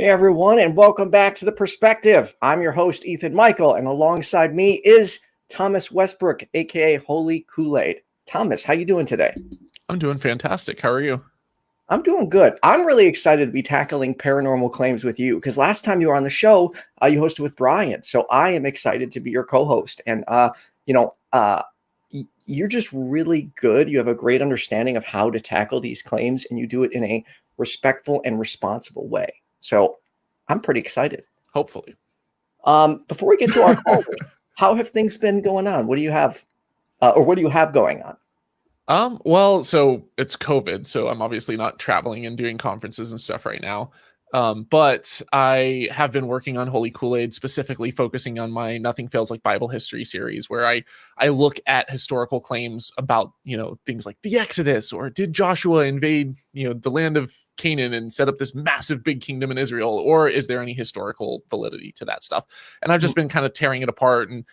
Hey everyone, and welcome back to The Perspective. I'm your host, Ethan Micheal, and alongside me is Thomas Westbrook, aka Holy Kool-Aid. Thomas, how you doing today? I'm doing fantastic. How are you? I'm doing good. I'm really excited to be tackling paranormal claims with you because last time you were on the show, you hosted with Brian. So I am excited to be your co-host. And you're just really good. You have a great understanding of how to tackle these claims, and you do it in a respectful and responsible way. So I'm pretty excited. Hopefully. Before we get to our callers, how have things been going on? What do you have, what do you have going on? Well, so it's COVID, so I'm obviously not traveling and doing conferences and stuff right now. But I have been working on Holy Kool-Aid, specifically focusing on my Nothing Fails Like Bible History series, where I look at historical claims about, things like the Exodus, or did Joshua invade, the land of Canaan and set up this massive big kingdom in Israel, or is there any historical validity to that stuff? And I've just been kind of tearing it apart. And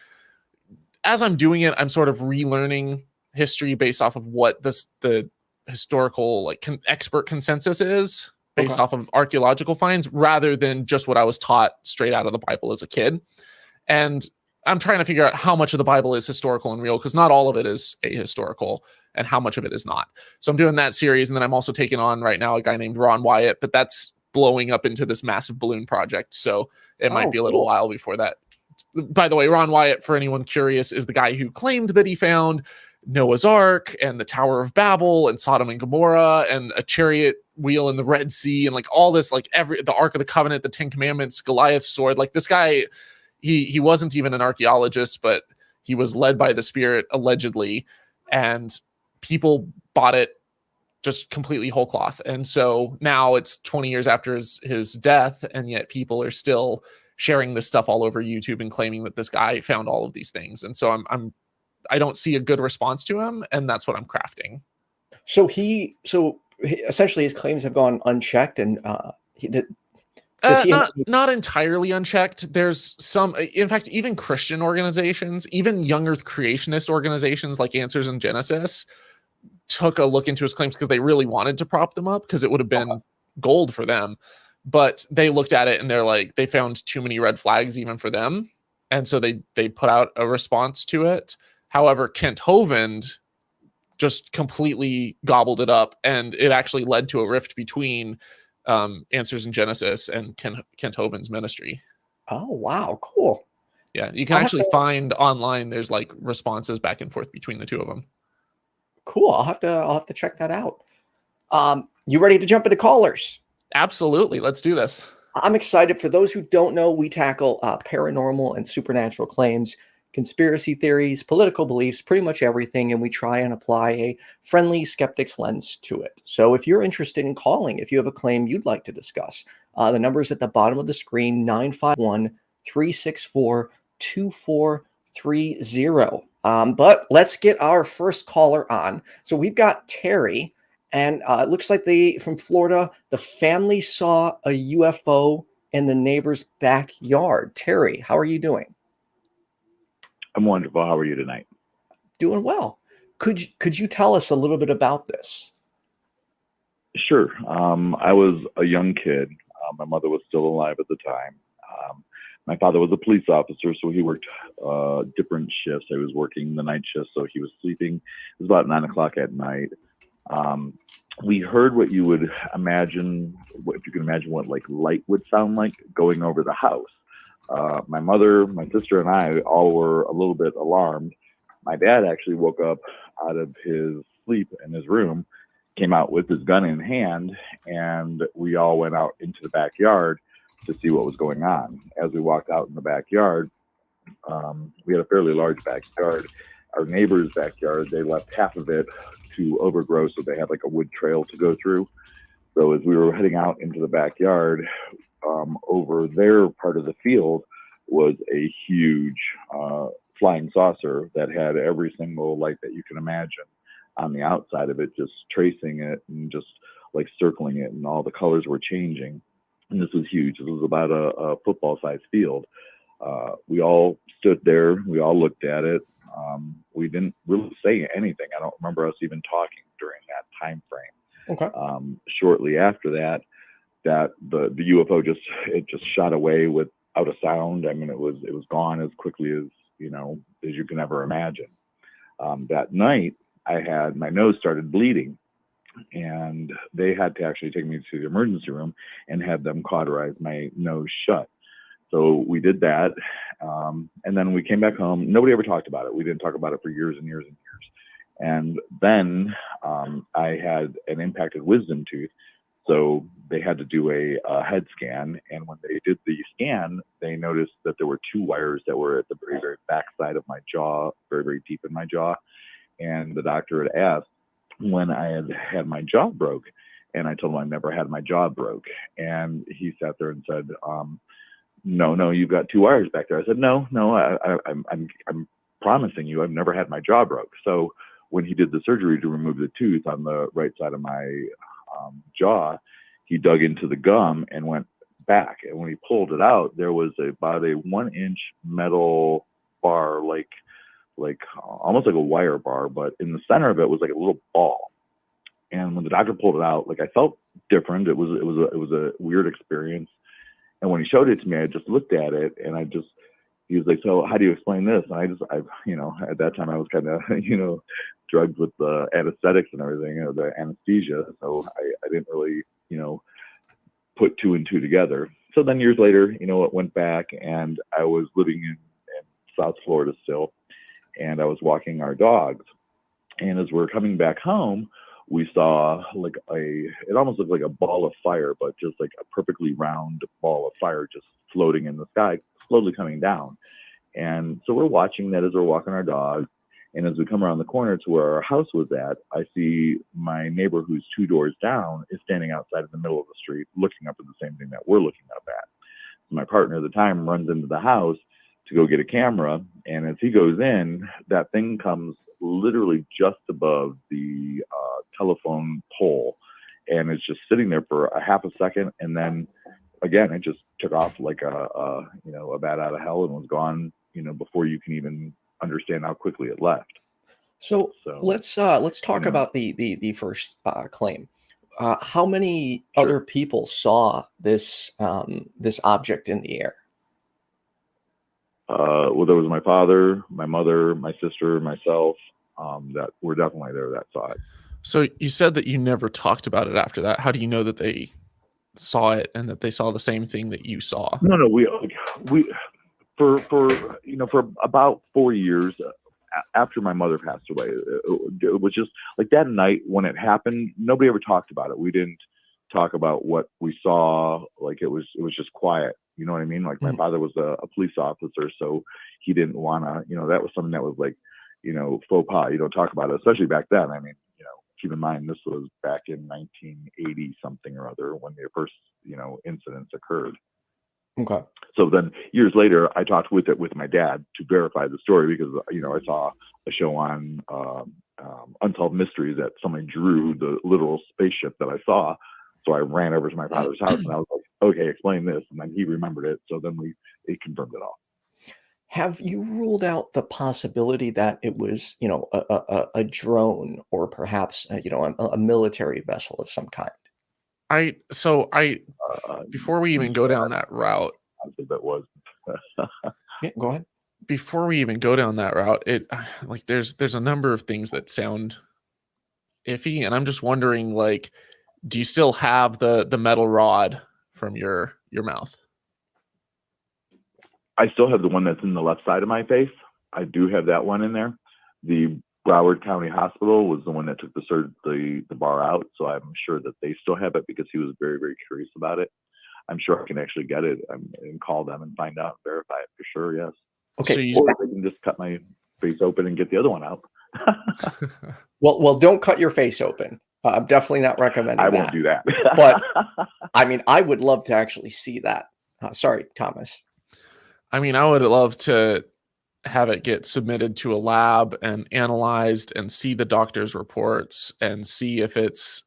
as I'm doing it, I'm sort of relearning history based off of what the historical expert consensus is based off of archaeological finds, rather than just what I was taught straight out of the Bible as a kid. And I'm trying to figure out how much of the Bible is historical and real, because not all of it is ahistorical, and how much of it is not. So I'm doing that series, and then I'm also taking on right now a guy named Ron Wyatt, but that's blowing up into this massive balloon project. So it might be a little while before that. By the way, Ron Wyatt, for anyone curious, is the guy who claimed that he found Noah's Ark and the Tower of Babel and Sodom and Gomorrah and a chariot wheel in the Red Sea and all this, the Ark of the Covenant, the Ten Commandments, Goliath's sword. This guy, he wasn't even an archaeologist, but he was led by the Spirit, allegedly, and people bought it just completely whole cloth. And so now it's 20 years after his death, and yet people are still sharing this stuff all over YouTube and claiming that this guy found all of these things. And so I don't see a good response to him, and that's what I'm crafting. So essentially his claims have gone unchecked, and not entirely unchecked. There's some, in fact, even Christian organizations, even young Earth creationist organizations like Answers in Genesis, took a look into his claims because they really wanted to prop them up, because it would have been gold for them. But they looked at it and they're like, they found too many red flags even for them. And so they put out a response to it. However, Kent Hovind just completely gobbled it up, and it actually led to a rift between Answers in Genesis and Kent Hovind's ministry. Oh, wow. Cool. Yeah, you can actually find online, there's responses back and forth between the two of them. Cool. I'll have to check that out. You ready to jump into callers? Absolutely. Let's do this. I'm excited. For those who don't know, we tackle paranormal and supernatural claims, conspiracy theories, political beliefs, pretty much everything, and we try and apply a friendly skeptic's lens to it. So if you're interested in calling, if you have a claim you'd like to discuss, the number is at the bottom of the screen, 951-364-2430. But let's get our first caller on. So we've got Terry, and it looks like from Florida, the family saw a UFO in the neighbor's backyard. Terry, how are you doing? I'm wonderful. How are you tonight? Doing well. Could you tell us a little bit about this? Sure. I was a young kid. My mother was still alive at the time. My father was a police officer, so he worked different shifts. I was working the night shift, so he was sleeping. It was about 9 o'clock at night. We heard what you would imagine, if you can imagine what light would sound like going over the house. My mother, my sister, and I all were a little bit alarmed. My dad actually woke up out of his sleep in his room, came out with his gun in hand, and we all went out into the backyard to see what was going on. As we walked out in the backyard, we had a fairly large backyard. Our neighbor's backyard, they left half of it to overgrow, so they had a wood trail to go through. So as we were heading out into the backyard, over their part of the field was a huge flying saucer that had every single light that you can imagine on the outside of it, just tracing it and just circling it, and all the colors were changing. And this was huge. This was about a football-sized field. We all stood there. We all looked at it. We didn't really say anything. I don't remember us even talking during that time frame. Okay. Shortly after that, that the UFO just shot away without a sound. I mean, it was gone as quickly as you can ever imagine. That night, I had my nose started bleeding, and they had to actually take me to the emergency room and have them cauterize my nose shut. So we did that, and then we came back home. Nobody ever talked about it. We didn't talk about it for years and years and years. And then I had an impacted wisdom tooth, so they had to do a head scan. And when they did the scan, they noticed that there were 2 wires that were at the very, very back side of my jaw, very, very deep in my jaw. And the doctor had asked when I had my jaw broke, and I told him I never had my jaw broke. And he sat there and said, no, you've got 2 wires back there. I said, no, I'm promising you, I've never had my jaw broke. So when he did the surgery to remove the tooth on the right side of my jaw, he dug into the gum and went back. And when he pulled it out, there was about a 1-inch metal bar, like almost like a wire bar, but in the center of it was like a little ball. And when the doctor pulled it out, like, I felt different. It was a weird experience. And when he showed it to me, I just looked at it, and he was like, so how do you explain this? And I at that time I was kind of, drugged with the anesthetics and everything, the anesthesia. So I didn't really, put 2 and 2 together. So then years later, it went back, and I was living in South Florida still, and I was walking our dogs. And as we're coming back home, we saw it almost looked like a ball of fire, but just like a perfectly round ball of fire just floating in the sky, slowly coming down. And so we're watching that as we're walking our dogs. And as we come around the corner to where our house was at, I see my neighbor, who's 2 doors down, is standing outside in the middle of the street, looking up at the same thing that we're looking up at. So my partner at the time runs into the house to go get a camera. And as he goes in, that thing comes literally just above the telephone pole, and it's just sitting there for a half a second, and then again it just took off like a bat out of hell, and was gone before you can even understand how quickly it left. So let's talk about the first claim. How many other people saw this object in the air? Well, there was my father, my mother, my sister, myself, that were definitely there that saw it. So you said that you never talked about it after that. How do you know that they saw it and that they saw the same thing that you saw? No, we for about 4 years after my mother passed away, it was just like that night when it happened. Nobody ever talked about it. We didn't talk about what we saw. Like it was just quiet. You know what I mean? Like my father was a police officer, so he didn't want to. That was something that was like, faux pas. You don't talk about it, especially back then. I mean, keep in mind, this was back in 1980 something or other when the first, incidents occurred. Okay. So then years later, I talked with my dad to verify the story, because, I saw a show on Unsolved Mysteries that somebody drew the literal spaceship that I saw. So I ran over to my father's house and I was like, okay, explain this. And then he remembered it. So then he confirmed it all. Have you ruled out the possibility that it was, a drone, or perhaps, a military vessel of some kind? Before we even go down that route, I think that was. Yeah, go ahead. Before we even go down that route, there's a number of things that sound iffy, and I'm just wondering, do you still have the metal rod from your mouth? I still have the one that's in the left side of my face. I do have that one in there. The Broward County Hospital was the one that took the bar out, so I'm sure that they still have it, because he was very, very curious about it. I'm sure I can actually get it and call them and find out and verify it for sure. Yes. Okay. Or I can just cut my face open and get the other one out. Well, don't cut your face open. I'm definitely not recommending that. I won't do that. But I mean, I would love to actually see that. Sorry, Thomas. I mean, I would love to have it get submitted to a lab and analyzed and see the doctor's reports and see if it's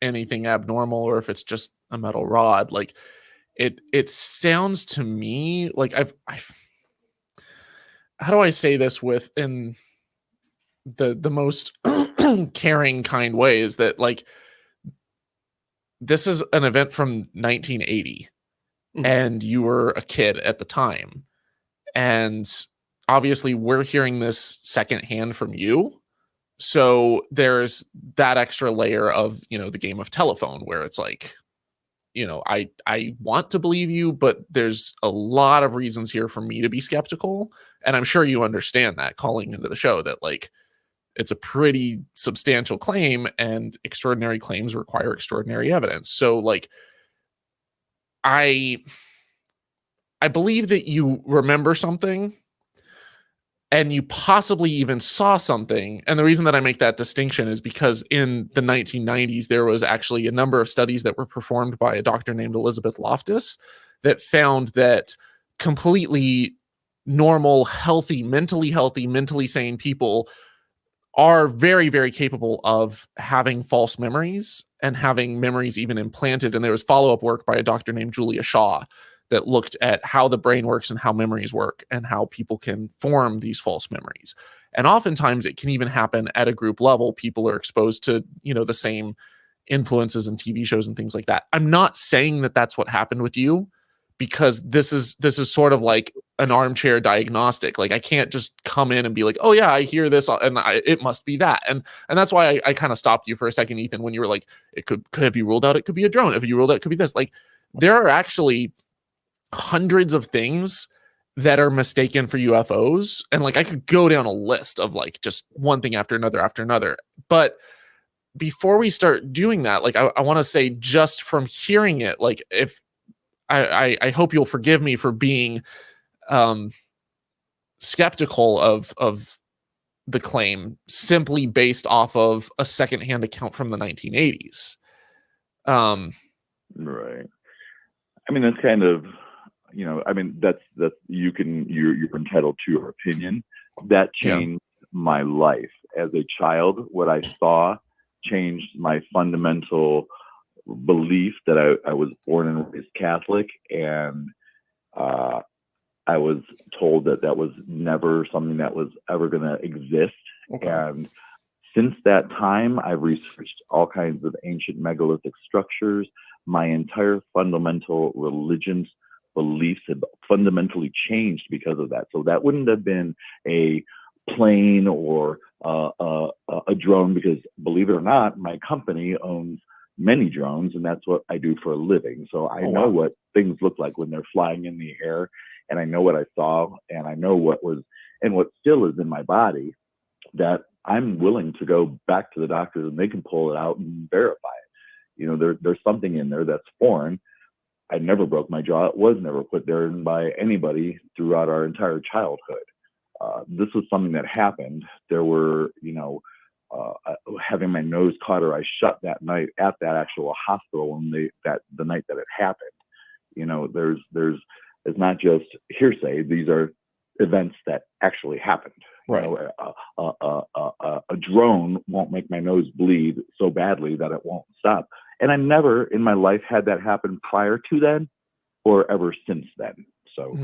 anything abnormal or if it's just a metal rod. Like it sounds to me like I've how do I say this in the most caring kind way, is that like this is an event from 1980, and you were a kid at the time. And obviously we're hearing this secondhand from you. So there's that extra layer of, the game of telephone where it's like, I want to believe you, but there's a lot of reasons here for me to be skeptical. And I'm sure you understand that calling into the show that like, it's a pretty substantial claim and extraordinary claims require extraordinary evidence. So like, I believe that you remember something and you possibly even saw something. And the reason that I make that distinction is because in the 1990s, there was actually a number of studies that were performed by a doctor named Elizabeth Loftus that found that completely normal, mentally sane people are very, very capable of having false memories and having memories even implanted. And there was follow-up work by a doctor named Julia Shaw that looked at how the brain works and how memories work and how people can form these false memories. And oftentimes it can even happen at a group level. People are exposed to, the same influences in TV shows and things like that. I'm not saying that that's what happened with you, because this is sort of like an armchair diagnostic. Like I can't just come in and be like, oh yeah, I hear this and it must be that. And that's why I kind of stopped you for a second, Ethan, when you were like, it could have you ruled out, it could be a drone. If you ruled out, it could be this. Like there are actually hundreds of things that are mistaken for UFOs. And like, I could go down a list of like just one thing after another. But before we start doing that, like, I want to say just from hearing it, like if I hope you'll forgive me for being skeptical of the claim simply based off of a secondhand account from the 1980s. Right. I mean, that's kind of, that's you're entitled to your opinion. That changed my life as a child. What I saw changed my fundamental belief that I was born and raised Catholic, and I was told that was never something that was ever going to exist. Okay. And since that time, I've researched all kinds of ancient megalithic structures. My entire fundamental religion's beliefs have fundamentally changed because of that. So that wouldn't have been a plane or a drone, because believe it or not, my company owns many drones, and that's what I do for a living. So I know what things look like when they're flying in the air, and I know what I saw, and I know what was and what still is in my body, that I'm willing to go back to the doctors and they can pull it out and verify it. There's something in there that's foreign. I never broke my jaw. It was never put there by anybody throughout our entire childhood. This was something that happened. There were, having my nose cauterized or shut that night at that actual hospital, and the night that it happened. There's it's not just hearsay. These are events that actually happened. Right. A drone won't make my nose bleed so badly that it won't stop. And I never in my life had that happen prior to then or ever since then. So,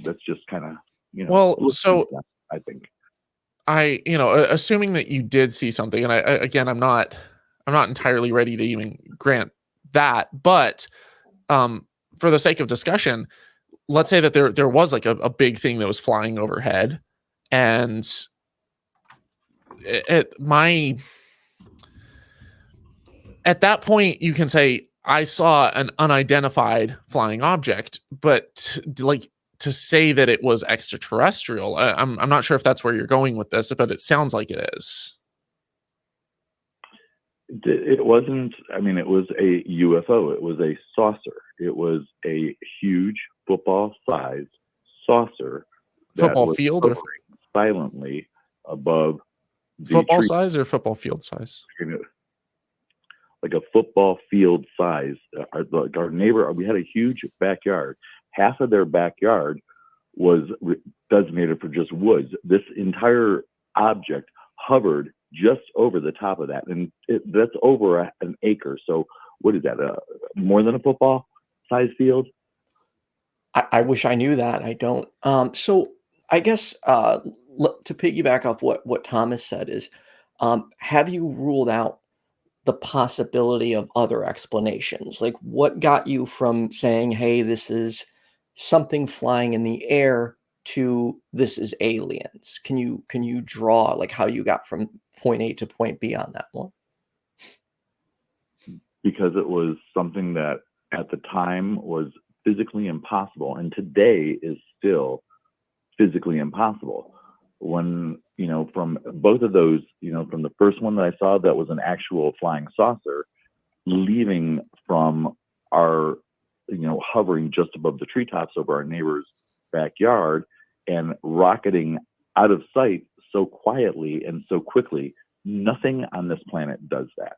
that's just kind of, well, so I think assuming that you did see something, and I'm not entirely ready to even grant that, but for the sake of discussion, let's say that there was like a big thing that was flying overhead, and at that point you can say I saw an unidentified flying object, but to say that it was extraterrestrial, I'm not sure if that's where you're going with this, but it sounds like it is. It wasn't. I mean, it was a UFO. It was a saucer. It was a huge football-sized saucer. Football field or silently above the football tree. Size or football field size? Like a football field size. Our neighbor, we had a huge backyard. Half of their backyard was designated for just woods. This entire object hovered just over the top of that, and that's over an acre. So what is that? More than a football size field? I wish I knew that. I don't. So I guess to piggyback off what Thomas said is, have you ruled out the possibility of other explanations? Like, what got you from saying, hey, this is something flying in the air, to this is aliens? Can you draw like how you got from point A to point B on that one? Because it was something that at the time was physically impossible, and today is still physically impossible. When, you know, from both of those, you know, from the first one that I saw that was an actual flying saucer leaving from our, you know, hovering just above the treetops over our neighbor's backyard and rocketing out of sight so quietly and so quickly, nothing on this planet does that.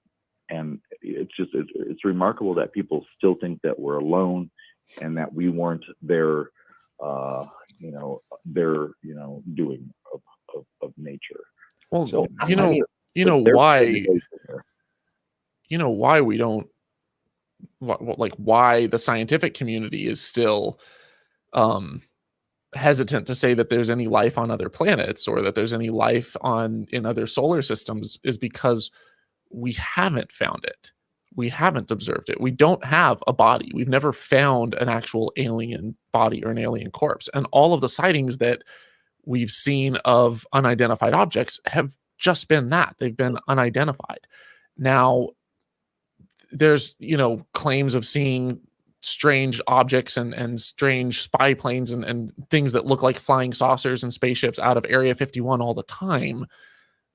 And it's remarkable that people still think that we're alone and that we weren't their doing of nature. Well, So, you know, I mean, you know Their why, presentation here. you know why we don't, like why the scientific community is still hesitant to say that there's any life on other planets or that there's any life in other solar systems, is because we haven't found it. We haven't observed it. We don't have a body. We've never found an actual alien body or an alien corpse. And all of the sightings that we've seen of unidentified objects have just been that. They've been unidentified. Now, there's, you know, claims of seeing strange objects and strange spy planes and things that look like flying saucers and spaceships out of Area 51 all the time.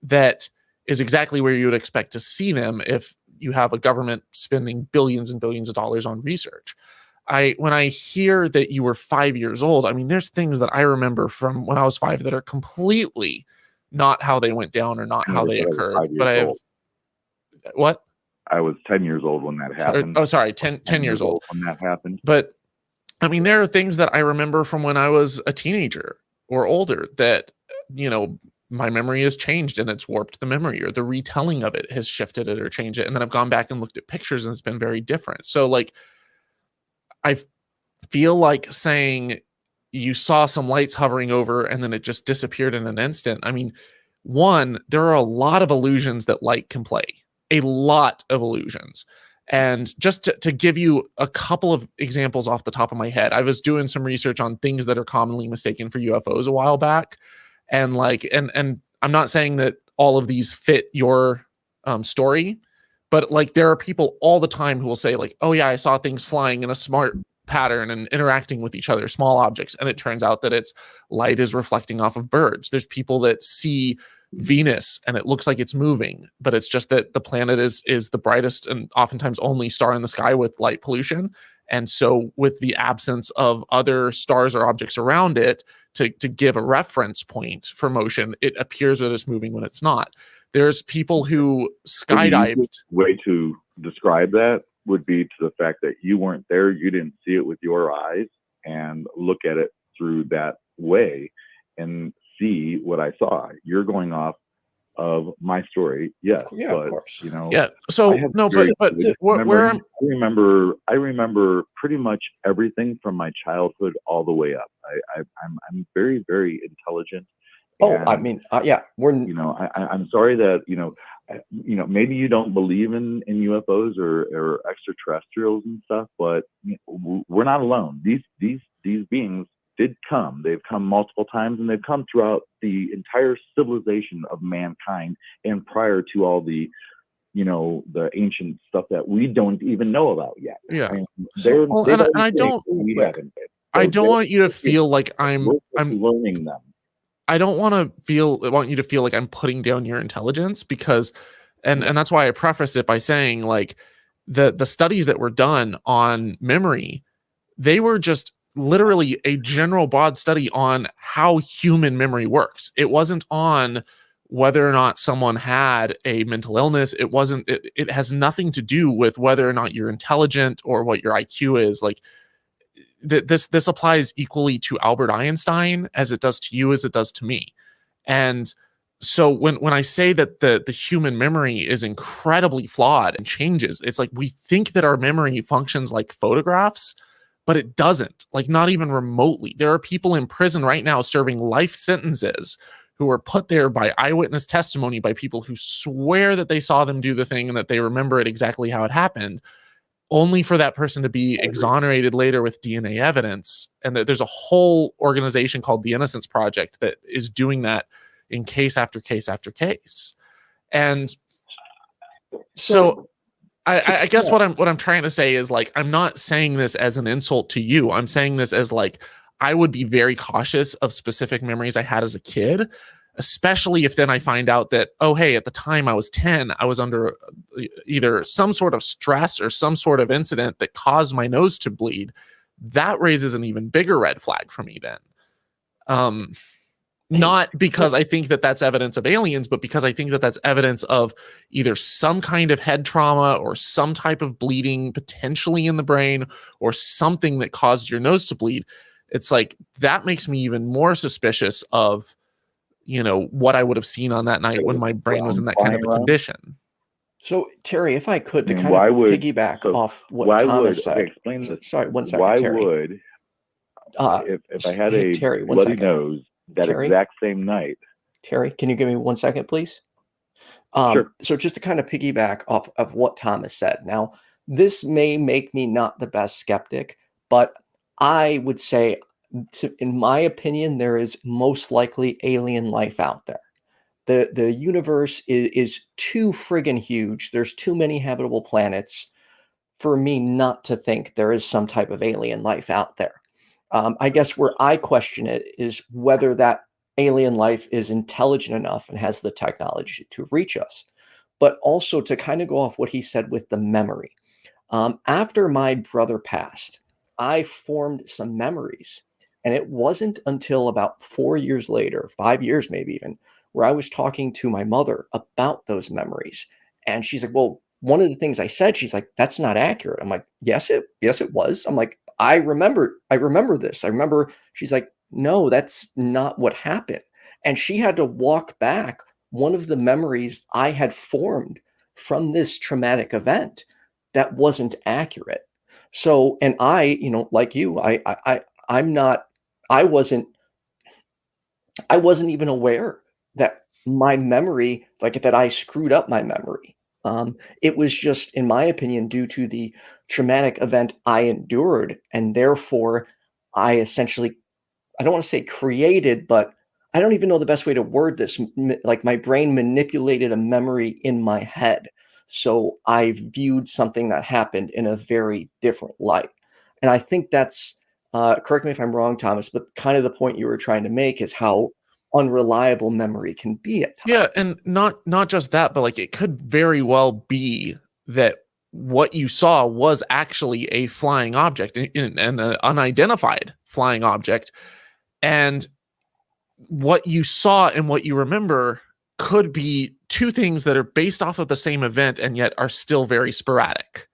That is exactly where you would expect to see them if you have a government spending billions and billions of dollars on research. When I hear that you were 5 years old, I mean, there's things that I remember from when I was 5 that are completely not how they went down or not how they occurred. But I have, what? I was 10 years old when that happened. Oh, sorry, 10 years old when that happened. But I mean, there are things that I remember from when I was a teenager or older that, you know, my memory has changed and it's warped the memory, or the retelling of it has shifted it or changed it. And then I've gone back and looked at pictures and it's been very different. So like, I feel like saying you saw some lights hovering over and then it just disappeared in an instant. I mean, one, there are a lot of illusions that light can play, a lot of illusions. And just to give you a couple of examples off the top of my head, I was doing some research on things that are commonly mistaken for UFOs a while back. And like, and I'm not saying that all of these fit your story, but like there are people all the time who will say like, oh yeah, I saw things flying in a smart pattern and interacting with each other, small objects. And it turns out that it's light is reflecting off of birds. There's people that see Venus and it looks like it's moving, but it's just that the planet is the brightest and oftentimes only star in the sky with light pollution. And so with the absence of other stars or objects around it to give a reference point for motion, it appears that it's moving when it's not. There's people who skydived. The way to describe that would be to the fact that you weren't there, you didn't see it with your eyes, and look at it through that way and see what I saw. You're going off of my story, yes, Yeah, but of course. you know, Yeah. So no, but where I remember pretty much everything from my childhood all the way up. I'm very, very intelligent. Oh, I mean, yeah, we're, you know, I'm sorry that, you know, maybe you don't believe in UFOs or extraterrestrials and stuff, but we're not alone. These beings did come. They've come multiple times, and they've come throughout the entire civilization of mankind, and prior to all the, you know, the ancient stuff that we don't even know about yet. Yeah. I mean, I don't want you to feel like I'm learning them. I don't want you to feel like I'm putting down your intelligence, because and that's why I preface it by saying like the studies that were done on memory, they were just literally a general broad study on how human memory works. It wasn't on whether or not someone had a mental illness. It has nothing to do with whether or not you're intelligent or what your IQ is. Like this applies equally to Albert Einstein as it does to you, as it does to me. And so when I say that the human memory is incredibly flawed and changes, it's like we think that our memory functions like photographs, but it doesn't, like not even remotely. There are people in prison right now serving life sentences who were put there by eyewitness testimony by people who swear that they saw them do the thing and that they remember it exactly how it happened, only for that person to be exonerated later with DNA evidence. And that there's a whole organization called the Innocence Project that is doing that in case after case after case. And so I guess what I'm trying to say is, like, I'm not saying this as an insult to you. I'm saying this as, like, I would be very cautious of specific memories I had as a kid, especially if then I find out that, oh, hey, at the time I was 10, I was under either some sort of stress or some sort of incident that caused my nose to bleed. That raises an even bigger red flag for me then. Not because I think that that's evidence of aliens, but because I think that that's evidence of either some kind of head trauma or some type of bleeding potentially in the brain or something that caused your nose to bleed. It's like, that makes me even more suspicious of, you know, what I would have seen on that night when my brain was in that kind of a condition. So, Terry, if I could, to And kind of why would- piggyback so off what why Thomas would- said. okay, explain So- this. sorry, one second, Why Terry. would, if I had hey, a Terry, one bloody second. nose that Terry? exact same night? Terry, can you give me 1 second, please? Sure. So just to kind of piggyback off of what Thomas said. Now, this may make me not the best skeptic, but I would say, in my opinion, there is most likely alien life out there. The universe is too friggin' huge. There's too many habitable planets for me not to think there is some type of alien life out there. I guess where I question it is whether that alien life is intelligent enough and has the technology to reach us. But also, to kind of go off what he said with the memory. After my brother passed, I formed some memories. And it wasn't until about 4 years later, 5 years maybe even, where I was talking to my mother about those memories. And she's like, well, one of the things I said, she's like, that's not accurate. I'm like, yes, it was. I'm like, I remember this. I remember. She's like, no, that's not what happened. And she had to walk back one of the memories I had formed from this traumatic event that wasn't accurate. So, and I, you know, like you, I wasn't even aware that my memory, like that I screwed up my memory. It was just, in my opinion, due to the traumatic event I endured. And therefore, I essentially, I don't want to say created, but I don't even know the best way to word this. Like, my brain manipulated a memory in my head. So I viewed something that happened in a very different light. And I think that's, correct me if I'm wrong, Thomas, but kind of the point you were trying to make is how unreliable memory can be at times. Yeah, and not just that, but like, it could very well be that what you saw was actually a flying object, and an unidentified flying object, and what you saw and what you remember could be two things that are based off of the same event and yet are still very sporadic.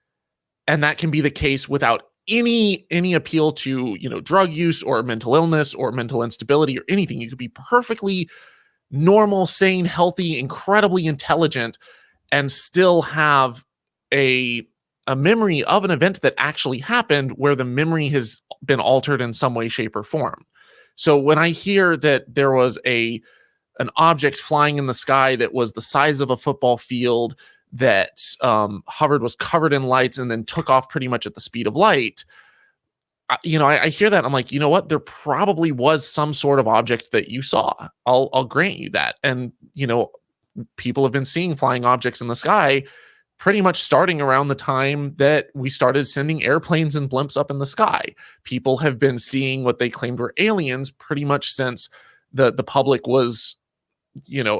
And that can be the case without any appeal to, you know, drug use or mental illness or mental instability or anything. You could be perfectly normal, sane, healthy, incredibly intelligent, and still have a memory of an event that actually happened where the memory has been altered in some way, shape, or form. So when I hear that there was an object flying in the sky that was the size of a football field, that was covered in lights and then took off pretty much at the speed of light, I hear that. I'm like, you know what? There probably was some sort of object that you saw. I'll grant you that. And, people have been seeing flying objects in the sky pretty much starting around the time that we started sending airplanes and blimps up in the sky. People have been seeing what they claimed were aliens pretty much since the public was,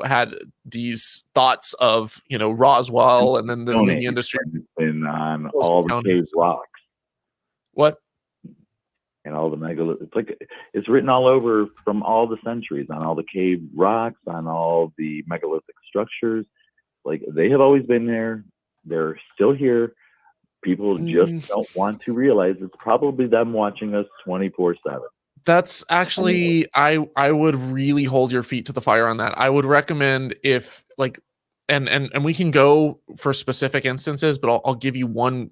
had these thoughts of, Roswell, and then the movie industry. And on all the cave rocks. What? And all the it's written all over from all the centuries, on all the cave rocks, on all the megalithic structures. Like, they have always been there. They're still here. People just don't want to realize it's probably them watching us 24/7. That's actually, I would really hold your feet to the fire on that. I would recommend, if and we can go for specific instances, but I'll give you one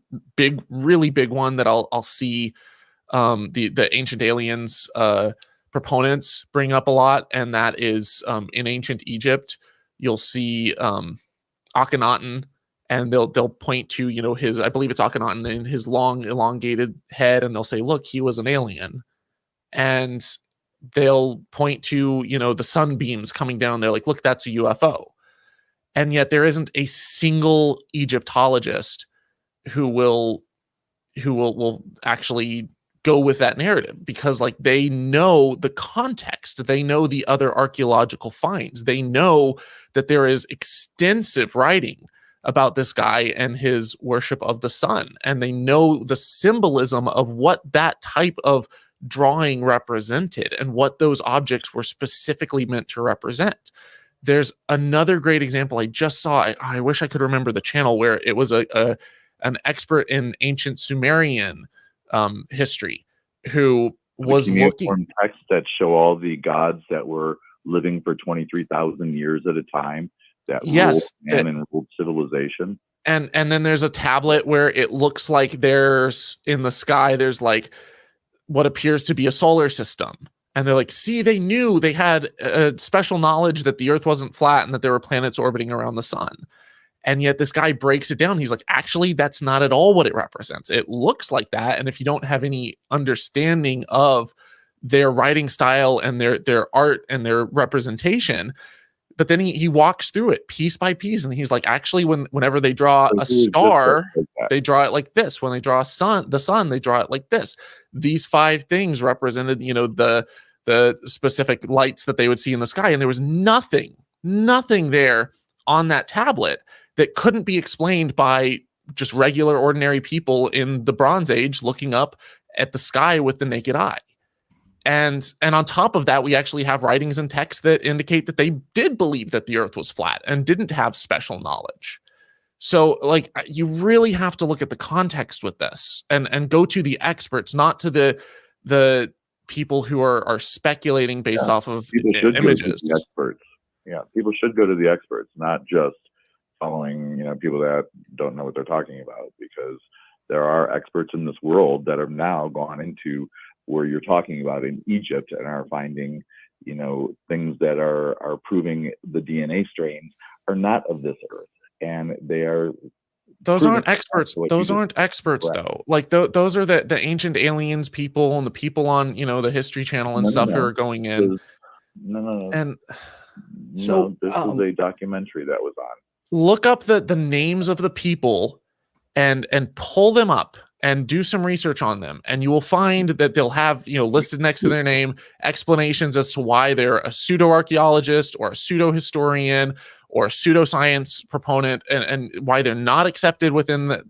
really big one that I'll see. The Ancient Aliens proponents bring up a lot, and that is in ancient Egypt, you'll see Akhenaten, and they'll point to, you know, his, I believe it's Akhenaten, in his long elongated head, and they'll say, look, he was an alien. And they'll point to, you know, the sunbeams coming down. They're like, look, that's a UFO. And yet there isn't a single Egyptologist who will actually go with that narrative, because like they know the context, they know the other archaeological finds, they know that there is extensive writing about this guy and his worship of the sun, and they know the symbolism of what that type of drawing represented and what those objects were specifically meant to represent. There's another great example I just saw. I wish I could remember the channel, where it was an expert in ancient Sumerian history who was looking texts that show all the gods that were living for 23,000 years at a time, that ruled man and ruled civilization. And then there's a tablet where it looks like there's, in the sky, there's like what appears to be a solar system. And they're like, see, they knew, they had special knowledge that the earth wasn't flat and that there were planets orbiting around the sun. And yet this guy breaks it down. He's like, actually, that's not at all what it represents. It looks like that. And if you don't have any understanding of their writing style and their art and their representation, but then he walks through it piece by piece. And he's like, actually, whenever they draw a star, they draw it like this. When they draw the sun, they draw it like this. These 5 things represented, you know, the specific lights that they would see in the sky. And there was nothing there on that tablet that couldn't be explained by just regular, ordinary people in the Bronze Age looking up at the sky with the naked eye. And on top of that, we actually have writings and texts that indicate that they did believe that the earth was flat and didn't have special knowledge. So like, you really have to look at the context with this and go to the experts, not to the people who are speculating based off of images. The experts. Yeah, people should go to the experts, not just following, you know, people that don't know what they're talking about, because there are experts in this world that have now gone into where you're talking about in Egypt and are finding, you know, things that are proving the DNA strains are not of this earth, and they are. Those aren't experts. Those aren't experts, though. Like those are the ancient aliens people and the people on, you know, the History Channel and stuff who are going in. No. And so this is a documentary that was on. Look up the names of the people and pull them up and do some research on them, and you will find that they'll have, you know, listed next to their name explanations as to why they're a pseudo-archaeologist or a pseudo-historian or a pseudoscience proponent, and why they're not accepted within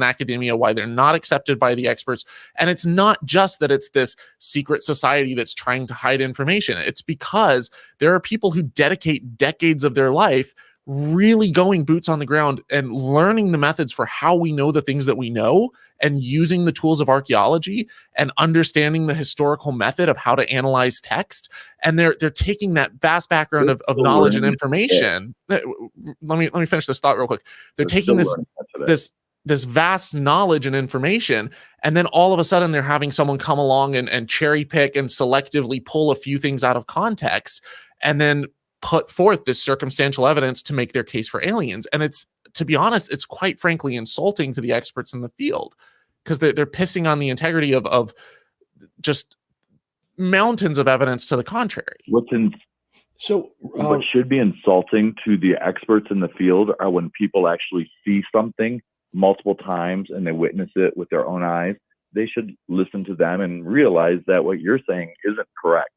academia, why they're not accepted by the experts. And it's not just that it's this secret society that's trying to hide information. It's because there are people who dedicate decades of their life really going boots on the ground and learning the methods for how we know the things that we know, and using the tools of archaeology and understanding the historical method of how to analyze text. And they're taking that vast background of knowledge and information. Let me finish this thought real quick. They're taking this vast knowledge and information, and then all of a sudden they're having someone come along and cherry pick and selectively pull a few things out of context, and then put forth this circumstantial evidence to make their case for aliens. And it's, to be honest, it's quite frankly insulting to the experts in the field, because they're pissing on the integrity of just mountains of evidence to the contrary. What should be insulting to the experts in the field are when people actually see something multiple times and they witness it with their own eyes. They should listen to them and realize that what you're saying isn't correct.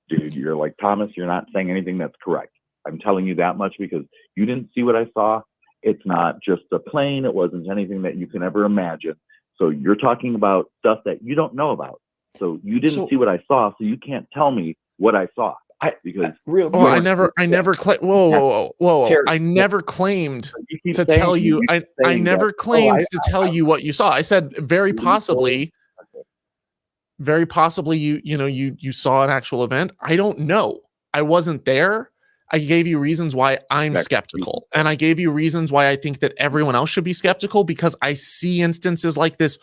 Dude, you're like, Thomas, you're not saying anything that's correct. I'm telling you that much because you didn't see what I saw. It's not just a plane. It wasn't anything that you can ever imagine. So you're talking about stuff that you don't know about. So you didn't see what I saw, so you can't tell me what I saw. I never claimed to tell you. I never claimed to tell you what you saw. I said very possibly you saw an actual event. I don't know. I wasn't there. I gave you reasons why I'm skeptical, and I gave you reasons why I think that everyone else should be skeptical, because I see instances like this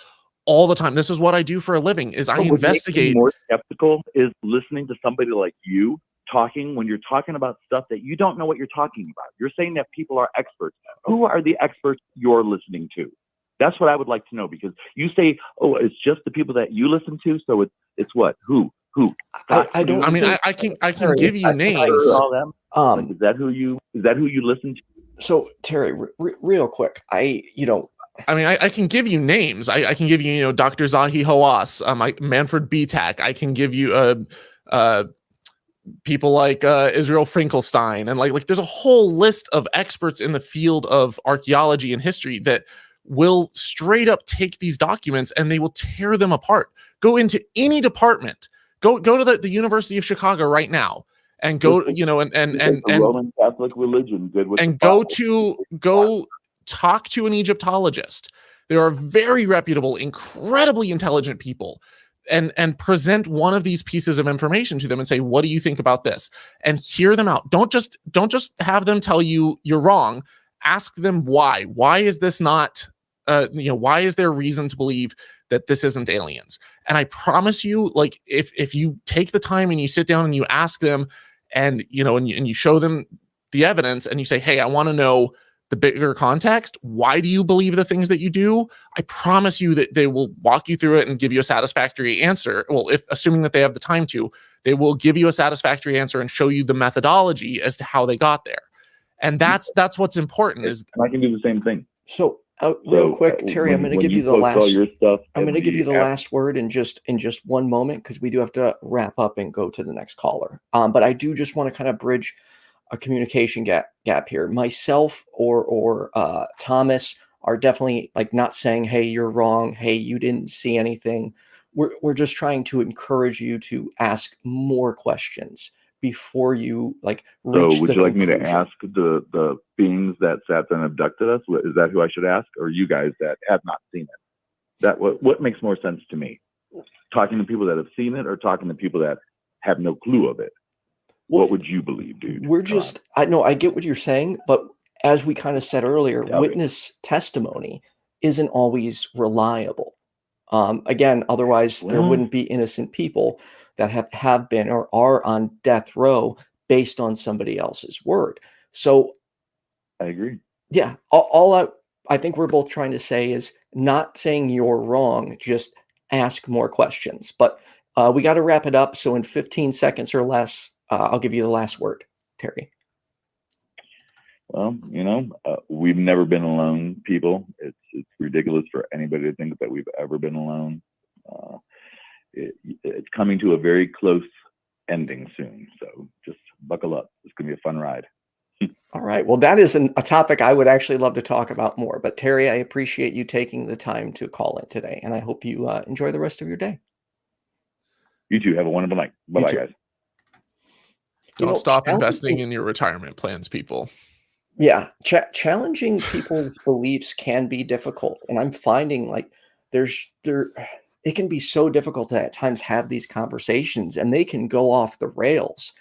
all the time. This is what I do for a living, is I But what makes me investigate. more skeptical is listening to somebody like you talking when you're talking about stuff that you don't know what you're talking about. You're saying that people are experts. Who are the experts you're listening to? That's what I would like to know, because you say, oh, it's just the people that you listen to. So it's what? Who? I don't. I mean, think, I can give you names. All them. Like, is that who you listen to? So Terry, real quick, I mean, I can give you names. I can give you, Dr. Zahi Hawass, Manfred Bitak. I can give you people like Israel Finkelstein, and like there's a whole list of experts in the field of archaeology and history that will straight up take these documents and they will tear them apart. Go into any department. Go to the University of Chicago right now and go, and the Roman Catholic religion did what, and go talk to an Egyptologist. There are very reputable, incredibly intelligent people, and present one of these pieces of information to them and say, what do you think about this? And hear them out. Don't just have them tell you you're wrong. Ask them why. Why is this not, why is there reason to believe that this isn't aliens? And I promise you, like, if you take the time and you sit down and you ask them, and you show them the evidence, and you say, hey, I want to know the bigger context. Why do you believe the things that you do? I promise you that they will walk you through it and give you a satisfactory answer. Well, assuming that they have the time to, they will give you a satisfactory answer and show you the methodology as to how they got there. And that's what's important. Is I can do the same thing. So real quick, Terry, I'm going to give you the last. I'm going to give you the last word in just one moment, because we do have to wrap up and go to the next caller. But I do just want to kind of bridge a communication gap here. Myself or Thomas are definitely like not saying, hey, you're wrong. Hey, you didn't see anything. We're just trying to encourage you to ask more questions before you reach So would you like me to ask the beings that sat there and abducted us? Is that who I should ask, or you guys that have not seen it? That what makes more sense to me? Talking to people that have seen it, or talking to people that have no clue of it? What would you believe, dude? I know, I get what you're saying, but as we kind of said earlier, witness testimony isn't always reliable. Again, otherwise there wouldn't be innocent people that have been or are on death row based on somebody else's word. So I agree. Yeah. I think we're both trying to say is not saying you're wrong, just ask more questions. But we got to wrap it up. So in 15 seconds or less, I'll give you the last word, Terry. Well, we've never been alone, people. It's ridiculous for anybody to think that we've ever been alone. It's coming to a very close ending soon. So just buckle up. It's going to be a fun ride. All right. Well, that is a topic I would actually love to talk about more. But Terry, I appreciate you taking the time to call in today. And I hope you enjoy the rest of your day. You too. Have a wonderful night. Bye-bye, guys. Don't stop investing in your retirement plans, people. Yeah. Challenging people's beliefs can be difficult. And I'm finding it can be so difficult to at times have these conversations, and they can go off the rails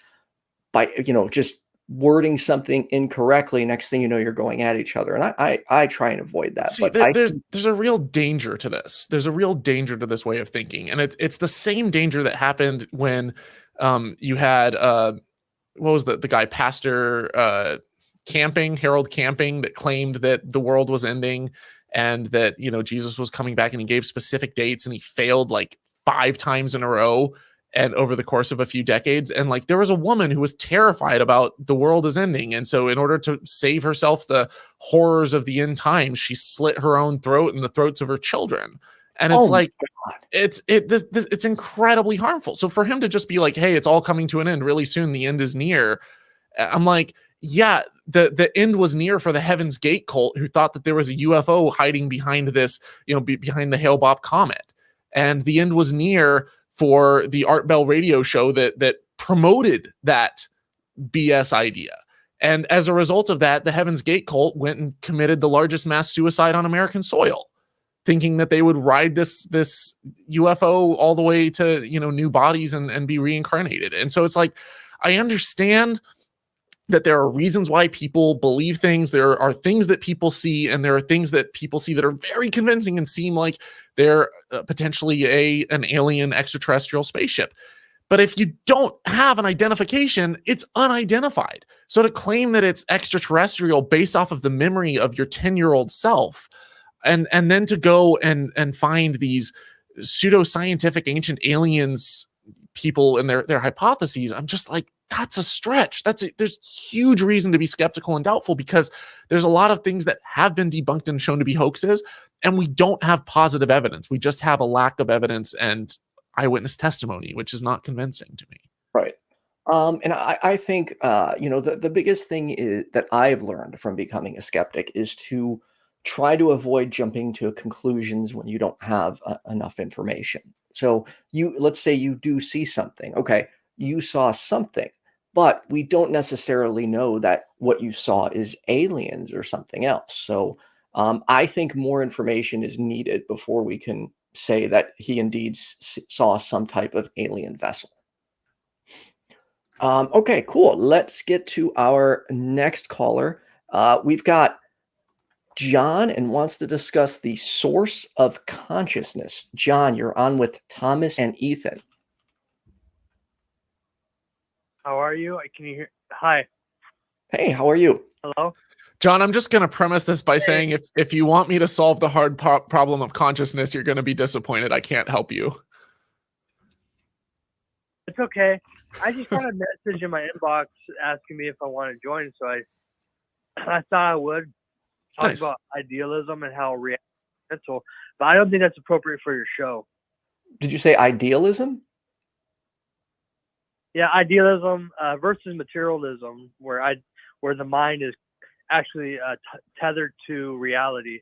by, just wording something incorrectly. Next thing you know, you're going at each other. And I try and avoid that. See, but there's a real danger to this. There's a real danger to this way of thinking. And it's the same danger that happened when you had, what was the guy, Pastor Harold Camping, that claimed that the world was ending and that, Jesus was coming back, and he gave specific dates, and he failed like 5 times in a row and over the course of a few decades. And there was a woman who was terrified about the world is ending. And so in order to save herself the horrors of the end times, she slit her own throat and the throats of her children. And it's it's incredibly harmful. So for him to just be like, hey, it's all coming to an end really soon, the end is near. I'm like, yeah, the end was near for the Heaven's Gate cult, who thought that there was a UFO hiding behind this, behind the Hale-Bopp comet. And the end was near for the Art Bell radio show that promoted that BS idea. And as a result of that, the Heaven's Gate cult went and committed the largest mass suicide on American soil, thinking that they would ride this UFO all the way to, new bodies and be reincarnated. And so it's like, I understand that there are reasons why people believe things. There are things that people see, and there are things that people see that are very convincing and seem like they're potentially an alien extraterrestrial spaceship. But if you don't have an identification, it's unidentified. So to claim that it's extraterrestrial based off of the memory of your 10-year-old self, and then to go and find these pseudoscientific ancient aliens people and their hypotheses, I'm just like, that's a stretch. There's huge reason to be skeptical and doubtful, because there's a lot of things that have been debunked and shown to be hoaxes, and we don't have positive evidence. We just have a lack of evidence and eyewitness testimony, which is not convincing to me. Right. And I think, the biggest thing is that I've learned from becoming a skeptic is to try to avoid jumping to conclusions when you don't have enough information. So let's say you do see something. Okay, you saw something, but we don't necessarily know that what you saw is aliens or something else. So I think more information is needed before we can say that he indeed saw some type of alien vessel. Okay, cool. Let's get to our next caller. We've got John and wants to discuss the source of consciousness. John, you're on with Thomas and Ethan. How are you? Can you hear? Hi. Hey, how are you? Hello? John, I'm just going to premise this by saying if you want me to solve the hard problem of consciousness, you're going to be disappointed. I can't help you. It's okay. I just got a message in my inbox asking me if I want to join, so I thought I would talk Nice. about idealism and how reality is mental, but I don't think that's appropriate for your show. Did you say idealism? Yeah, idealism versus materialism, where the mind is actually tethered to reality.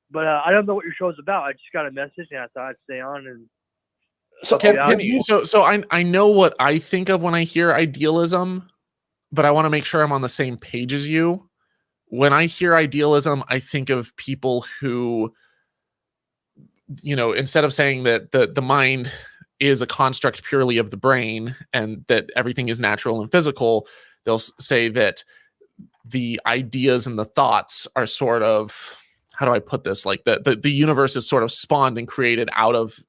But I don't know what your show is about. I just got a message and I thought I'd stay on and. So I know what I think of when I hear idealism, but I want to make sure I'm on the same page as you. When I hear idealism, I think of people who, instead of saying that the mind is a construct purely of the brain and that everything is natural and physical, they'll say that the ideas and the thoughts are sort of, how do I put this? Like the universe is sort of spawned and created out of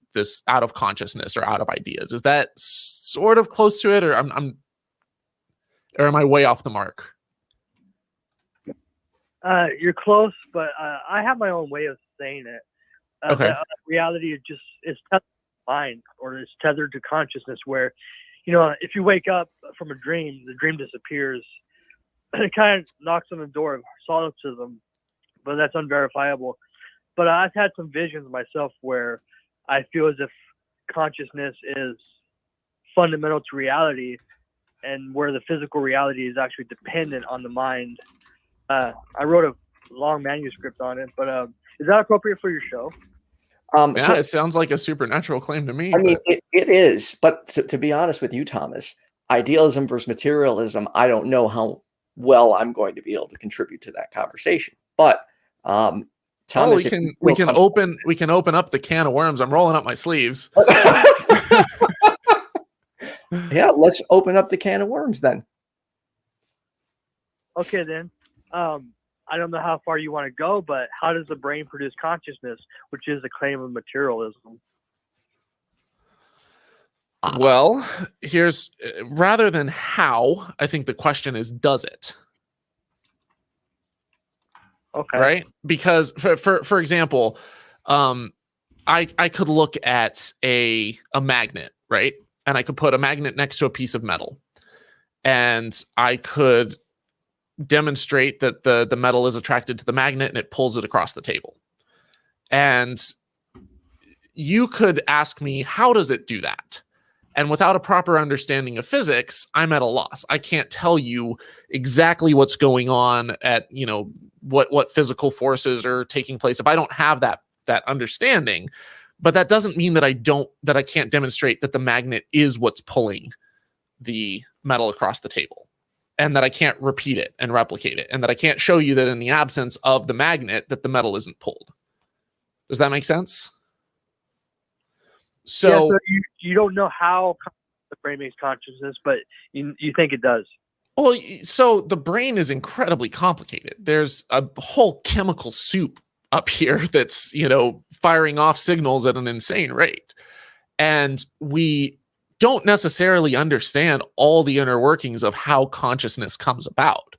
consciousness or out of ideas. Is that sort of close to it, or or am I way off the mark? You're close, but I have my own way of saying it. Okay. Reality is tethered to mind, or it's tethered to consciousness, where, if you wake up from a dream, the dream disappears. It kind of knocks on the door of solipsism, but that's unverifiable. But I've had some visions myself where I feel as if consciousness is fundamental to reality, and where the physical reality is actually dependent on the mind. I wrote a long manuscript on it, but is that appropriate for your show? Yeah, it sounds like a supernatural claim to me. I mean, it is, but to be honest with you, Thomas, idealism versus materialism, I don't know how well I'm going to be able to contribute to that conversation. But Thomas, we can open up the can of worms. I'm rolling up my sleeves. Yeah, let's open up the can of worms then. Okay, then. I don't know how far you want to go, but how does the brain produce consciousness, which is a claim of materialism? Well, here's, rather than how, I think the question is, does it? Okay. Right? Because for example, I could look at a magnet, right? And I could put a magnet next to a piece of metal, and I could demonstrate that the metal is attracted to the magnet and it pulls it across the table. And you could ask me, how does it do that? And without a proper understanding of physics, I'm at a loss. I can't tell you exactly what's going on at, what physical forces are taking place if I don't have that understanding. But that doesn't mean that I can't demonstrate that the magnet is what's pulling the metal across the table, and that I can't repeat it and replicate it, and that I can't show you that in the absence of the magnet that the metal isn't pulled. Does that make sense? So you don't know how the brain makes consciousness, but you think it does. Well, so the brain is incredibly complicated. There's a whole chemical soup up here that's, firing off signals at an insane rate. And we don't necessarily understand all the inner workings of how consciousness comes about.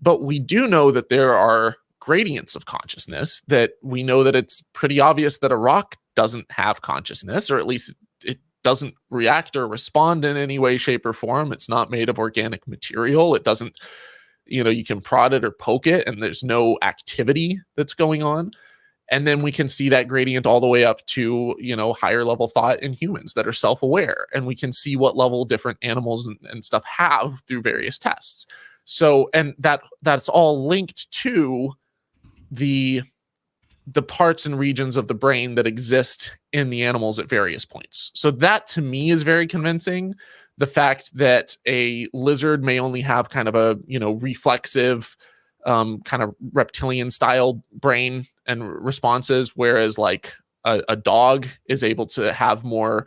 But we do know that there are gradients of consciousness, that we know that it's pretty obvious that a rock doesn't have consciousness, or at least it doesn't react or respond in any way, shape, or form. It's not made of organic material. It doesn't, you can prod it or poke it, and there's no activity that's going on. And then we can see that gradient all the way up to, higher level thought in humans that are self-aware. And we can see what level different animals and stuff have through various tests. So, and that's all linked to the parts and regions of the brain that exist in the animals at various points. So that to me is very convincing. The fact that a lizard may only have kind of a, reflexive, kind of reptilian style brain and responses, whereas like a dog is able to have more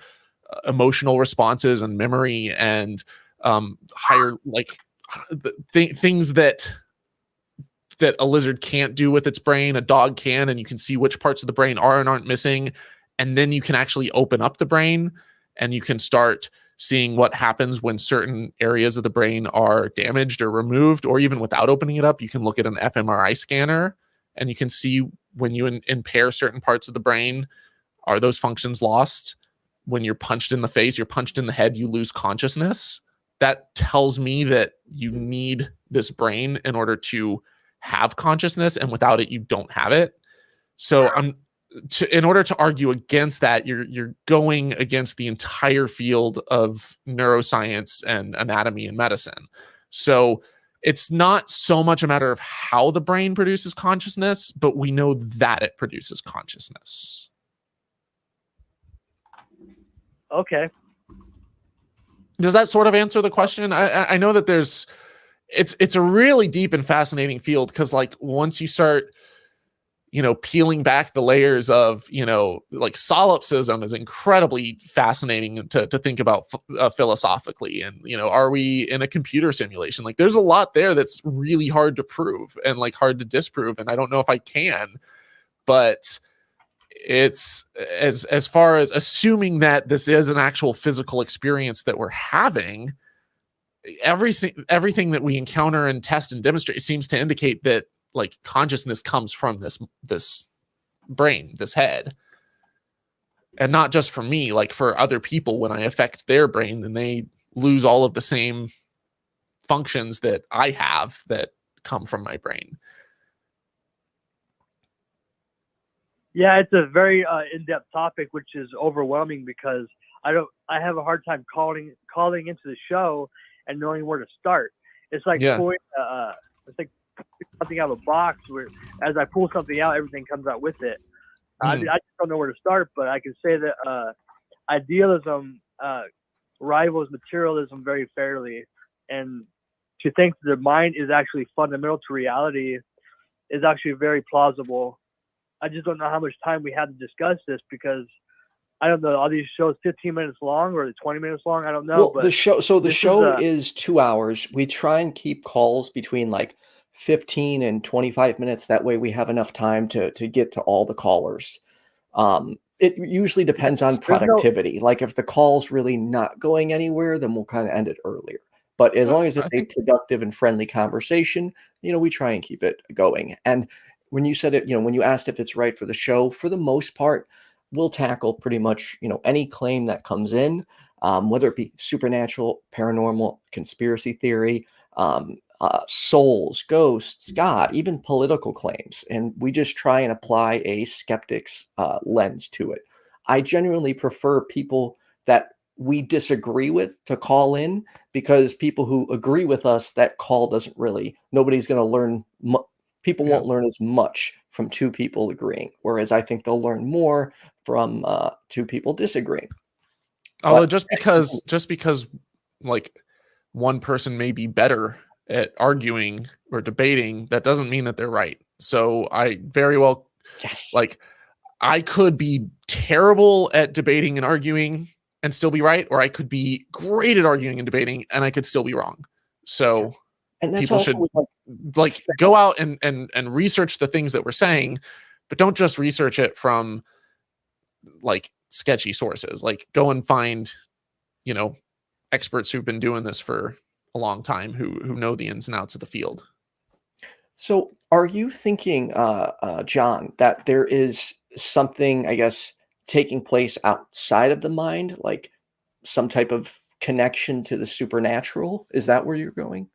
emotional responses and memory and higher, like things that a lizard can't do with its brain, a dog can, and you can see which parts of the brain are and aren't missing. And then you can actually open up the brain and you can start seeing what happens when certain areas of the brain are damaged or removed, or even without opening it up, you can look at an fMRI scanner and you can see when you impair certain parts of the brain, are those functions lost? When you're punched in the face, you're punched in the head, you lose consciousness. That tells me that you need this brain in order to have consciousness, and without it, you don't have it. So in order to argue against that, you're going against the entire field of neuroscience and anatomy and medicine. So it's not so much a matter of how the brain produces consciousness, but we know that it produces consciousness. Okay. Does that sort of answer the question? I know that it's a really deep and fascinating field, because like once you start peeling back the layers of, like solipsism is incredibly fascinating to think about philosophically. And, are we in a computer simulation? Like there's a lot there that's really hard to prove and like hard to disprove. And I don't know if I can, but it's as far as assuming that this is an actual physical experience that we're having, everything that we encounter and test and demonstrate seems to indicate that like consciousness comes from this brain, this head. And not just for me, like for other people, when I affect their brain, then they lose all of the same functions that I have that come from my brain. Yeah, it's a very in-depth topic, which is overwhelming because I have a hard time calling into the show and knowing where to start. It's like pulling something out of a box where, as I pull something out, everything comes out with it. I just don't know where to start, but I can say that idealism rivals materialism very fairly, and to think that the mind is actually fundamental to reality is actually very plausible. I just don't know how much time we have to discuss this, because I don't know, are these shows 15 minutes long or 20 minutes long? I don't know. Well, but the show is 2 hours. We try and keep calls between like 15 and 25 minutes. That way we have enough time to get to all the callers. It usually depends on productivity. Like if the call's really not going anywhere, then we'll kind of end it earlier. But as long as it's a productive and friendly conversation, we try and keep it going. And when you said it, when you asked if it's right for the show, for the most part, we'll tackle pretty much, any claim that comes in, whether it be supernatural, paranormal, conspiracy theory, souls, ghosts, God, even political claims. And we just try and apply a skeptic's lens to it. I genuinely prefer people that we disagree with to call in, because people who agree with us, that call doesn't really, nobody's going to learn. People won't learn as much from two people agreeing, whereas I think they'll learn more from two people disagreeing. Although just because like one person may be better at arguing or debating, that doesn't mean that they're right. So I very well, like I could be terrible at debating and arguing and still be right, or I could be great at arguing and debating and I could still be wrong. So And that's people also should with, like go out and research the things that we're saying, but don't just research it from like sketchy sources. Like go and find, you know, experts who've been doing this for a long time, who know the ins and outs of the field. So are you thinking, John, that there is something, I guess, taking place outside of the mind, like some type of connection to the supernatural? Is that where you're going?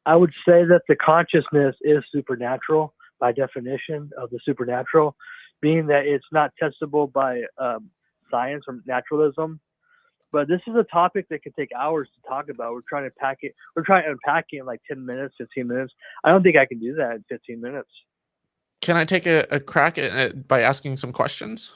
I would say that the consciousness is supernatural by definition of the supernatural, being that it's not testable by science or naturalism. But this is a topic that could take hours to talk about. We're trying to unpack it in like 10 minutes, 15 minutes. I don't think I can do that in 15 minutes. Can I take a crack at it by asking some questions?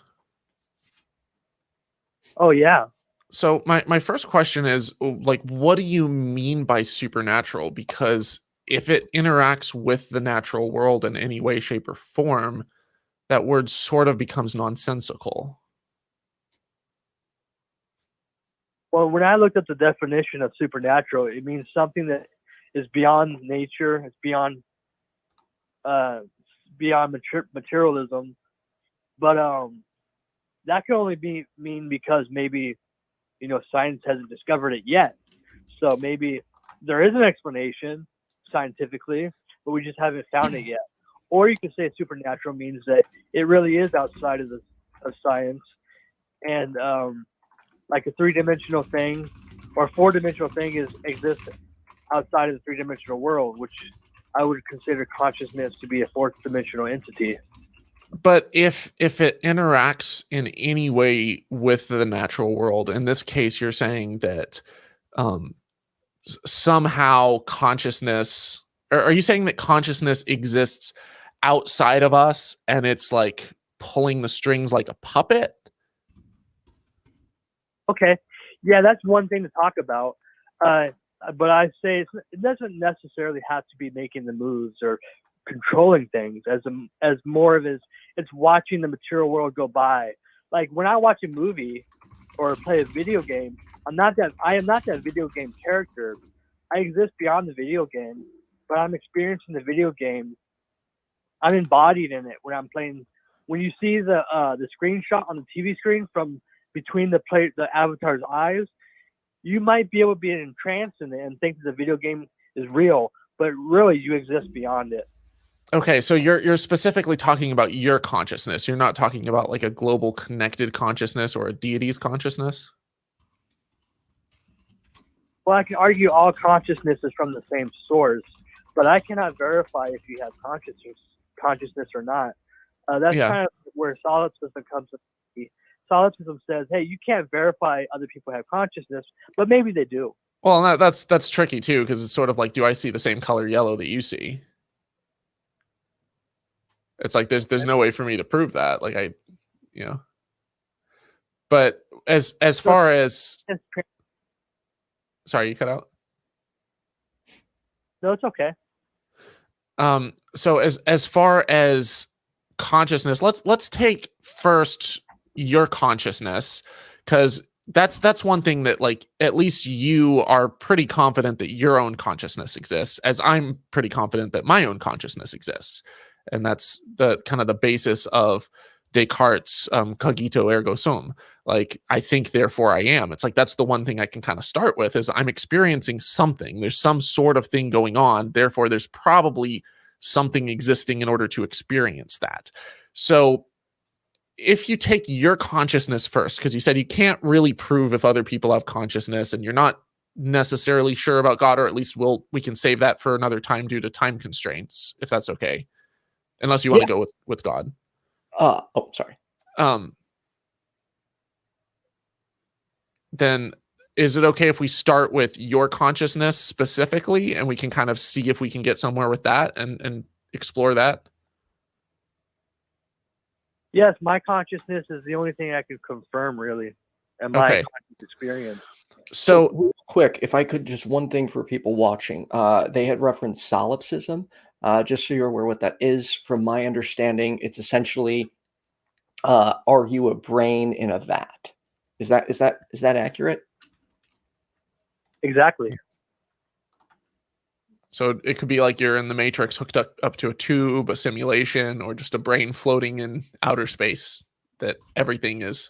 Oh, yeah. So my first question is, like, what do you mean by supernatural? Because if it interacts with the natural world in any way, shape, or form, that word sort of becomes nonsensical. Well, when I looked at the definition of supernatural, it means something that is beyond nature. It's beyond materialism. But that can only mean because maybe, you know, science hasn't discovered it yet. So maybe there is an explanation scientifically, but we just haven't found it yet. Or you could say supernatural means that it really is outside of science, and like a three-dimensional thing or four-dimensional thing exists outside of the three-dimensional world, which I would consider consciousness to be a fourth-dimensional entity. But if it interacts in any way with the natural world, in this case, you're saying that somehow consciousness, or are you saying that consciousness exists outside of us and it's like pulling the strings like a puppet? Okay, yeah, that's one thing to talk about. But I say it doesn't necessarily have to be making the moves or controlling things. As more of it's watching the material world go by. Like when I watch a movie or play a video game, I am not that video game character. I exist beyond the video game, but I'm experiencing the video game. I'm embodied in it when I'm playing. When you see the screenshot on the TV screen from between the avatar's eyes, you might be able to be entranced in it and think that the video game is real, but really you exist beyond it. Okay, so you're specifically talking about your consciousness. You're not talking about like a global connected consciousness or a deity's consciousness? Well, I can argue all consciousness is from the same source, but I cannot verify if you have consciousness or not. That's kind of where solipsism comes in. Solipsism says, hey, you can't verify other people have consciousness, but maybe they do. Well, that's tricky too, because it's sort of like, do I see the same color yellow that you see? It's like there's no way for me to prove that. Like but as far as, sorry, you cut out. No, it's okay. So as far as consciousness, let's take first your consciousness, because that's one thing that, like, at least you are pretty confident that your own consciousness exists, as I'm pretty confident that my own consciousness exists. And that's the kind of the basis of Descartes' cogito ergo sum. Like, I think, therefore I am. It's like, that's the one thing I can kind of start with, is I'm experiencing something. There's some sort of thing going on. Therefore, there's probably something existing in order to experience that. So if you take your consciousness first, because you said you can't really prove if other people have consciousness, and you're not necessarily sure about God, or at least we can save that for another time due to time constraints, if that's okay. Unless you want to go with God. Oh, sorry. Then is it okay if we start with your consciousness specifically, and we can kind of see if we can get somewhere with that and explore that? Yes, my consciousness is the only thing I could confirm, really, and my conscious experience. So real quick, if I could, just one thing for people watching. They had referenced solipsism. Just so you're aware what that is, from my understanding, it's essentially, are you a brain in a vat? Is that accurate? Exactly. So it could be like you're in the Matrix hooked up to a tube, a simulation, or just a brain floating in outer space, that everything is.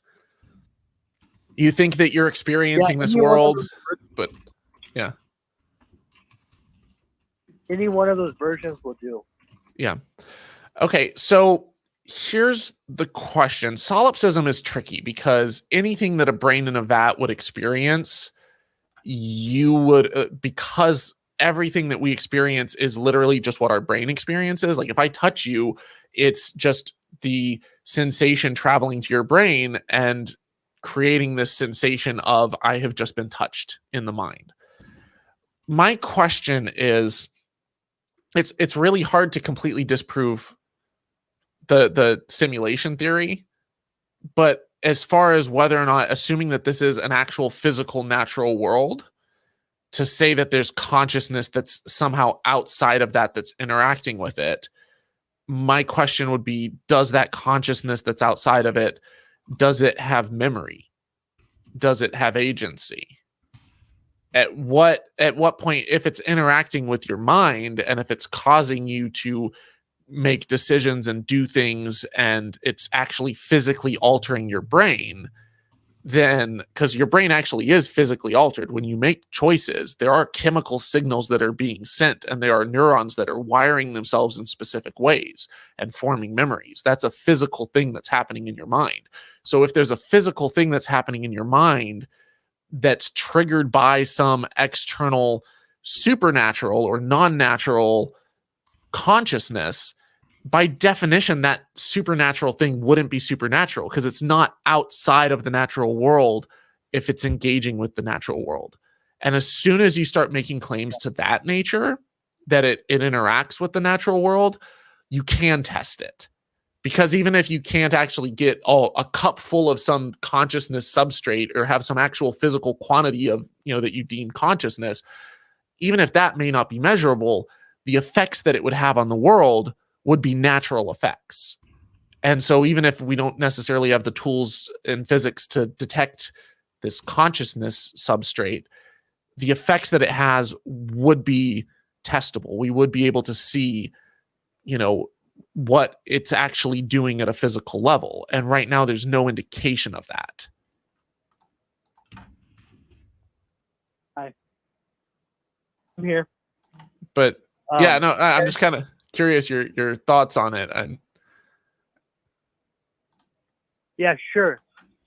You think that you're experiencing this world, but yeah. Any one of those versions will do. Yeah. Okay, so here's the question. Solipsism is tricky because anything that a brain in a vat would experience, you would, because everything that we experience is literally just what our brain experiences. Like if I touch you, it's just the sensation traveling to your brain and creating this sensation of I have just been touched in the mind. My question is, it's really hard to completely disprove the simulation theory, but as far as whether or not, assuming that this is an actual physical natural world, to say that there's consciousness that's somehow outside of that that's interacting with it, my question would be, does that consciousness that's outside of it, does it have memory? Does it have agency? At what point, if it's interacting with your mind and if it's causing you to make decisions and do things and it's actually physically altering your brain, then, because your brain actually is physically altered when you make choices, there are chemical signals that are being sent and there are neurons that are wiring themselves in specific ways and forming memories. That's a physical thing that's happening in your mind. So if there's a physical thing that's happening in your mind that's triggered by some external supernatural or non-natural consciousness, by definition, that supernatural thing wouldn't be supernatural because it's not outside of the natural world if it's engaging with the natural world. And as soon as you start making claims to that nature, that it interacts with the natural world, you can test it. Because even if you can't actually get a cup full of some consciousness substrate or have some actual physical quantity of, that you deem consciousness, even if that may not be measurable, the effects that it would have on the world would be natural effects. And so even if we don't necessarily have the tools in physics to detect this consciousness substrate, the effects that it has would be testable. We would be able to see, what it's actually doing at a physical level. And right now there's no indication of that. Hi. I'm here. But yeah, no, I'm just kind of curious your thoughts on it. And yeah, sure.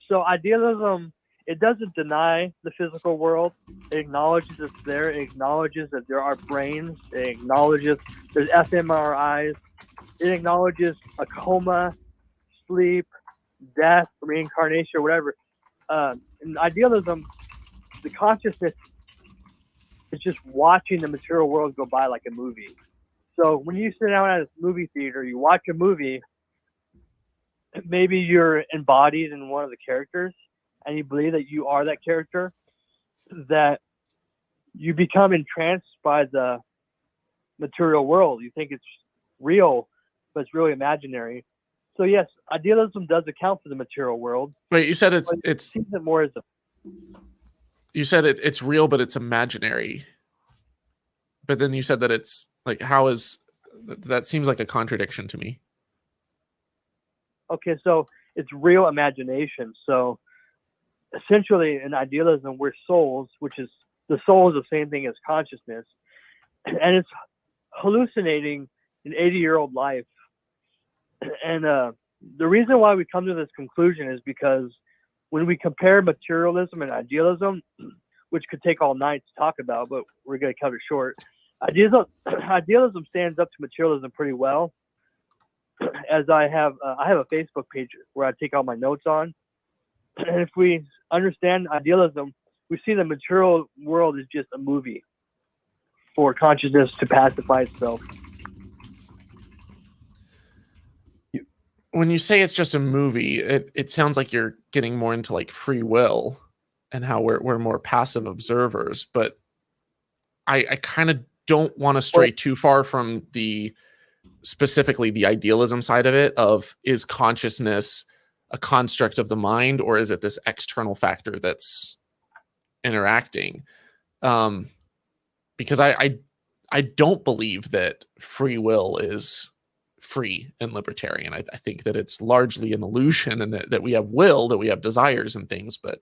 So idealism, it doesn't deny the physical world. It acknowledges it's there. It acknowledges that there are brains. It acknowledges there's fMRIs. It acknowledges a coma, sleep, death, reincarnation, or whatever. In idealism, the consciousness is just watching the material world go by like a movie. So when you sit down at a movie theater, you watch a movie, maybe you're embodied in one of the characters and you believe that you are that character, that you become entranced by the material world. You think it's real, but it's really imaginary. So yes, idealism does account for the material world. Wait, you said it sees it more as you said it's real, but it's imaginary. But then you said that it's like, how is that? Seems like a contradiction to me. Okay, so it's real imagination. So essentially in idealism, we're souls, which is the soul is the same thing as consciousness, and it's hallucinating an 80-year-old life. And the reason why we come to this conclusion is because when we compare materialism and idealism, which could take all night to talk about, but we're going to cut it short. Idealism stands up to materialism pretty well. As I have a Facebook page where I take all my notes on. And if we understand idealism, we see the material world is just a movie for consciousness to pacify itself. When you say it's just a movie, it sounds like you're getting more into like free will and how we're more passive observers. But I kind of don't want to stray too far from specifically the idealism side of it, of is consciousness a construct of the mind, or is it this external factor that's interacting? Because I I don't believe that free will is free and libertarian. I think that it's largely an illusion, and that we have will, that we have desires and things, but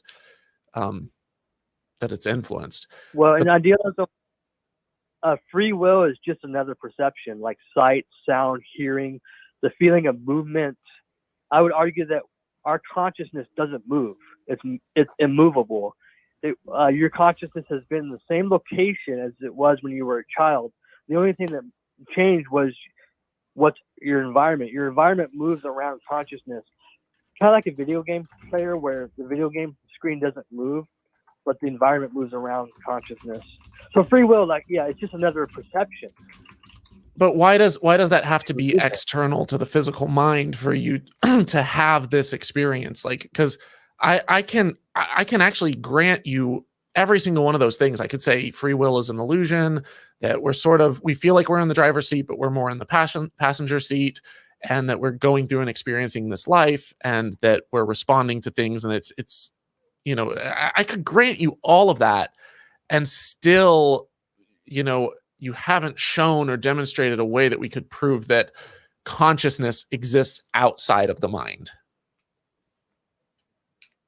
that it's influenced. Well, in idealism, free will is just another perception, like sight, sound, hearing, the feeling of movement. I would argue that our consciousness doesn't move. It's immovable. Your consciousness has been in the same location as it was when you were a child. The only thing that changed was what's your environment. Your environment moves around consciousness, kind of like a video game player, where the video game screen doesn't move, but the environment moves around consciousness. So free will, it's just another perception. But why does that have to be external to the physical mind for you to have this experience? Like, because I can actually grant you every single one of those things. I could say free will is an illusion, that we feel like we're in the driver's seat, but we're more in the passenger seat, and that we're going through and experiencing this life, and that we're responding to things. And it's I could grant you all of that, and still, you haven't shown or demonstrated a way that we could prove that consciousness exists outside of the mind.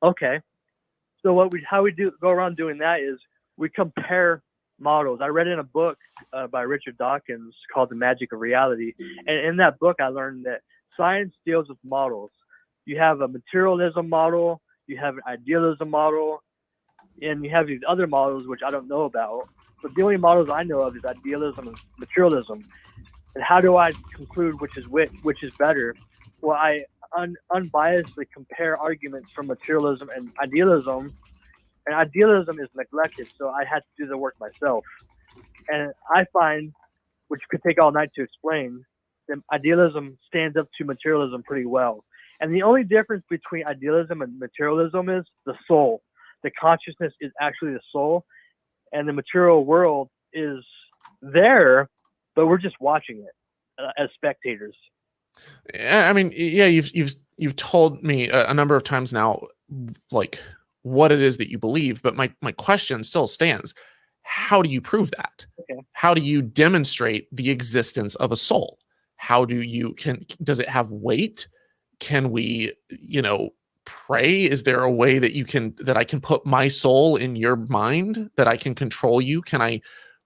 Okay. So how we go around doing that is we compare models. I read in a book by Richard Dawkins called The Magic of Reality. And in that book, I learned that science deals with models. You have a materialism model, you have an idealism model, and you have these other models, which I don't know about. But the only models I know of is idealism and materialism. And how do I conclude which is better? Well, I unbiasedly compare arguments from materialism and idealism is neglected, so I had to do the work myself. And I find, which could take all night to explain, that idealism stands up to materialism pretty well. And the only difference between idealism and materialism is the soul. The consciousness is actually the soul, and the material world is there, but we're just watching it as spectators. I mean, yeah, you've told me a number of times now, like, what it is that you believe, but my question still stands. How do you prove that? Okay. How do you demonstrate the existence of a soul? Does it have weight? Can we, pray? Is there a way that I can put my soul in your mind, that I can control you? Can I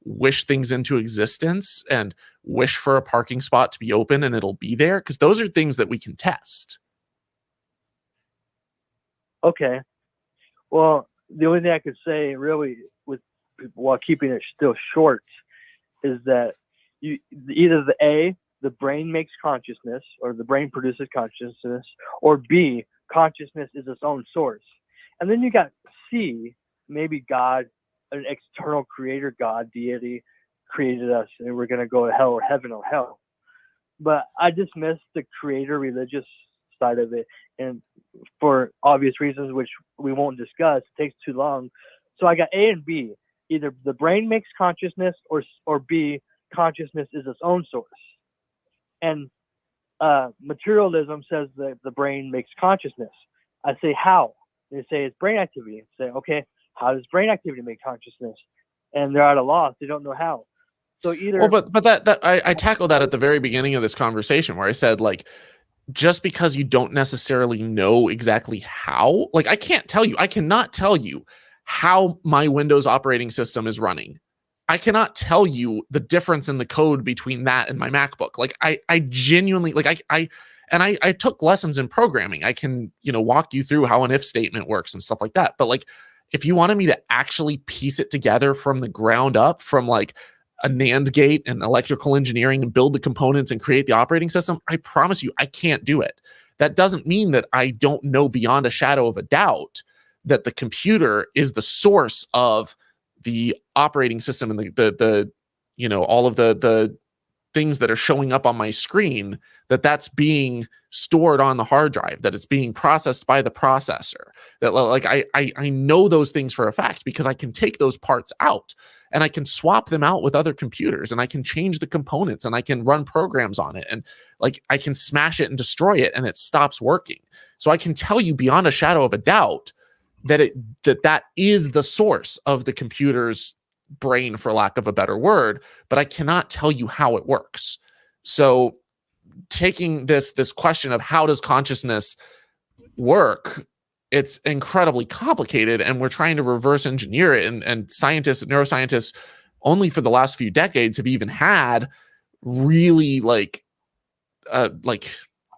wish things into existence and wish for a parking spot to be open and it'll be there? Because those are things that we can test. Okay. Well, the only thing I could say really while keeping it still short is that either the brain makes consciousness, or the brain produces consciousness, or B, consciousness is its own source. And then you got C, maybe God, an external creator, God, deity, created us, and we're going to go to hell or heaven or hell. But I dismiss the creator religious side of it, and for obvious reasons, which we won't discuss, it takes too long. So I got A and B. Either the brain makes consciousness, or B, consciousness is its own source. And materialism says that the brain makes consciousness. I say, how? They say it's brain activity. I say, okay, how does brain activity make consciousness? And they're at a loss. They don't know how. So either. Well, but that I tackled that at the very beginning of this conversation, where I said, like, just because you don't necessarily know exactly how, like, I cannot tell you how my Windows operating system is running. I cannot tell you the difference in the code between that and my MacBook. Like, I genuinely, like, I took lessons in programming. I can, walk you through how an if statement works and stuff like that. But, like, if you wanted me to actually piece it together from the ground up, from like a NAND gate and electrical engineering, and build the components and create the operating system, I promise you, I can't do it. That doesn't mean that I don't know beyond a shadow of a doubt that the computer is the source of the operating system and the all of the things that are showing up on my screen, that's being stored on the hard drive, that it's being processed by the processor, that, like, I know those things for a fact, because I can take those parts out and I can swap them out with other computers, and I can change the components, and I can run programs on it, and, like, I can smash it and destroy it and it stops working. So I can tell you beyond a shadow of a doubt that that is the source of the computer's brain, for lack of a better word, but I cannot tell you how it works. So taking this question of how does consciousness work, it's incredibly complicated, and we're trying to reverse engineer it. And scientists, neuroscientists, only for the last few decades have even had really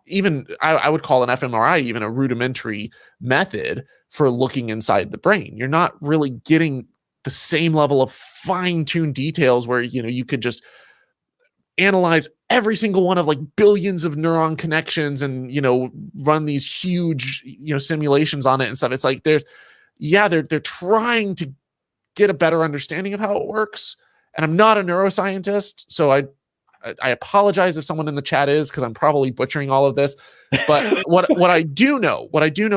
even I would call an fMRI even a rudimentary method for looking inside the brain. You're not really getting the same level of fine-tuned details where, you could just analyze every single one of like billions of neuron connections and, run these huge, simulations on it and stuff. It's like they're trying to get a better understanding of how it works. And I'm not a neuroscientist, so I apologize if someone in the chat is, because I'm probably butchering all of this. But what I do know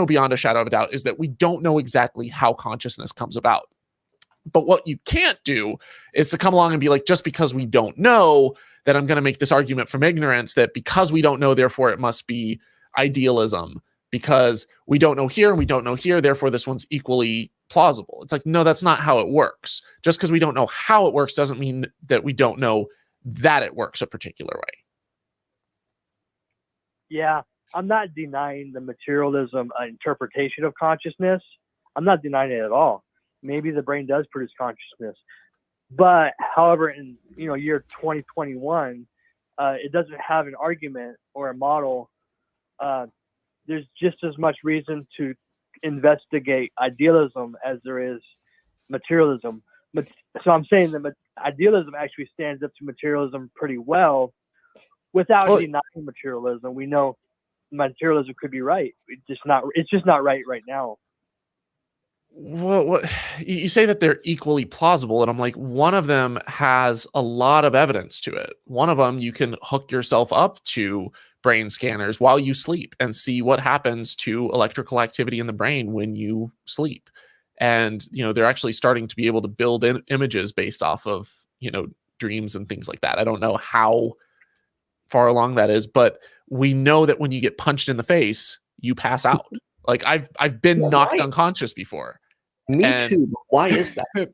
beyond a shadow of a doubt is that we don't know exactly how consciousness comes about. But what you can't do is to come along and be like, just because we don't know, that I'm going to make this argument from ignorance that because we don't know, therefore it must be idealism, because we don't know here and we don't know here, therefore this one's equally plausible. It's like, no, that's not how it works. Just because we don't know how it works doesn't mean that we don't know that it works a particular way. Yeah, I'm not denying the materialism interpretation of consciousness. I'm not denying it at all. Maybe the brain does produce consciousness, but however, in year 2021, it doesn't have an argument or a model. There's just as much reason to investigate idealism as there is materialism. So I'm saying that idealism actually stands up to materialism pretty well without denying materialism. We know materialism could be right. It's just not right now. Well, you say that they're equally plausible, and I'm like, one of them has a lot of evidence to it. One of them, you can hook yourself up to brain scanners while you sleep and see what happens to electrical activity in the brain when you sleep. And, they're actually starting to be able to build images based off of, dreams and things like that. I don't know how far along that is, but we know that when you get punched in the face, you pass out. Like I've been knocked unconscious before. Me too. But why is that?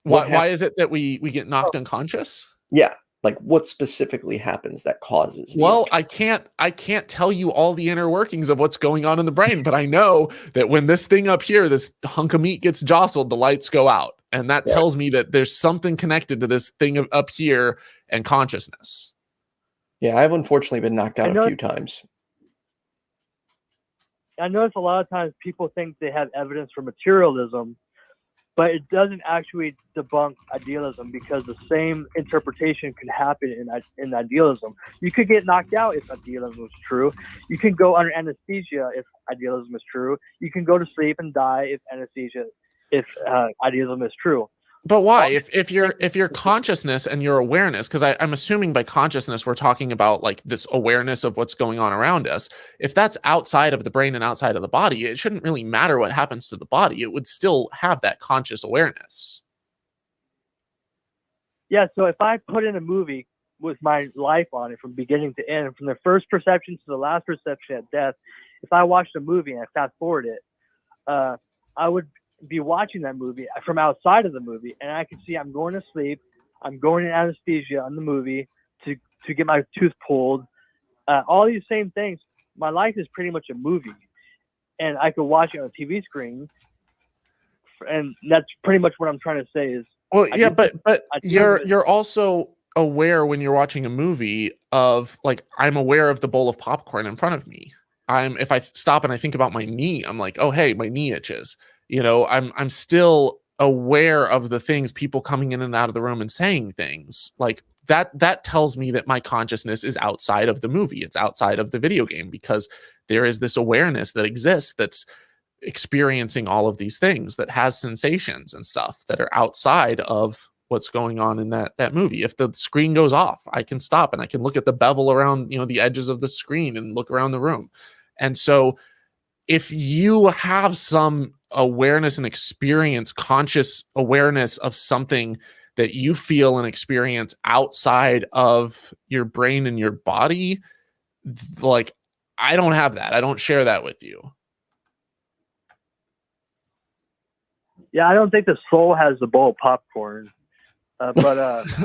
Why is it that we get knocked unconscious? Yeah. Like what specifically happens that causes? Well, I can't tell you all the inner workings of what's going on in the brain, but I know that when this thing up here, this hunk of meat gets jostled, the lights go out. And that tells me that there's something connected to this thing up here and consciousness. Yeah, I've unfortunately been knocked out a few times. I notice a lot of times people think they have evidence for materialism, but it doesn't actually debunk idealism, because the same interpretation can happen in idealism. You could get knocked out if idealism was true. You can go under anesthesia if idealism is true. You can go to sleep and die if idealism is true. But why? If your consciousness and your awareness, because I'm assuming by consciousness we're talking about like this awareness of what's going on around us. If that's outside of the brain and outside of the body, it shouldn't really matter what happens to the body. It would still have that conscious awareness. Yeah. So if I put in a movie with my life on it from beginning to end, from the first perception to the last perception at death, if I watched a movie and I fast forward it, I would be watching that movie from outside of the movie, and I can see I'm going to sleep, I'm going in anesthesia on the movie to get my tooth pulled, all these same things. My life is pretty much a movie, and I could watch it on a TV screen, and that's pretty much what I'm trying to say is. Well, yeah, but you're also aware when you're watching a movie of like, I'm aware of the bowl of popcorn in front of me. If I stop and I think about my knee, I'm like, oh hey, my knee itches. I'm still aware of the things, people coming in and out of the room and saying things like that tells me that my consciousness is outside of the movie. It's outside of the video game, because there is this awareness that exists that's experiencing all of these things, that has sensations and stuff that are outside of what's going on in that movie. If the screen goes off, I can stop and I can look at the bevel around, the edges of the screen and look around the room. And so if you have some awareness and experience, conscious awareness of something that you feel and experience outside of your brain and your body, like, I don't have that. I don't share that with you. Yeah, I don't think the soul has a bowl of popcorn. But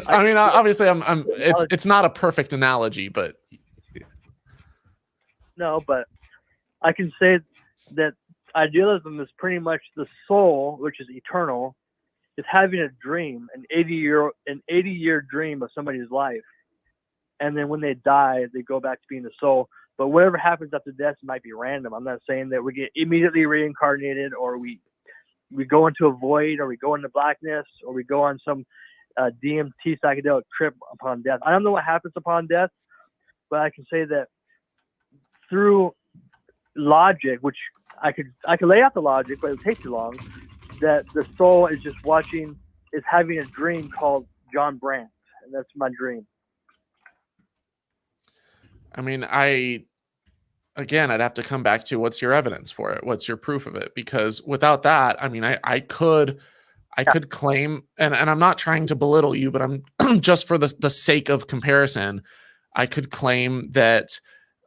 I mean, obviously, it's not a perfect analogy, but no, but I can say that idealism is pretty much the soul, which is eternal, is having a dream, an 80-year dream of somebody's life, and then when they die, they go back to being the soul. But whatever happens after death might be random. I'm not saying that we get immediately reincarnated, or we go into a void, or we go into blackness, or we go on some DMT psychedelic trip upon death. I don't know what happens upon death, but I can say that through logic, which I could lay out the logic, but it would take too long, that the soul is just having a dream called John Brandt, and that's my dream. I mean, I'd have to come back to what's your evidence for it? What's your proof of it? Because without that, I mean, I could claim, and I'm not trying to belittle you, but I'm just for the sake of comparison, I could claim that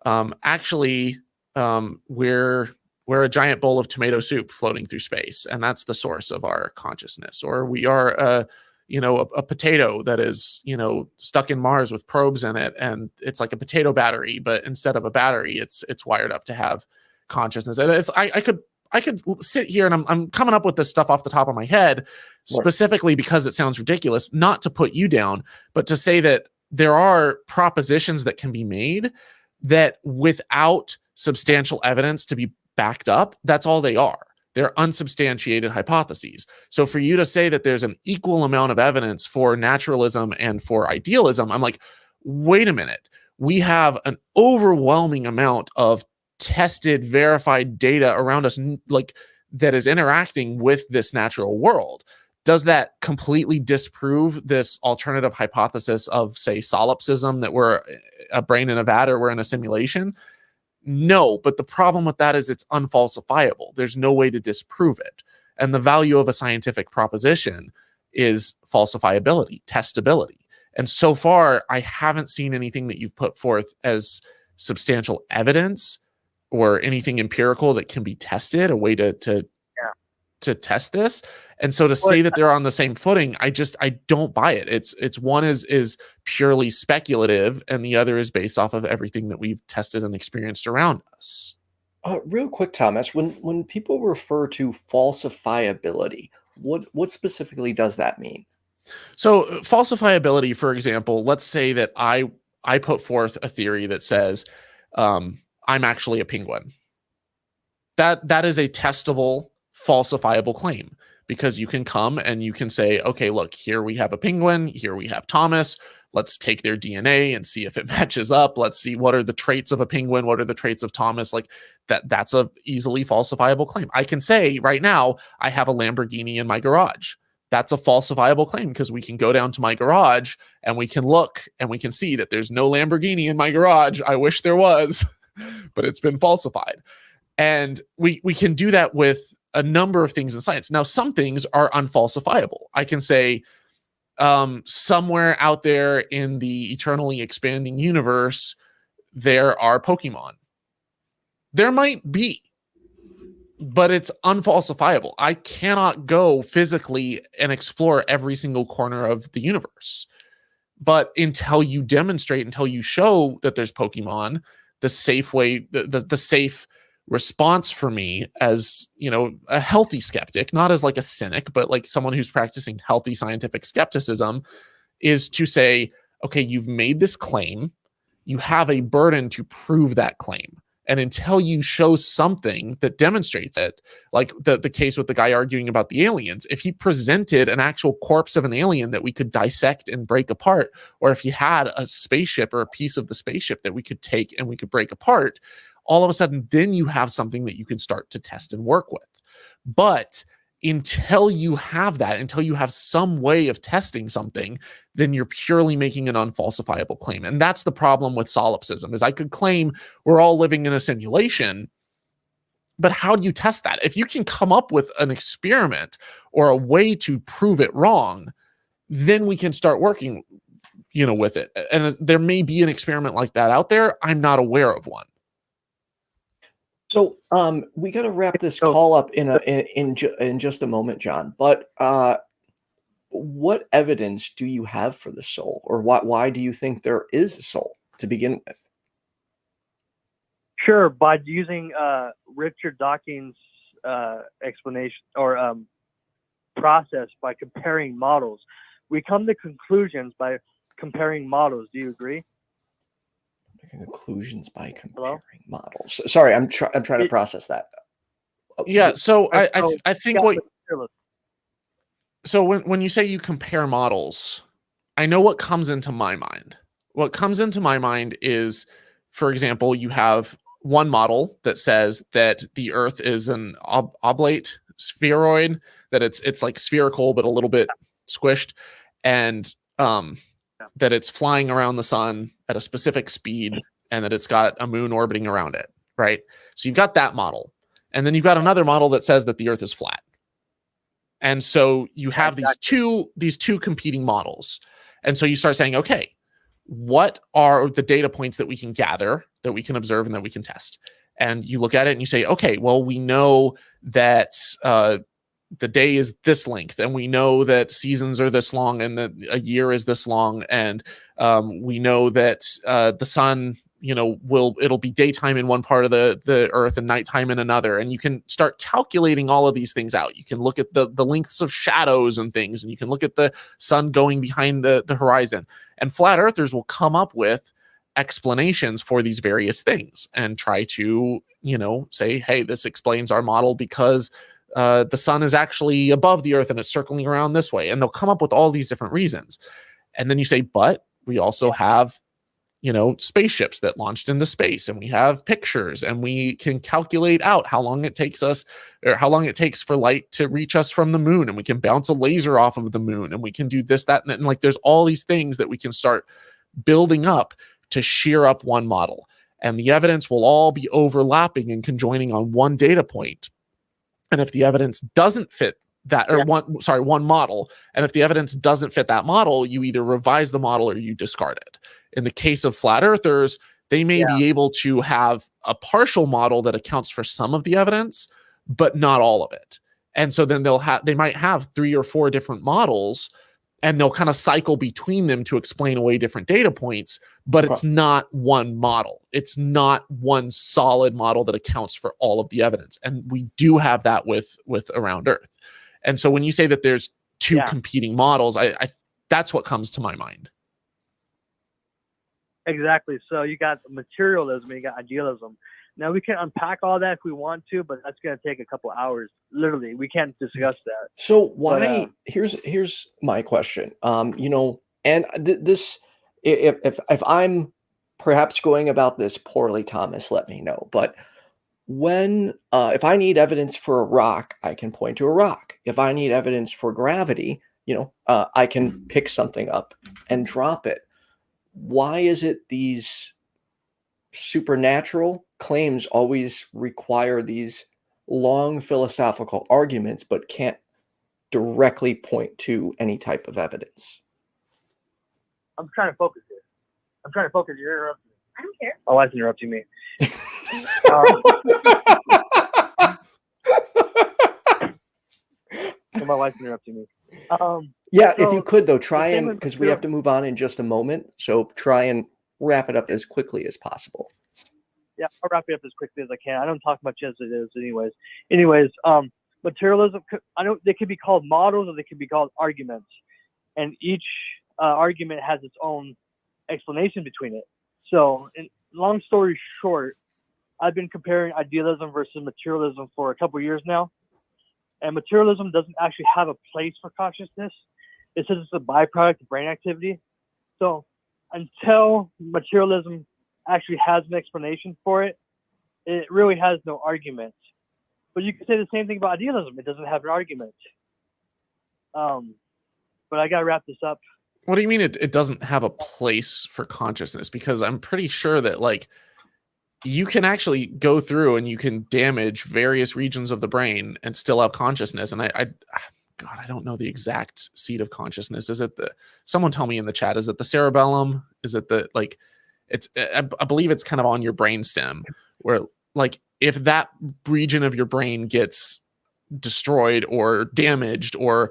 actually we're a giant bowl of tomato soup floating through space, and that's the source of our consciousness. Or we are a potato that is, stuck in Mars with probes in it, and it's like a potato battery, but instead of a battery, it's wired up to have consciousness. And I could sit here and I'm coming up with this stuff off the top of my head, specifically because it sounds ridiculous, not to put you down, but to say that there are propositions that can be made that without substantial evidence to be backed up, that's all they are. They're unsubstantiated hypotheses. So for you to say that there's an equal amount of evidence for naturalism and for idealism, I'm like, wait a minute. We have an overwhelming amount of tested, verified data around us, like that is interacting with this natural world. Does that completely disprove this alternative hypothesis of, say, solipsism, that we're a brain in a vat or we're in a simulation? No, but the problem with that is it's unfalsifiable. There's no way to disprove it. And the value of a scientific proposition is falsifiability, testability. And so far, I haven't seen anything that you've put forth as substantial evidence or anything empirical that can be tested, a way to test this. And so to say that they're on the same footing, I don't buy it. It's one is purely speculative, and the other is based off of everything that we've tested and experienced around us. Real quick, Thomas, when people refer to falsifiability, what specifically does that mean? So falsifiability, for example, let's say that I put forth a theory that says I'm actually a penguin. That is a testable, falsifiable claim, because you can come and you can say, okay, look, here we have a penguin, here we have Thomas. Let's take their DNA and see if it matches up. Let's see what are the traits of a penguin, what are the traits of Thomas. Like that's a easily falsifiable claim. I can say right now, I have a Lamborghini in my garage. That's a falsifiable claim, because we can go down to my garage and we can look and we can see that there's no Lamborghini in my garage. I wish there was, but it's been falsified. And we can do that with a number of things in science. Now, some things are unfalsifiable. I can say somewhere out there in the eternally expanding universe, there are Pokemon. There might be, but it's unfalsifiable. I cannot go physically and explore every single corner of the universe. But until you demonstrate, until you show that there's Pokemon, the safe way, the safe response for me as, a healthy skeptic, not as like a cynic, but like someone who's practicing healthy scientific skepticism, is to say, okay, you've made this claim, you have a burden to prove that claim. And until you show something that demonstrates it, like the case with the guy arguing about the aliens, if he presented an actual corpse of an alien that we could dissect and break apart, or if he had a spaceship or a piece of the spaceship that we could take and we could break apart, all of a sudden, then you have something that you can start to test and work with. But until you have that, until you have some way of testing something, then you're purely making an unfalsifiable claim. And that's the problem with solipsism, is I could claim we're all living in a simulation, but how do you test that? If you can come up with an experiment or a way to prove it wrong, then we can start working, with it. And there may be an experiment like that out there. I'm not aware of one. So we got to wrap this So- call up in just a moment, John. But what evidence do you have for the soul, or why do you think there is a soul to begin with? Sure, by using Richard Dawkins' explanation or process by comparing models, we come to conclusions by comparing models. Do you agree? Conclusions by comparing Hello? models. Sorry, I'm trying to process that. Yeah, so So I think got what materialism. so when you say you compare models, I know what comes into my mind. What comes into my mind is, for example, you have one model that says that the Earth is an oblate spheroid, that it's like spherical but a little bit squished, and that it's flying around the sun at a specific speed, and that it's got a moon orbiting around it, right? So you've got that model, and then you've got another model that says that the Earth is flat. And so you have these two competing models. And so you start saying, okay, what are the data points that we can gather, that we can observe, and that we can test? And you look at it and you say, okay, well, we know that the day is this length, and we know that seasons are this long, and that a year is this long, and we know that the sun, it'll be daytime in one part of the Earth and nighttime in another. And you can start calculating all of these things out. You can look at the lengths of shadows and things, and you can look at the sun going behind the horizon. And flat earthers will come up with explanations for these various things and try to, say, hey, this explains our model because the sun is actually above the Earth and it's circling around this way. And they'll come up with all these different reasons. And then you say, but we also have spaceships that launched into space, and we have pictures, and we can calculate out how long it takes us, or how long it takes for light to reach us from the moon, and we can bounce a laser off of the moon, and we can do this, that, and like there's all these things that we can start building up to shear up one model, and the evidence will all be overlapping and conjoining on one data point. And if the evidence doesn't fit that, or one model, and if the evidence doesn't fit that model, you either revise the model or you discard it. In the case of flat earthers, they may be able to have a partial model that accounts for some of the evidence, but not all of it. And so then they might have 3 or 4 different models, and they'll kind of cycle between them to explain away different data points, but it's not one model. It's not one solid model that accounts for all of the evidence. And we do have that with around Earth. And so when you say that there's two competing models, I that's what comes to my mind. Exactly. So you got materialism and you got idealism. Now we can unpack all that if we want to, but that's going to take a couple hours. Literally, we can't discuss that. So why? Here's my question. And this, if I'm perhaps going about this poorly, Thomas, let me know. But when if I need evidence for a rock, I can point to a rock. If I need evidence for gravity, I can pick something up and drop it. Why is it these supernatural claims always require these long philosophical arguments but can't directly point to any type of evidence? I'm trying to focus here. You're interrupting me. I don't care. Oh, that's interrupting me. My wife's interrupting me. If you could though, try and, because we have to move on in just a moment, so try and wrap it up as quickly as possible. Yeah, I'll wrap it up as quickly as I can. I don't talk much as it is anyways. Materialism, they could be called models or they could be called arguments, and each argument has its own explanation between it. So, long story short, I've been comparing idealism versus materialism for a couple years now. And materialism doesn't actually have a place for consciousness. It says it's a byproduct of brain activity. So until materialism actually has an explanation for it, it really has no argument. But you can say the same thing about idealism. It doesn't have an argument. But I got to wrap this up. What do you mean it doesn't have a place for consciousness? Because I'm pretty sure that you can actually go through and you can damage various regions of the brain and still have consciousness. And I don't know the exact seat of consciousness. Is it someone tell me in the chat, is it the cerebellum? Is it I believe it's kind of on your brain stem where if that region of your brain gets destroyed or damaged, or,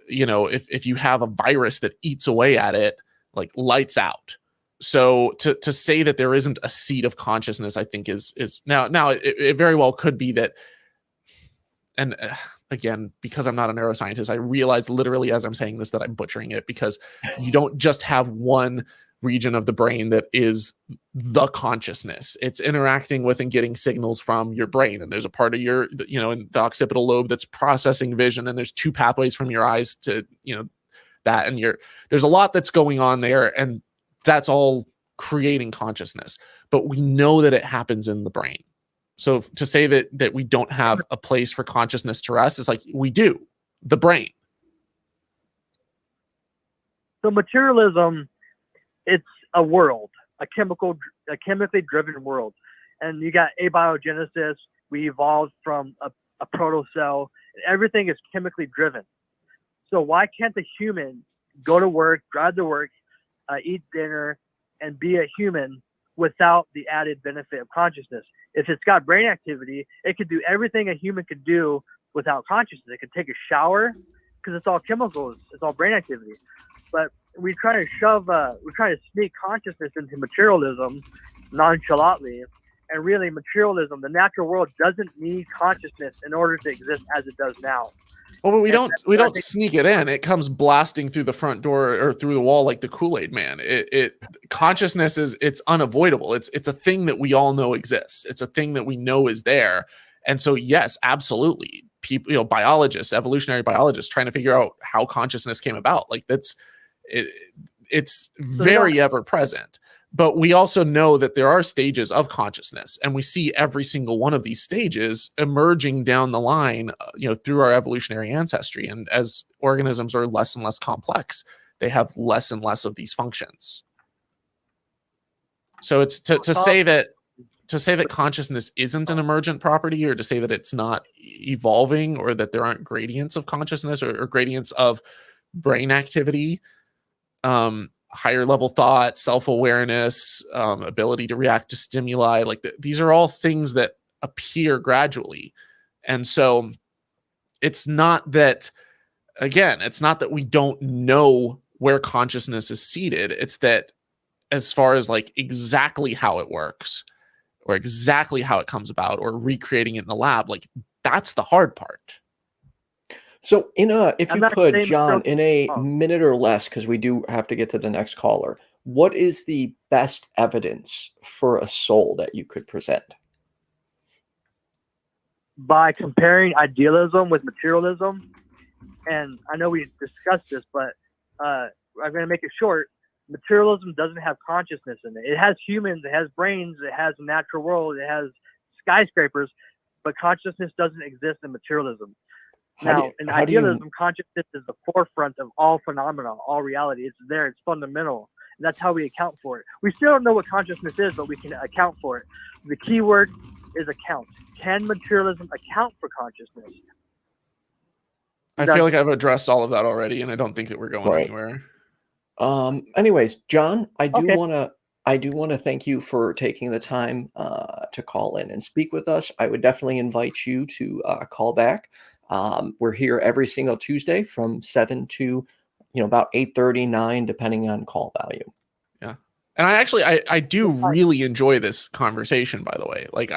you know, if you have a virus that eats away at it, like lights out. So to say that there isn't a seed of consciousness, I think is now it very well could be that. And again, because I'm not a neuroscientist, I realize literally as I'm saying this that I'm butchering it, because you don't just have one region of the brain that is the consciousness. It's interacting with and getting signals from your brain. And there's a part of your, you know, in the occipital lobe that's processing vision. And there's two pathways from your eyes to, you know, that. And there's a lot that's going on there. And that's all creating consciousness. But we know that it happens in the brain. So to say that we don't have a place for consciousness to rest is like, we do, the brain. So materialism, it's a world, a chemically driven world. And you got abiogenesis. We evolved from a protocell. Everything is chemically driven. So why can't the human go to work, drive to work, eat dinner, and be a human without the added benefit of consciousness? If it's got brain activity, it could do everything a human could do without consciousness. It could take a shower because it's all chemicals. It's all brain activity. But we try to sneak consciousness into materialism nonchalantly. And really materialism, the natural world doesn't need consciousness in order to exist as it does now. Well, but we don't sneak it in. It comes blasting through the front door or through the wall like the Kool-Aid man. Consciousness it's unavoidable. It's a thing that we all know exists. It's a thing that we know is there. And so yes, absolutely. People, you know, biologists, evolutionary biologists trying to figure out how consciousness came about. Like it's very ever present. But we also know that there are stages of consciousness, and we see every single one of these stages emerging down the line, you know, through our evolutionary ancestry. And as organisms are less and less complex, they have less and less of these functions. So it's to say that consciousness isn't an emergent property, or to say that it's not evolving, or that there aren't gradients of consciousness or gradients of brain activity. Higher level thought, self-awareness, ability to react to stimuli, like these are all things that appear gradually. And so it's not that, again, it's not that we don't know where consciousness is seated. It's that as far as like exactly how it works, or exactly how it comes about, or recreating it in the lab, like that's the hard part. So if you could, John, in a minute or less, because we do have to get to the next caller, what is the best evidence for a soul that you could present? By comparing idealism with materialism, and I know we discussed this, but I'm going to make it short. Materialism doesn't have consciousness in it. It has humans, it has brains, it has a natural world, it has skyscrapers, but consciousness doesn't exist in materialism. Now, in idealism, consciousness is the forefront of all phenomena, all reality. It's there. It's fundamental. And that's how we account for it. We still don't know what consciousness is, but we can account for it. The key word is account. Can materialism account for consciousness? I feel like I've addressed all of that already, and I don't think that we're going anywhere. Anyways, John, I do want to thank you for taking the time to call in and speak with us. I would definitely invite you to call back. We're here every single Tuesday from 7 to, about 8:30, 9, depending on call value. Yeah. And I do really enjoy this conversation, by the way. Like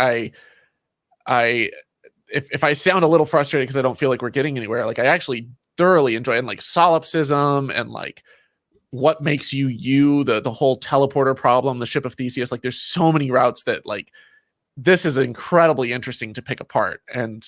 if I sound a little frustrated because I don't feel like we're getting anywhere, like I actually thoroughly enjoy it. And like solipsism and like what makes you, the whole teleporter problem, the ship of Theseus, like there's so many routes that like, this is incredibly interesting to pick apart. And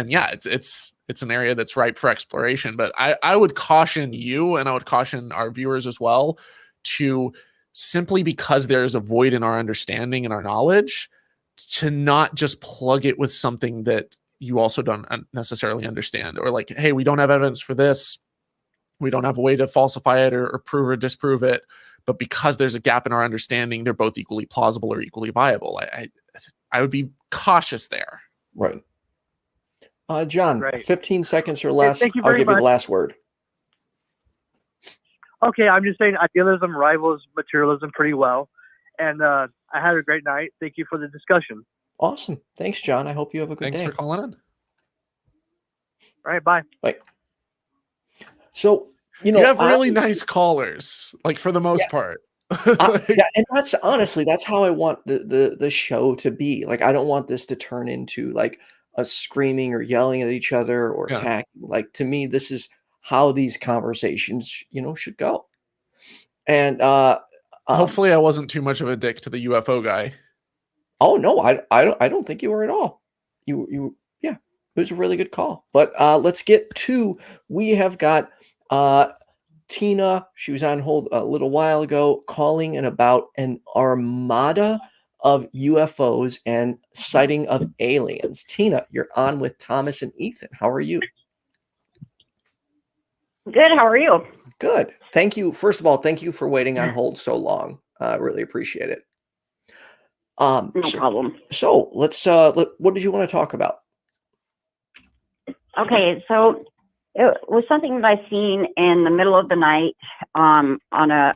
yeah, it's an area that's ripe for exploration. But I would caution you, and I would caution our viewers as well, to simply because there is a void in our understanding and our knowledge, to not just plug it with something that you also don't necessarily understand, or like, hey, we don't have evidence for this, we don't have a way to falsify it or prove or disprove it, but because there's a gap in our understanding, they're both equally plausible or equally viable. I would be cautious there. Right. John, Right. 15 seconds or less. Thank you I'll very give you much. the last word. Okay, I'm just saying idealism rivals materialism pretty well. And I had a great night. Thank you for the discussion. Awesome. Thanks, John. I hope you have a good Thanks day. for calling in. All right, bye. Bye. So, You have really nice callers, like for the most part. Yeah, and that's honestly, that's how I want the show to be. Like, I don't want this to turn into like us screaming or yelling at each other or Yeah. attacking. Like, to me, this is how these conversations, should go. And hopefully I wasn't too much of a dick to the UFO guy. Oh no, I don't think you were at all. Yeah, it was a really good call. But let's get to, we have got Tina. She was on hold a little while ago, calling in about an armada of UFOs and sighting of aliens. Tina, you're on with Thomas and Ethan. How are you? Good. How are you? Good. Thank you. First of all, thank you for waiting on hold so long. Really appreciate it. No problem. So let's what did you want to talk about? Okay, so it was something that I seen in the middle of the night on the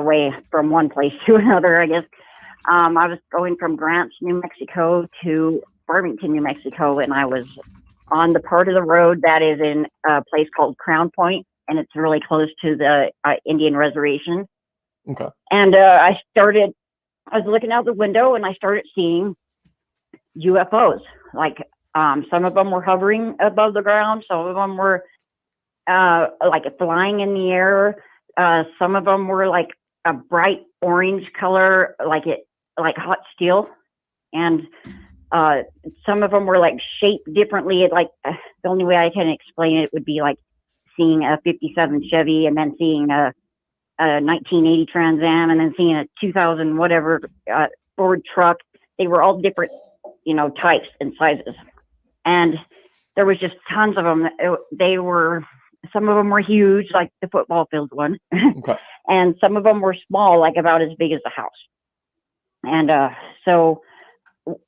way from one place to another, I guess. I was going from Grants, New Mexico to Farmington, New Mexico, and I was on the part of the road that is in a place called Crown Point, and it's really close to the Indian reservation. Okay. And I was looking out the window and I started seeing UFOs. Like some of them were hovering above the ground. Some of them were like flying in the air. Some of them were like a bright orange color, like hot steel. And some of them were like shaped differently. Like the only way I can explain it would be like seeing a 57 Chevy and then seeing a 1980 Trans Am and then seeing a 2000 whatever Ford truck. They were all different, types and sizes, and there was just tons of them. Some of them were huge, like the football field one, Okay. and some of them were small, like about as big as a house. And so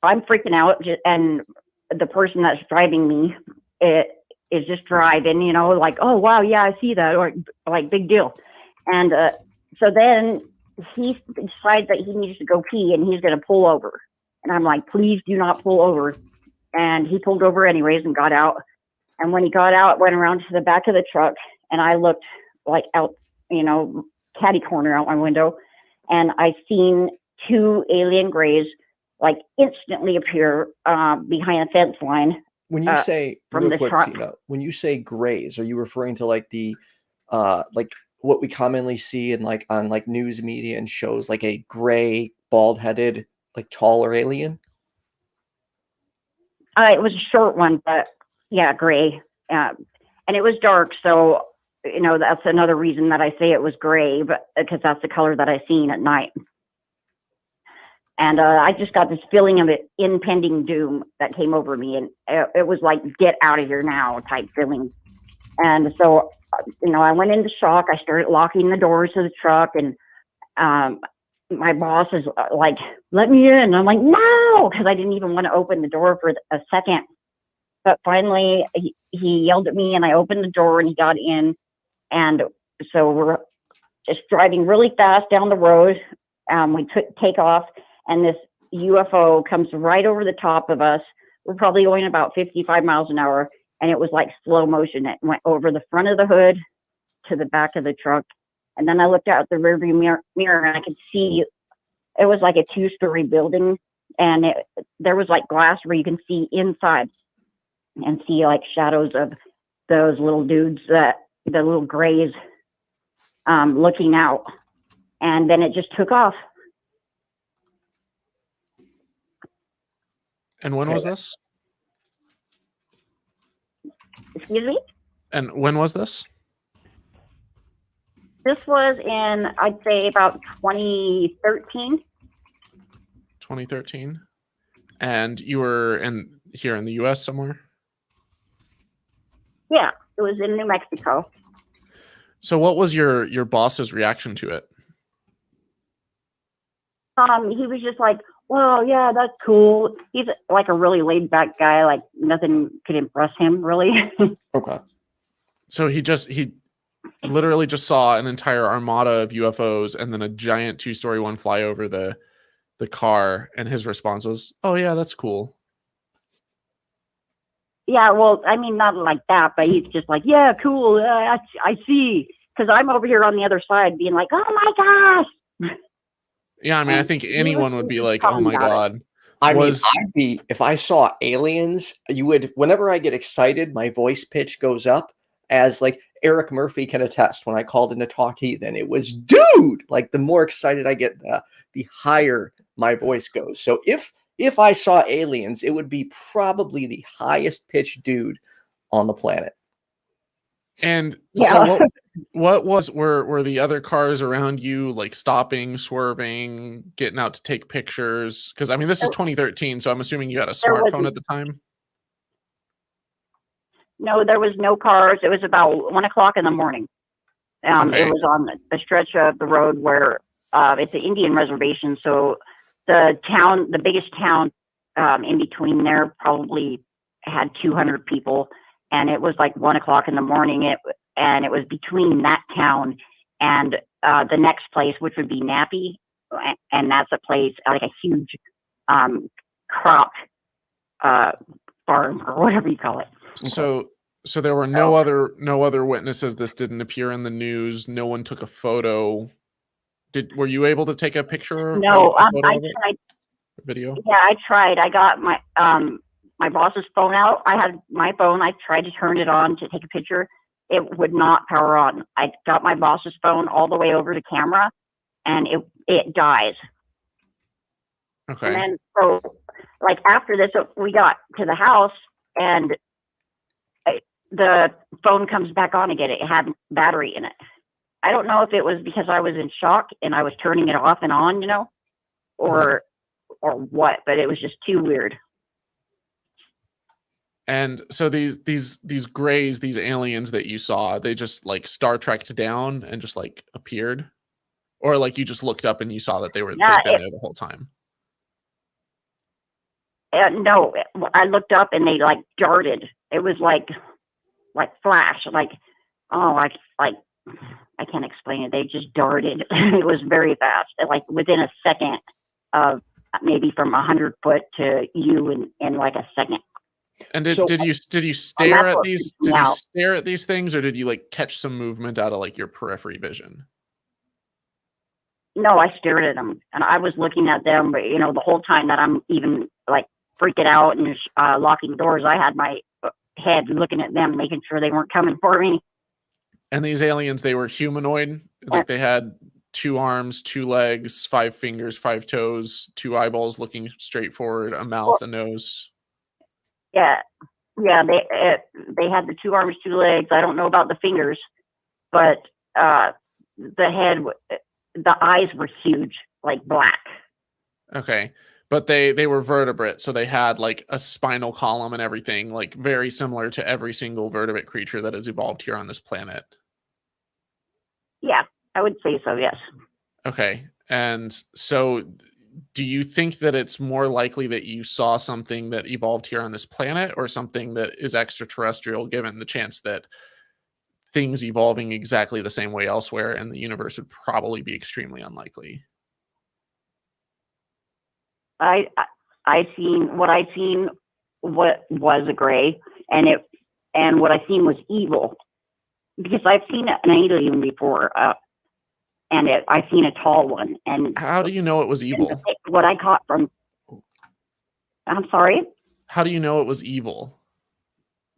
I'm freaking out, and the person that's driving me is just driving, like, oh wow, yeah, I see that, or like big deal. And so then he decides that he needs to go pee and he's going to pull over. And I'm like, please do not pull over. And he pulled over anyways and got out. And when he got out, went around to the back of the truck. And I looked like out, catty corner out my window. And I seen two alien grays like instantly appear behind a fence line. When you say, from real the quick, truck. Tina, when you say grays, are you referring to like the like what we commonly see in like on like news media and shows, like a gray, bald-headed, like taller alien? It was a short one, but yeah, gray. And it was dark, so that's another reason that I say it was gray, but because that's the color that I seen at night. And I just got this feeling of it impending doom that came over me, and it was like, get out of here now type feeling. And so I went into shock. I started locking the doors of the truck, and my boss is like, let me in. And I'm like, no, because I didn't even want to open the door for a second. But finally, he yelled at me, and I opened the door, and he got in. And so we're just driving really fast down the road. We take off, and this UFO comes right over the top of us. We're probably going about 55 miles an hour. And it was like slow motion. It went over the front of the hood to the back of the truck. And then I looked out the rearview mirror and I could see it was like a 2-story building. And there was like glass where you can see inside and see like shadows of those little dudes, the little grays looking out. And then it just took off. And when was this? Excuse me? And when was this? This was in, I'd say, about 2013. 2013. And you were here in the US somewhere? Yeah, it was in New Mexico. So what was your boss's reaction to it? He was just like, well, yeah, that's cool. He's like a really laid back guy. Like nothing could impress him really. Okay. So he literally just saw an entire armada of UFOs and then a giant 2-story one fly over the the car, and his response was, "Oh yeah, that's cool." Yeah, well, I mean, not like that, but he's just like, yeah, cool. I see. Because I'm over here on the other side being like, oh my gosh. Yeah, I mean, I And think he anyone was would be really like, "Oh talking my about it. god." I mean, Was I'd be, if I saw aliens, you would, whenever I get excited, my voice pitch goes up, as like Eric Murphy can attest. When I called in to talk to Ethan, it was dude. Like the more excited I get, the higher my voice goes. So if I saw aliens, it would be probably the highest pitched dude on the planet. and Yeah. so were the other cars around you like stopping, swerving, getting out to take pictures? Because I mean, this is 2013, so I'm assuming you had a There smartphone wasn't. at the time. No, there was no cars. It was about 1 o'clock in the morning. Okay. It was on the stretch of the road where it's an Indian reservation. So the biggest town in between there probably had 200 people. And it was like 1 o'clock in the morning. And it was between that town and the next place, which would be Nappy. And that's a place, like a huge crop farm or whatever you call it. So there were no other witnesses. This didn't appear in the news. No one took a photo. Were you able to take a picture? No, a photo I of it? tried. Video? Yeah, I tried. I got my boss's phone out. I had my phone. I tried to turn it on to take a picture. It would not power on. I got my boss's phone all the way over to camera, and it dies. Okay. And then so, like after this, we got to the house, and the phone comes back on again. It had battery in it. I don't know if it was because I was in shock and I was turning it off and on, or what, but it was just too weird. And so these grays, these aliens that you saw, they just like Star Trekked down and just like appeared, or like you just looked up and you saw that they'd been there the whole time. No, I looked up and they like darted. It was like flash, like I can't explain it. They just darted. It was very fast, like within a second of maybe from 100 foot to you in like a second. And did you stare at these? Did you stare at these things, or did you like catch some movement out of like your periphery vision? No, I stared at them, and I was looking at them. But the whole time that I'm even like freaking out and locking doors, I had my head looking at them, making sure they weren't coming for me. And these aliens, they were humanoid, like they had 2 arms, 2 legs, 5 fingers, 5 toes, 2 eyeballs looking straight forward, a mouth, a nose. Yeah, they had the 2 arms, 2 legs. I don't know about the fingers, but the head, the eyes were huge, like black. Okay, but they were vertebrate, so they had like a spinal column and everything, like very similar to every single vertebrate creature that has evolved here on this planet. Yeah, I would say so, yes. Okay, and so do you think that it's more likely that you saw something that evolved here on this planet, or something that is extraterrestrial, given the chance that things evolving exactly the same way elsewhere in the universe would probably be extremely unlikely? I seen what was a gray, and what I seen was evil, because I've seen an alien before, and I've seen a tall one. And how do you know it was evil? What I caught from, I'm sorry. How do you know it was evil?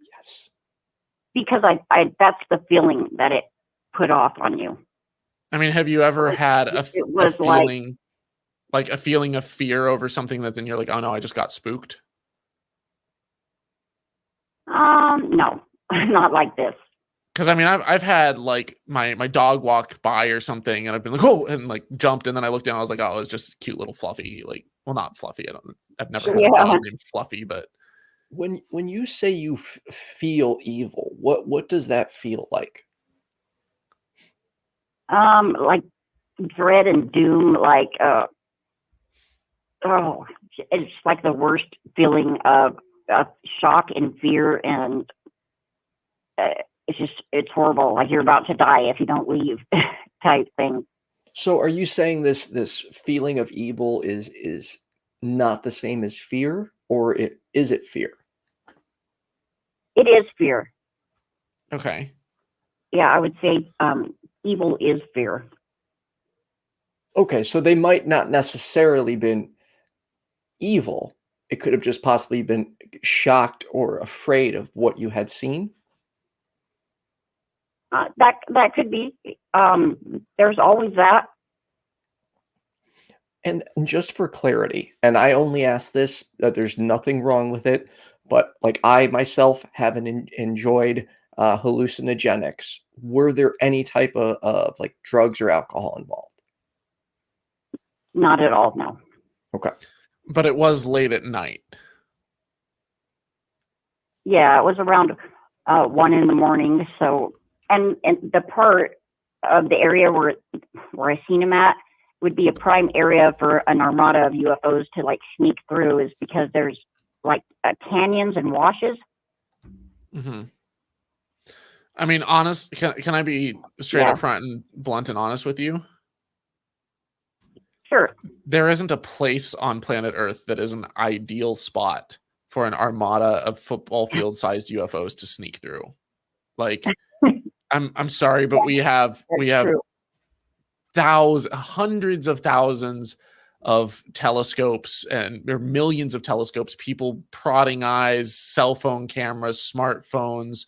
Yes, because I that's the feeling that it put off on you. I mean, have you ever had a feeling? Like a feeling of fear over something that then you're like, oh no, I just got spooked? No, not like this. Because I mean, I've had like my dog walk by or something, and I've been like, oh, and like jumped, and then I looked down, I was like, oh, it was just a cute little Fluffy. Like, well, not Fluffy. I've never had a dog named Fluffy, but when you say you feel evil, what does that feel like? Like dread and doom, like it's like the worst feeling of shock and fear, and it's horrible. Like you're about to die if you don't leave, type thing. So are you saying this feeling of evil is not the same as fear, or is it fear? It is fear. Okay. Yeah, I would say evil is fear. Okay, so they might not necessarily been evil. It could have just possibly been shocked or afraid of what you had seen. That could be. There's always that. And just for clarity, and I only ask this, there's nothing wrong with it, but like I myself haven't enjoyed hallucinogenics. Were there any type of like drugs or alcohol involved? Not at all, no. Okay. But it was late at night. Yeah, it was around 1 a.m. So, and the part of the area where I seen him at would be a prime area for an armada of UFOs to like sneak through, is because there's like canyons and washes. Mm-hmm. I mean, honest, can I be straight up front and blunt and honest with you? Sure. There isn't a place on planet Earth that is an ideal spot for an armada of football field sized UFOs to sneak through. Like, I'm sorry, but we have True. hundreds of thousands of telescopes and there are millions of telescopes, people prodding eyes, cell phone cameras, smartphones,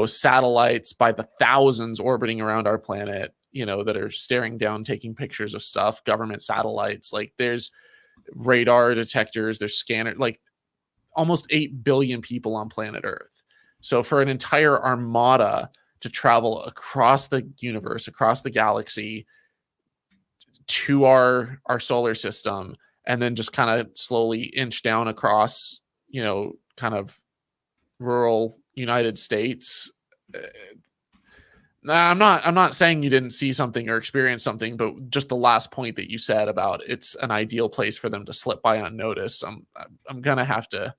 satellites by the thousands orbiting around our planet, that are staring down, taking pictures of stuff, government satellites. Like there's radar detectors, there's scanner, like almost 8 billion people on planet Earth. So for an entire armada to travel across the universe, across the galaxy to our solar system, and then just kind of slowly inch down across, kind of rural United States. I'm not saying you didn't see something or experience something, but just the last point that you said about it's an ideal place for them to slip by unnoticed. I'm gonna have to,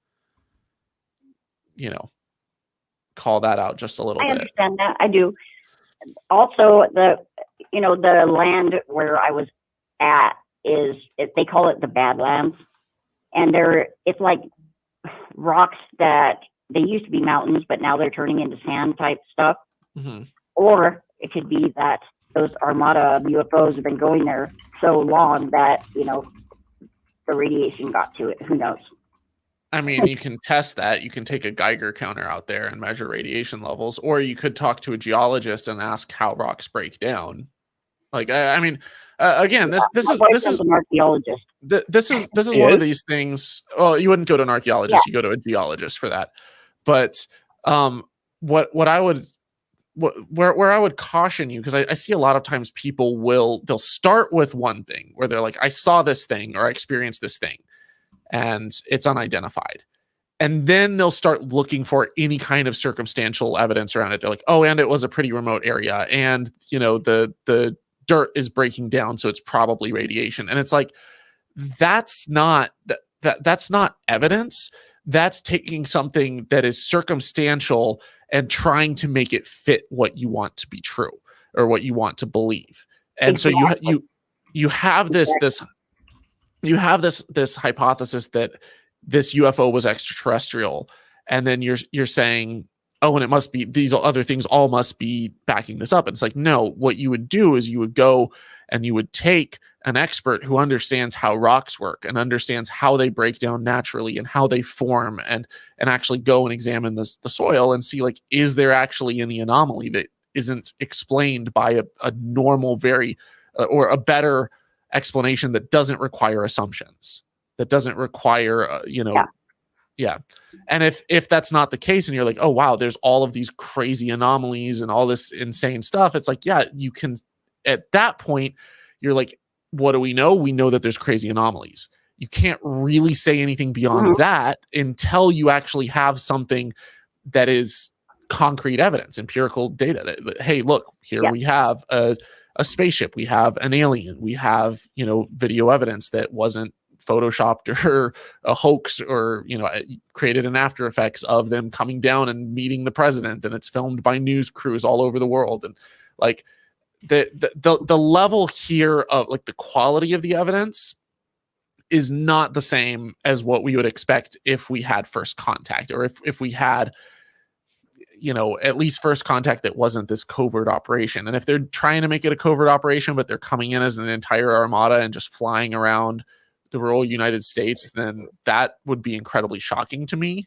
call that out just a little bit. I understand that. I do. Also, the land where I was at they call it the Badlands, and it's like rocks that they used to be mountains, but now they're turning into sand type stuff. Mm-hmm. Or it could be that those armada of UFOs have been going there so long that the radiation got to it. Who knows? I mean, you can test that. You can take a Geiger counter out there and measure radiation levels, or you could talk to a geologist and ask how rocks break down. Like, again, this is an archaeologist. This is one of these things. Well, you wouldn't go to an archaeologist; you go to a geologist for that. But where I would caution you, because I see a lot of times people they'll start with one thing where they're like, I saw this thing or I experienced this thing, and it's unidentified. And then they'll start looking for any kind of circumstantial evidence around it. They're like, oh, and it was a pretty remote area. And, the dirt is breaking down, so it's probably radiation. And it's like, that's not evidence. That's taking something that is circumstantial and trying to make it fit what you want to be true or what you want to believe. And exactly. So you have this hypothesis that this UFO was extraterrestrial, and then you're saying, oh, and it must be these other things all must be backing this up. And it's like, no, what you would do is you would go and you would take an expert who understands how rocks work and understands how they break down naturally and how they form, and actually go and examine the soil and see, like, is there actually any anomaly that isn't explained by a normal, or a better explanation that doesn't require assumptions, that doesn't require, Yeah. And if that's not the case, and you're like, oh, wow, there's all of these crazy anomalies and all this insane stuff, it's like, yeah, you can, at that point, you're like, what do we know? We know that there's crazy anomalies. You can't really say anything beyond that until you actually have something that is concrete evidence, empirical data that hey, look, here we have a spaceship, we have an alien, we have, video evidence that wasn't photoshopped or a hoax, or created in After Effects of them coming down and meeting the president, and it's filmed by news crews all over the world. And like, the level here of like the quality of the evidence is not the same as what we would expect if we had first contact, or if we had, you know, at least first contact that wasn't this covert operation. And if they're trying to make it a covert operation, but they're coming in as an entire armada and just flying around the rural United States, then that would be incredibly shocking to me.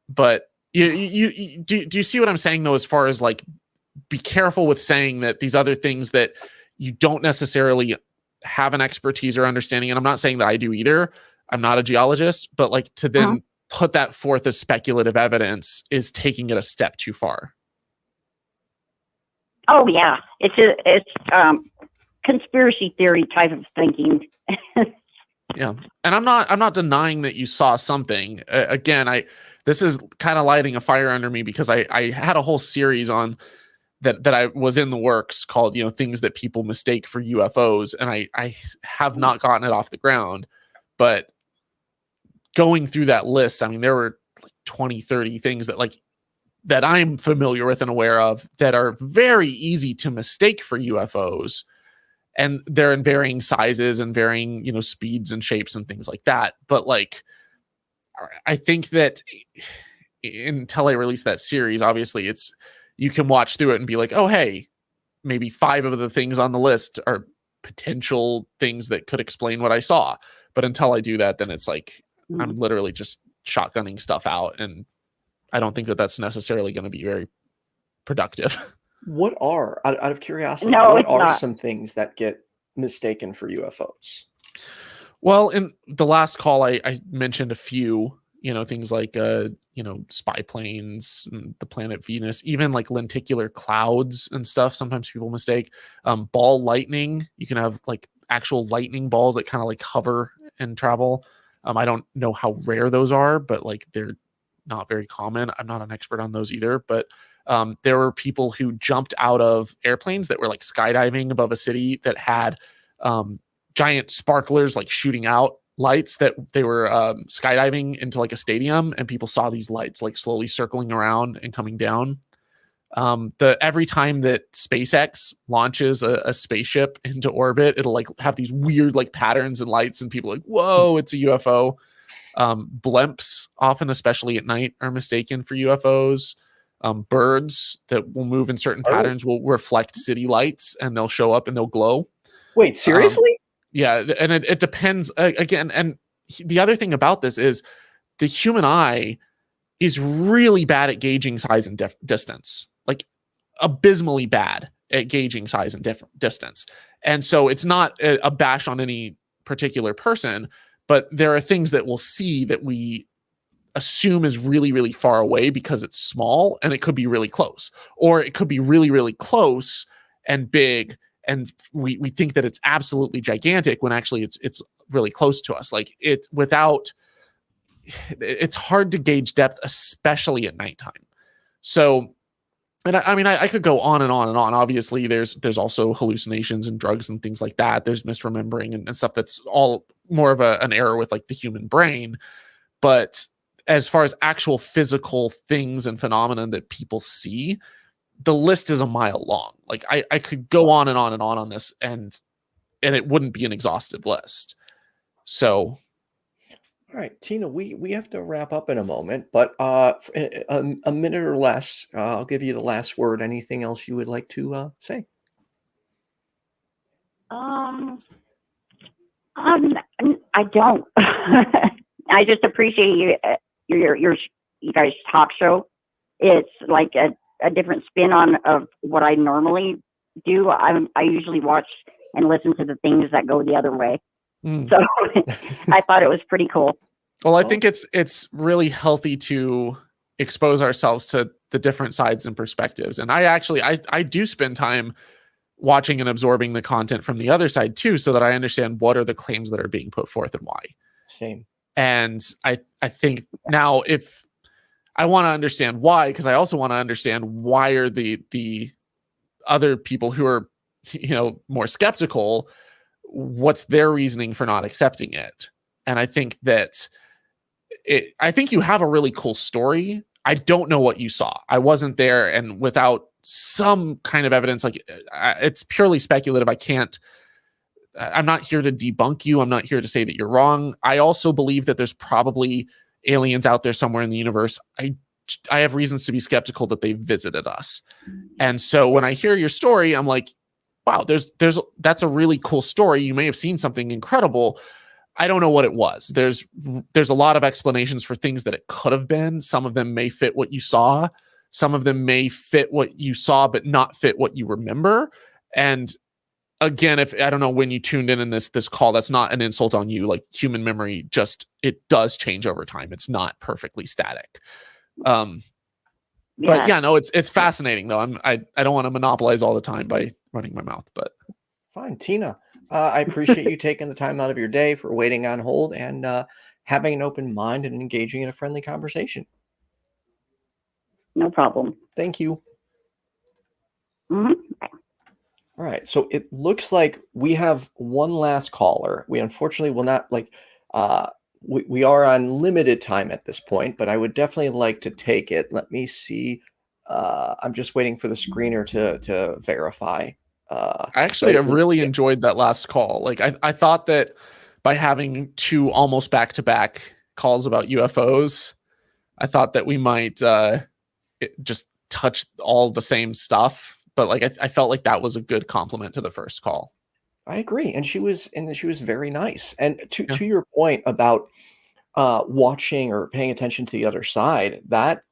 But do you see what I'm saying though, as far as like, be careful with saying that these other things that you don't necessarily have an expertise or understanding. And I'm not saying that I do either. I'm not a geologist, but like to then put that forth as speculative evidence is taking it a step too far. Oh yeah. It's conspiracy theory type of thinking. Yeah. And I'm not denying that you saw something. Again, this is kind of lighting a fire under me because I had a whole series on that I was in the works called, you know, things that people mistake for UFOs. And I have not gotten it off the ground, but going through that list, I mean, there were like 20, 30 things that I'm familiar with and aware of that are very easy to mistake for UFOs. And they're in varying sizes and varying, you know, speeds and shapes and things like that. But like, I think that until I release that series, obviously you can watch through it and be like, oh, hey, maybe 5 of the things on the list are potential things that could explain what I saw. But until I do that, then it's like, I'm literally just shotgunning stuff out. And I don't think that that's necessarily going to be very productive. What are, out of curiosity, No, what it's are not. some things that get mistaken for UFOs? Well, in the last call, I mentioned a few, you know, things like, you know, spy planes and the planet Venus, even like lenticular clouds and stuff. Sometimes people mistake ball lightning. You can have like actual lightning balls that kind of like hover and travel. I don't know how rare those are, but like they're not very common. I'm not an expert on those either, but there were people who jumped out of airplanes that were like skydiving above a city that had giant sparklers like shooting out lights, that they were skydiving into like a stadium, and people saw these lights like slowly circling around and coming down. Every time that SpaceX launches a spaceship into orbit, it'll like have these weird like patterns and lights, and people are like, whoa, it's a UFO. Blimps, often, especially at night, are mistaken for UFOs. Birds that will move in certain patterns will reflect city lights, and they'll show up and they'll glow. Wait, seriously? Yeah, and it depends again. And the other thing about this is the human eye is really bad at gauging size and distance, like abysmally bad at gauging size and distance. And so it's not a bash on any particular person, but there are things that we'll see that we assume is really, really far away because it's small, and it could be really close, or it could be really, really close and big, and we think that it's absolutely gigantic when actually it's really close to us. Like it's hard to gauge depth, especially at nighttime. So, and I mean, I could go on and on and on. Obviously, there's also hallucinations and drugs and things like that. There's misremembering and stuff that's all more of an error with like the human brain. But as far as actual physical things and phenomena that people see, the list is a mile long. Like I could go on and on and on this, and it wouldn't be an exhaustive list. So, All right, Tina, we have to wrap up in a moment, but a minute or less, I'll give you the last word. Anything else you would like to say? I don't. I just appreciate your you guys' talk show. It's like a different spin of what I normally do. I usually watch and listen to the things that go the other way. So I thought it was pretty cool. Well, I think it's really healthy to expose ourselves to the different sides and perspectives. And I do spend time watching and absorbing the content from the other side too, so that I understand what are the claims that are being put forth and why. Same. And I think now, if I want to understand why, because I also want to understand why are the other people who are, you know, more skeptical, what's their reasoning for not accepting it. And I think that I think you have a really cool story. I don't know what you saw. I wasn't there, and without some kind of evidence, like it's purely speculative. I'm not here to debunk you. I'm not here to say that you're wrong. I also believe that there's probably aliens out there somewhere in the universe. I have reasons to be skeptical that they visited us. And so when I hear your story, I'm like, wow, that's a really cool story. You may have seen something incredible. I don't know what it was. There's a lot of explanations for things that it could have been. Some of them may fit what you saw. Some of them may fit what you saw, but not fit what you remember. And again, if I don't know when you tuned in this call, that's not an insult on you. Like, human memory, it does change over time. It's not perfectly static. But yeah, no, it's fascinating though. I don't want to monopolize all the time by running my mouth, but fine. Tina, I appreciate you taking the time out of your day for waiting on hold and having an open mind and engaging in a friendly conversation. No problem. Thank you. Mm-hmm. All right. So it looks like we have one last caller. We unfortunately will not we are on limited time at this point, but I would definitely like to take it. Let me see. I'm just waiting for the screener to verify. I really enjoyed that last call. Like, I thought that by having two almost back-to-back calls about UFOs, I thought that we might just touch all the same stuff. But like, I felt like that was a good compliment to the first call. I agree, and she was very nice. And to your point about watching or paying attention to the other side, that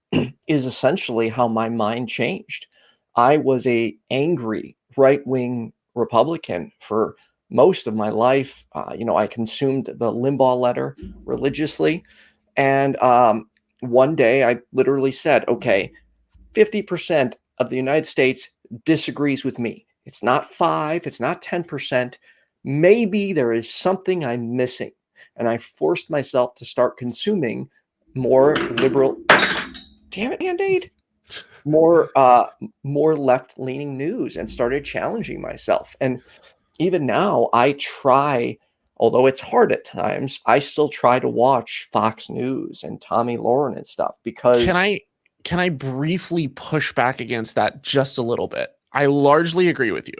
is essentially how my mind changed. I was a angry right-wing Republican for most of my life. I consumed the Limbaugh letter religiously, and one day I literally said, "Okay, 50% of the United States disagrees with me. It's not 5, it's not 10%. Maybe there is something I'm missing." And I forced myself to start consuming more liberal, damn it, Bandaid, more left-leaning news, and started challenging myself. And even now, I try, although it's hard at times, I still try to watch Fox News and Tommy Lauren and stuff, because Can I briefly push back against that just a little bit? I largely agree with you.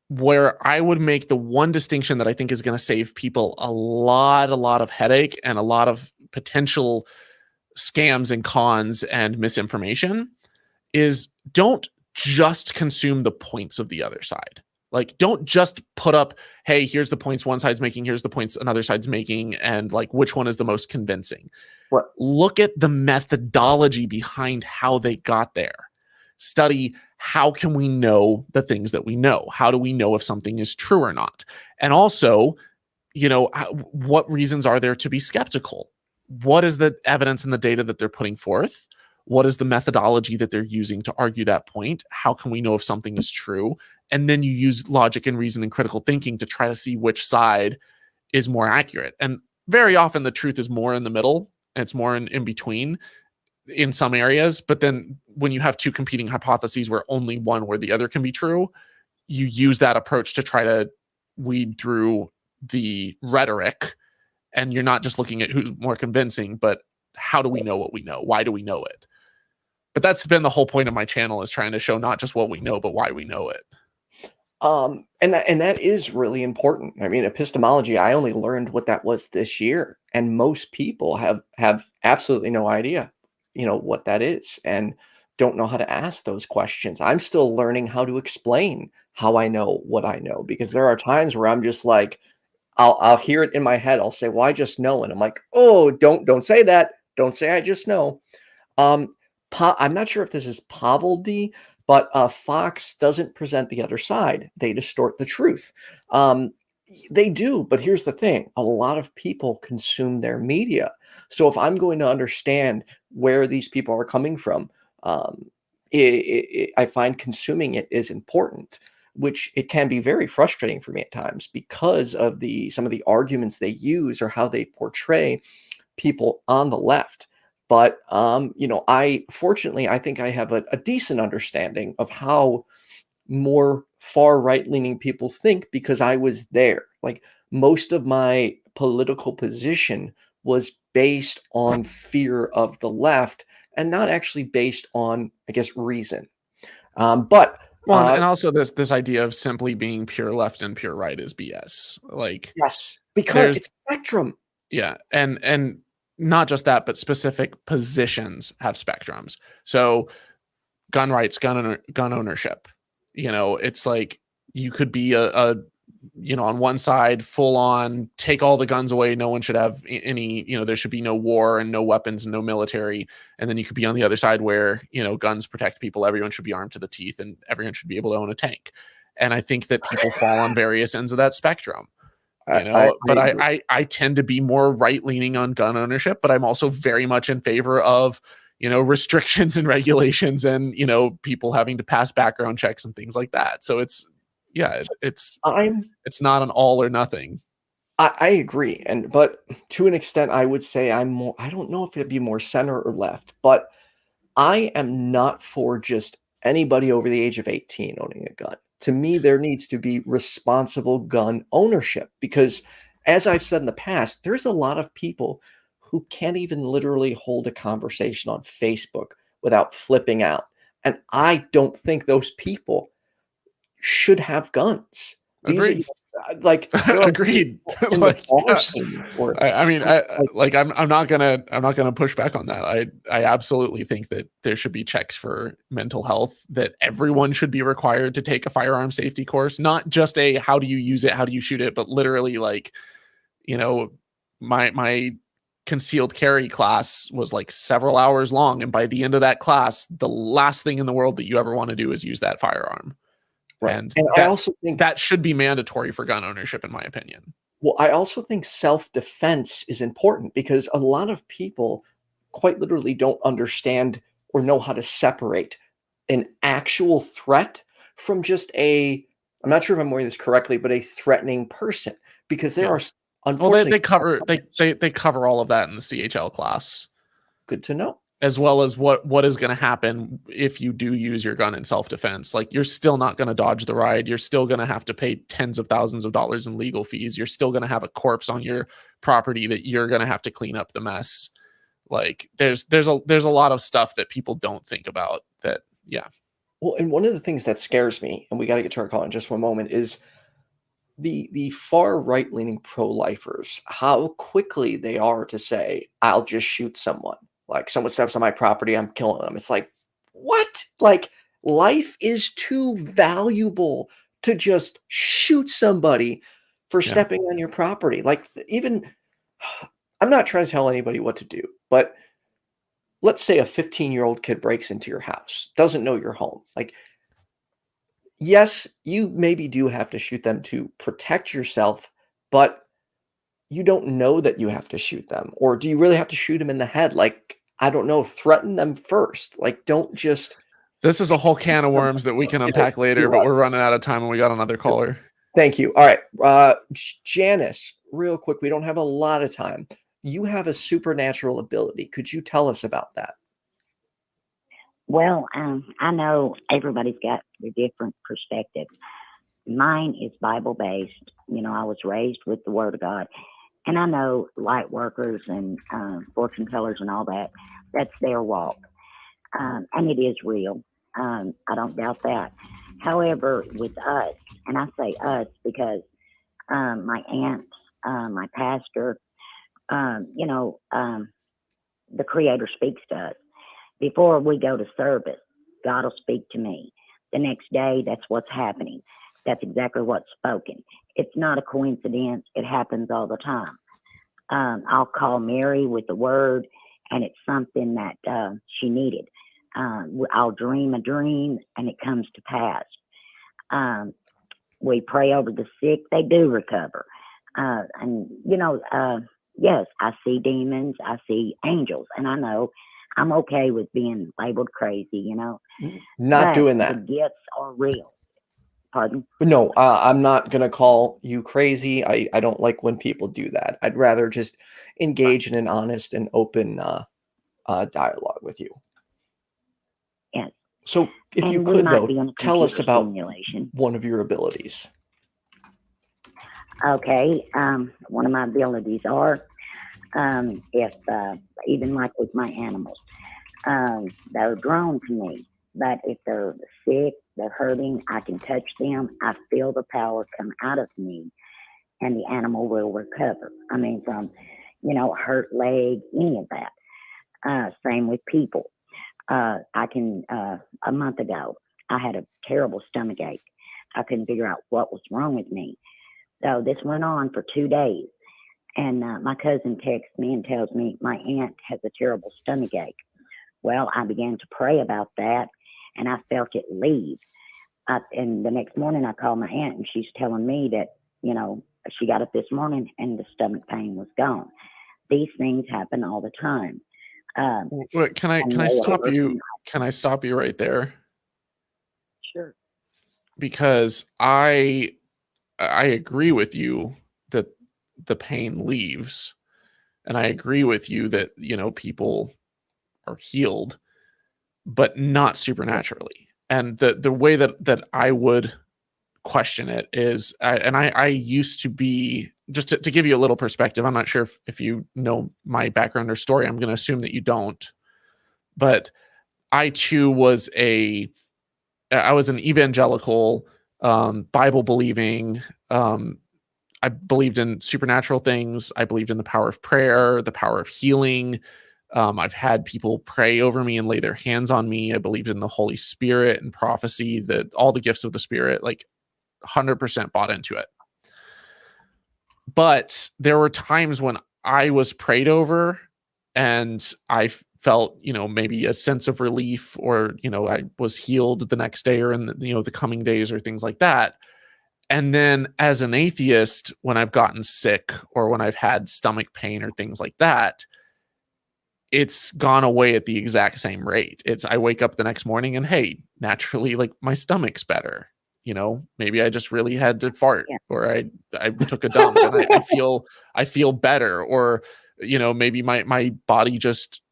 Where I would make the one distinction that I think is going to save people a lot of headache and a lot of potential scams and cons and misinformation is, don't just consume the points of the other side. Like, don't just put up, hey, here's the points one side's making, here's the points another side's making, and like, which one is the most convincing? Right. Look at the methodology behind how they got there. Study, how can we know the things that we know? How do we know if something is true or not? And also, what reasons are there to be skeptical? What is the evidence and the data that they're putting forth? What is the methodology that they're using to argue that point? How can we know if something is true? And then you use logic and reason and critical thinking to try to see which side is more accurate. And very often the truth is more in the middle, and it's more in between in some areas. But then when you have two competing hypotheses where only one or the other can be true, you use that approach to try to weed through the rhetoric. And you're not just looking at who's more convincing, but how do we know what we know? Why do we know it? But that's been the whole point of my channel, is trying to show not just what we know, but why we know it. And that is really important. I mean, epistemology, I only learned what that was this year, and most people have absolutely no idea, what that is, and don't know how to ask those questions. I'm still learning how to explain how I know what I know, because there are times where I'm just like, I'll hear it in my head. I'll say, "Well, I just know," and I'm like, "Oh, don't say that. Don't say I just know." I'm not sure if this is Paveldi, but Fox doesn't present the other side. They distort the truth. They do, but here's the thing. A lot of people consume their media. So if I'm going to understand where these people are coming from, I find consuming it is important, which it can be very frustrating for me at times because of some of the arguments they use or how they portray people on the left. But, fortunately, I think I have a decent understanding of how more far right-leaning people think, because I was there. Like, most of my political position was based on fear of the left and not actually based on, I guess, reason. But and also this idea of simply being pure left and pure right is BS. Like, yes, because it's spectrum. Yeah, and not just that, but specific positions have spectrums. So gun rights, gun ownership. It's like you could be a on one side, full on take all the guns away. No one should have any, there should be no war and no weapons and no military. And then you could be on the other side where, guns protect people. Everyone should be armed to the teeth and everyone should be able to own a tank. And I think that people fall on various ends of that spectrum. I tend to be more right leaning on gun ownership, but I'm also very much in favor of, restrictions and regulations and, people having to pass background checks and things like that. So it's not an all or nothing. I agree. But to an extent, I would say I don't know if it'd be more center or left, but I am not for just anybody over the age of 18 owning a gun. To me, there needs to be responsible gun ownership because, as I've said in the past, there's a lot of people who can't even literally hold a conversation on Facebook without flipping out. And I don't think those people should have guns. Agreed. Agreed. I'm not gonna push back on that. I absolutely think that there should be checks for mental health, that everyone should be required to take a firearm safety course, not just a how do you use it, how do you shoot it, but literally my concealed carry class was like several hours long, and by the end of that class, the last thing in the world that you ever want to do is use that firearm. Right. And I also think that should be mandatory for gun ownership, in my opinion. Well, I also think self-defense is important because a lot of people quite literally don't understand or know how to separate an actual threat from just I'm not sure if I'm wording this correctly, but a threatening person, because there are unfortunately they cover all of that in the CHL class. Good to know. As well as what is going to happen if you do use your gun in self-defense. Like, you're still not going to dodge the ride. You're still going to have to pay tens of thousands of dollars in legal fees. You're still going to have a corpse on your property that you're going to have to clean up the mess. Like, there's a lot of stuff that people don't think about that. Yeah. Well, and one of the things that scares me, and we got to get to our call in just one moment, is the far right-leaning pro-lifers, how quickly they are to say, I'll just shoot someone. Like, someone steps on my property, I'm killing them. It's like, what? Like, life is too valuable to just shoot somebody for stepping on your property. Like, even, I'm not trying to tell anybody what to do, but let's say a 15-year-old kid breaks into your house, doesn't know your home. Like, yes, you maybe do have to shoot them to protect yourself, but you don't know that you have to shoot them. Or do you really have to shoot them in the head? Like, I don't know, threaten them first. Like, don't just... This is a whole can of worms that we can unpack later, but we're running out of time and we got another caller. Thank you. All right. Janice, real quick, we don't have a lot of time. You have a supernatural ability. Could you tell us about that? Well, I know everybody's got a different perspective. Mine is Bible-based. I was raised with the Word of God. And I know light workers and fortune tellers and all that, that's their walk. And it is real. I don't doubt that. However, with us, and I say us because my aunt, my pastor, the Creator speaks to us. Before we go to service, God will speak to me. The next day, that's what's happening. That's exactly what's spoken. It's not a coincidence. It happens all the time. I'll call Mary with the word, and it's something that she needed. I'll dream a dream, and it comes to pass. We pray over the sick. They do recover. Yes, I see demons. I see angels, and I know I'm okay with being labeled crazy, Not doing that. The gifts are real. Pardon? No, I'm not going to call you crazy. I don't like when people do that. I'd rather just engage in an honest and open dialogue with you. Yes. So if you could, though, tell us about one of your abilities. Okay. One of my abilities are If even like with my animals, they're drawn to me. But if they're sick, they're hurting, I can touch them. I feel the power come out of me, and the animal will recover. I mean, from, hurt leg, any of that. Same with people. A month ago, I had a terrible stomach ache. I couldn't figure out what was wrong with me. So this went on for 2 days. And my cousin texts me and tells me my aunt has a terrible stomach ache. Well, I began to pray about that, and I felt it leave. And the next morning, I called my aunt, and she's telling me that, she got up this morning and the stomach pain was gone. These things happen all the time. Wait, can I stop you? Can I stop you right there? Sure. Because I agree with you that the pain leaves, and I agree with you that people are healed, but not supernaturally. And the way that I would question it is, I used to be, just to give you a little perspective, I'm not sure if you know my background or story. I'm going to assume that you don't, but I too was an evangelical, Bible believing. I believed in supernatural things. I believed in the power of prayer, the power of healing. I've had people pray over me and lay their hands on me. I believed in the Holy Spirit and prophecy, all the gifts of the Spirit, like 100% bought into it. But there were times when I was prayed over and I felt, maybe a sense of relief, or, I was healed the next day or in the coming days or things like that. And then as an atheist, when I've gotten sick or when I've had stomach pain or things like that, it's gone away at the exact same rate. I wake up the next morning and, hey, naturally, like, my stomach's better. Maybe I just really had to fart, or I took a dump and I feel better, or, maybe my body just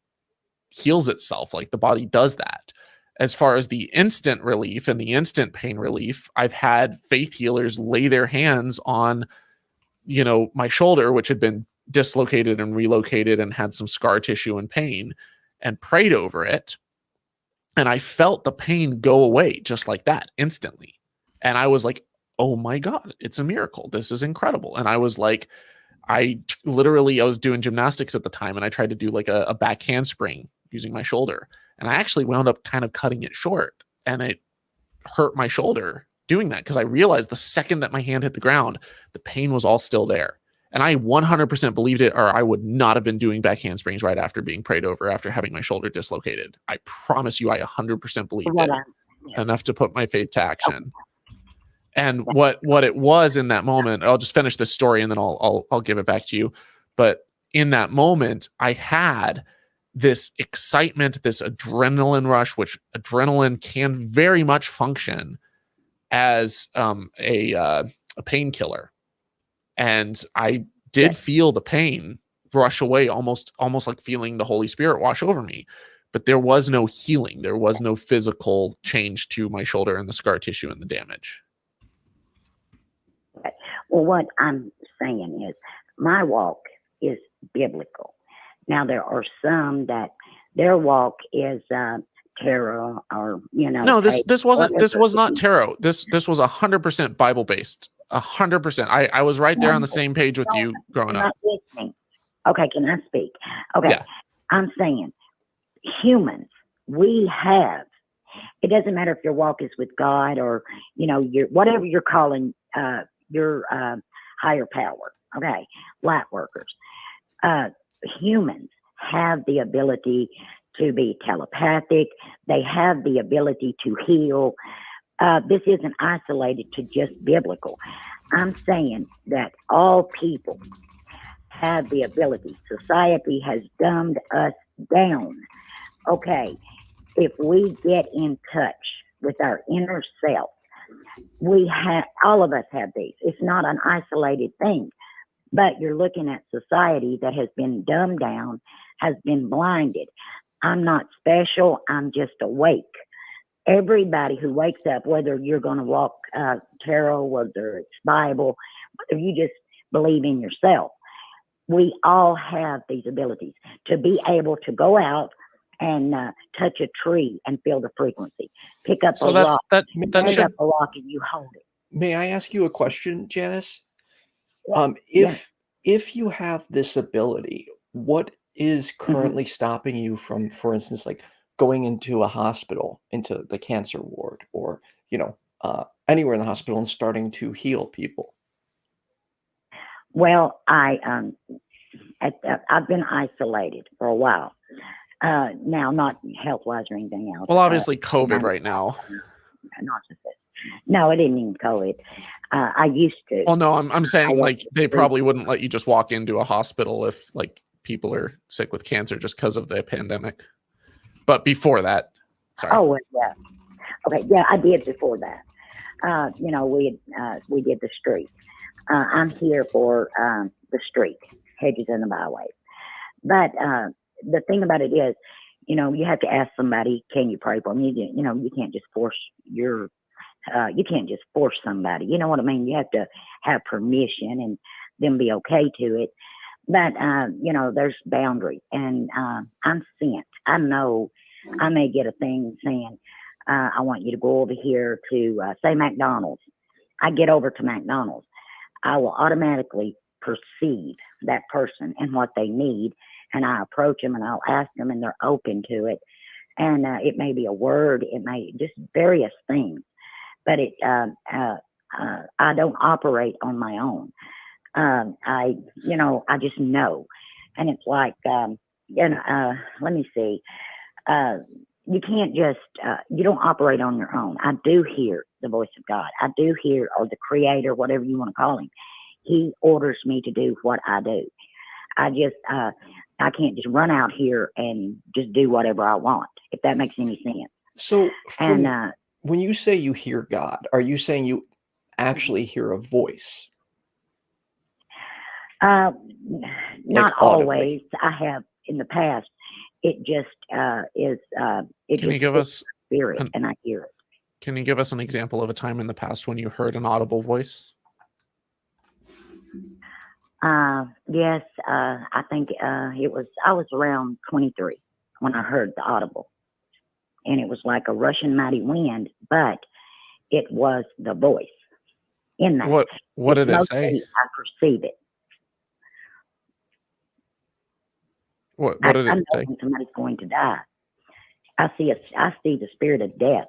heals itself. Like, the body does that. As far as the instant relief and the instant pain relief, I've had faith healers lay their hands on, my shoulder, which had been dislocated and relocated and had some scar tissue and pain, and prayed over it. And I felt the pain go away just like that instantly. And I was like, oh my God, it's a miracle. This is incredible. And I was like, I was doing gymnastics at the time, and I tried to do like a back handspring using my shoulder. And I actually wound up kind of cutting it short, and it hurt my shoulder doing that, because I realized the second that my hand hit the ground, the pain was all still there. And I 100% believed it, or I would not have been doing back handsprings right after being prayed over, after having my shoulder dislocated. I promise you, I 100% believed it enough to put my faith to action. And what it was in that moment, I'll just finish this story and then I'll give it back to you. But in that moment, I had this excitement, this adrenaline rush, which adrenaline can very much function as a painkiller. And I did feel the pain rush away, almost like feeling the Holy Spirit wash over me. But there was no healing. There was no physical change to my shoulder and the scar tissue and the damage. Well, what I'm saying is my walk is biblical. Now, there are some that their walk is tarot, or, No, this was not tarot. This was 100% Bible based. 100%. I was right there on the same page with you growing up. Listening. Okay, can I speak? Okay, yeah. I'm saying humans, we have. It doesn't matter if your walk is with God or your whatever you're calling your higher power. Okay, light workers. Humans have the ability to be telepathic. They have the ability to heal. This isn't isolated to just biblical. I'm saying that all people have the ability. Society has dumbed us down. Okay, if we get in touch with our inner self, all of us have these. It's not an isolated thing. But you're looking at society that has been dumbed down, has been blinded. I'm not special. I'm just awake. Everybody who wakes up, whether you're going to walk tarot, whether it's Bible, whether you just believe in yourself, we all have these abilities to be able to go out and touch a tree and feel the frequency. Pick up a rock. Pick up a rock and you hold it. May I ask you a question, Janice? Yeah. If you have this ability, what is currently stopping you from, for instance, like going into a hospital, into the cancer ward, or anywhere in the hospital and starting to heal people? Well, I've been isolated for a while. Now, not health-wise or anything else. Well, obviously COVID right now. No, it isn't even COVID. I used to. Well, no, I'm saying like they probably wouldn't let you just walk into a hospital if like people are sick with cancer just because of the pandemic. But before that, sorry. Oh, yeah. Okay, yeah, I did before that. We did the street. I'm here for the street, hedges and the byways. But the thing about it is, you have to ask somebody, can you pray for me? You can't just force you can't just force somebody. You know what I mean? You have to have permission and them be okay to it. But, there's boundaries. And I'm sent. I know I may get a thing saying, I want you to go over here to, say, McDonald's. I get over to McDonald's. I will automatically perceive that person and what they need. And I approach them and I'll ask them and they're open to it. And it may be a word. It may just various things. But I don't operate on my own. I just know. And it's like, let me see. You can't just, you don't operate on your own. I do hear the voice of God. I do hear, or the creator, whatever you want to call him. He orders me to do what I do. I can't just run out here and just do whatever I want, if that makes any sense. So, when you say you hear God, are you saying you actually hear a voice? Not always. I have in the past. It just is. Can you give us spirit, and I hear it. Can you give us an example of a time in the past when you heard an audible voice? Yes. I think I was around 23 when I heard the audible, and it was like a rushing mighty wind, but it was the voice in that. What did it say? I perceive it. What did it say? When somebody's going to die. I see the spirit of death.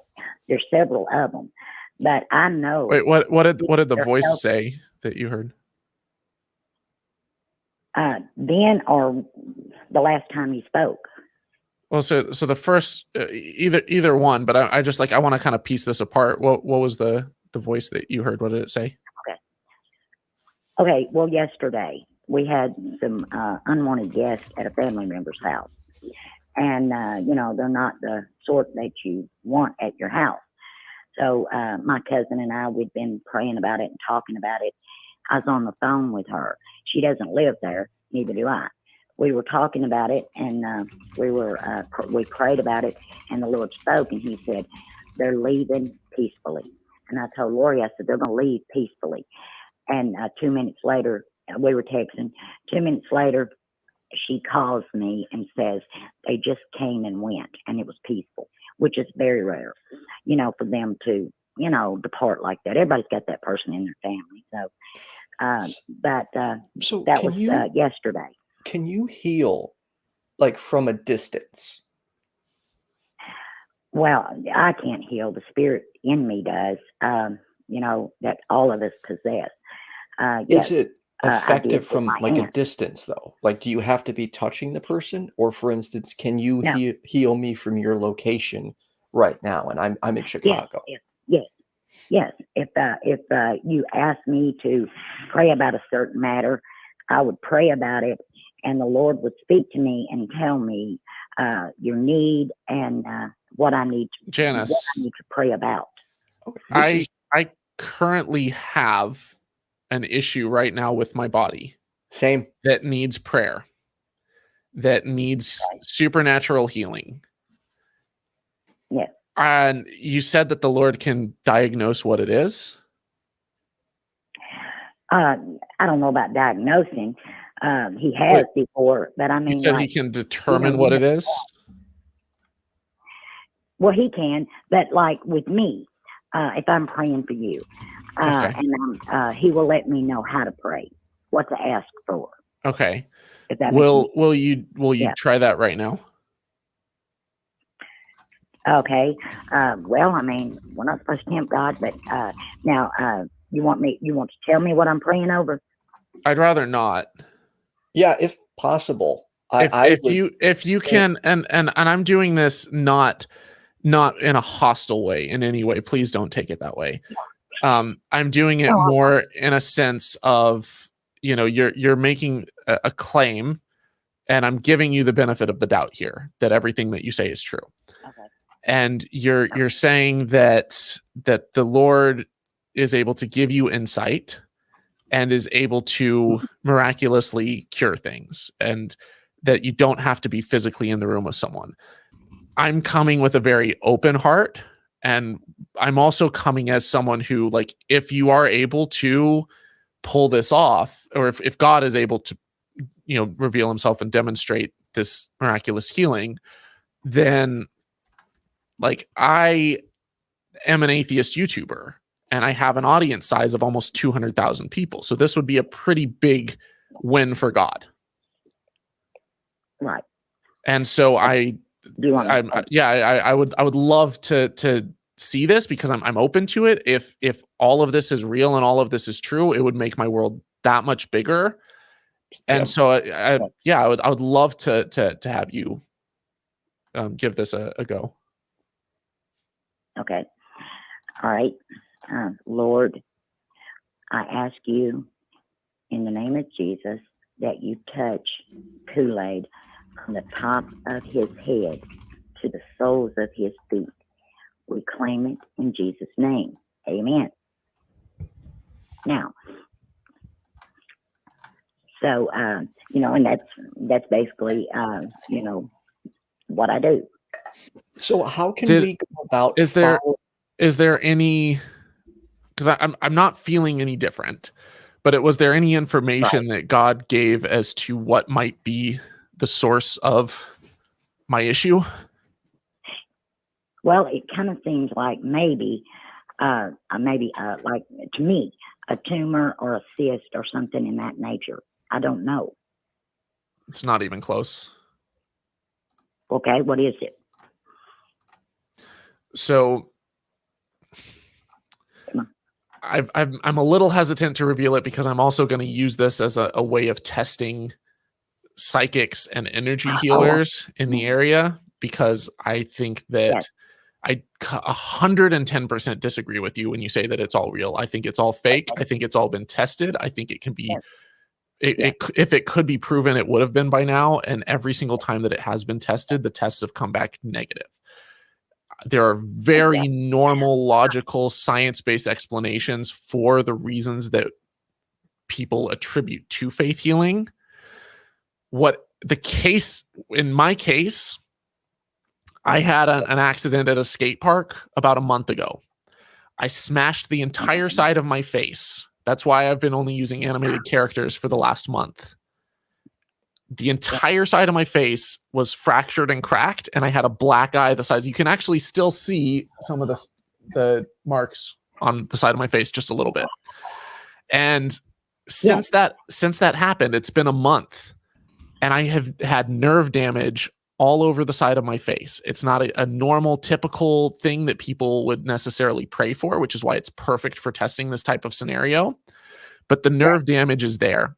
There's several of them, but I know. Wait, what did the voice say that you heard? Then or the last time he spoke. Well, so the first either one, but I just I want to kind of piece this apart. What was the voice that you heard? What did it say? Okay. Well, yesterday we had some unwanted guests at a family member's house. And, they're not the sort that you want at your house. So my cousin and I, we'd been praying about it and talking about it. I was on the phone with her. She doesn't live there. Neither do I. We were talking about it, and we prayed about it, and the Lord spoke, and he said, they're leaving peacefully. And I told Lori, I said, they're going to leave peacefully. And 2 minutes later, we were texting. 2 minutes later, she calls me and says they just came and went, and it was peaceful, which is very rare, for them to, depart like that. Everybody's got that person in their family. So that was yesterday. Can you heal from a distance? Well, I can't heal. The spirit in me does, that all of us possess. Is it effective from a distance though? Do you have to be touching the person, or for instance, can you heal me from your location right now? And I'm in Chicago. Yes. If you ask me to pray about a certain matter, I would pray about it, and the Lord would speak to me and tell me your need and what I need to pray about. Okay. I currently have an issue right now with my body. Same. That needs prayer. That needs supernatural healing. Yes. And you said that the Lord can diagnose what it is? I don't know about diagnosing. He has before, but I You mean, said like, he can determine what it is? well, he can, but like with me, if I'm praying for you, Okay. and he will let me know how to pray, what to ask for. Okay. If that Will you Yeah. try that right now? Okay. Well, I mean, we're not supposed to tempt God, but now you want to tell me what I'm praying over? I'd rather not. Yeah, if possible. If would you say- can, and I'm doing this not in a hostile way in any way. Please don't take it that way. I'm doing it more in a sense of, you know, you're making a claim, and I'm giving you the benefit of the doubt here that everything that you say is true. Okay. And you're saying that the Lord is able to give you insight and is able to miraculously cure things, and that you don't have to be physically in the room with someone. I'm coming with a very open heart, and I'm also coming as someone who, like, if you are able to pull this off, or if God is able to, you know, reveal himself and demonstrate this miraculous healing, then, like, I am an atheist YouTuber, and I have an audience size of almost 200,000 people. So this would be a pretty big win for God. Right. And so I would love to see this, because I'm open to it. If all of this is real and all of this is true, it would make my world that much bigger. And so I would love to have you give this a go. Okay. All right. Lord, I ask you in the name of Jesus that you touch Kool-Aid from the top of his head to the soles of his feet. We claim it in Jesus' name. Amen. Now, so, you know, and that's basically, you know, what I do. So how can we go about? Is there any? Because I'm not feeling any different, but was there any information that God gave as to what might be the source of my issue? Well, it kind of seems like maybe like, to me, a tumor or a cyst or something in that nature. I don't know. It's not even close. Okay, what is it? So I'm a little hesitant to reveal it, because I'm also going to use this as a way of testing psychics and energy healers in the area, because I think that I 110% disagree with you when you say that it's all real. I think it's all fake. I think it's all been tested. I think it can be, if it could be proven, it would have been by now. And every single time that it has been tested, the tests have come back negative. There are very normal, logical, science-based explanations for the reasons that people attribute to faith healing. What the case, in my case, I had an accident at a skate park about a month ago. I smashed the entire side of my face. That's why I've been only using animated characters for the last month. The entire side of my face was fractured and cracked, and I had a black eye the size. You can actually still see some of the marks on the side of my face just a little bit. And since that happened, it's been a month, and I have had nerve damage all over the side of my face. It's not a normal, typical thing that people would necessarily pray for, which is why it's perfect for testing this type of scenario. But the nerve damage is there.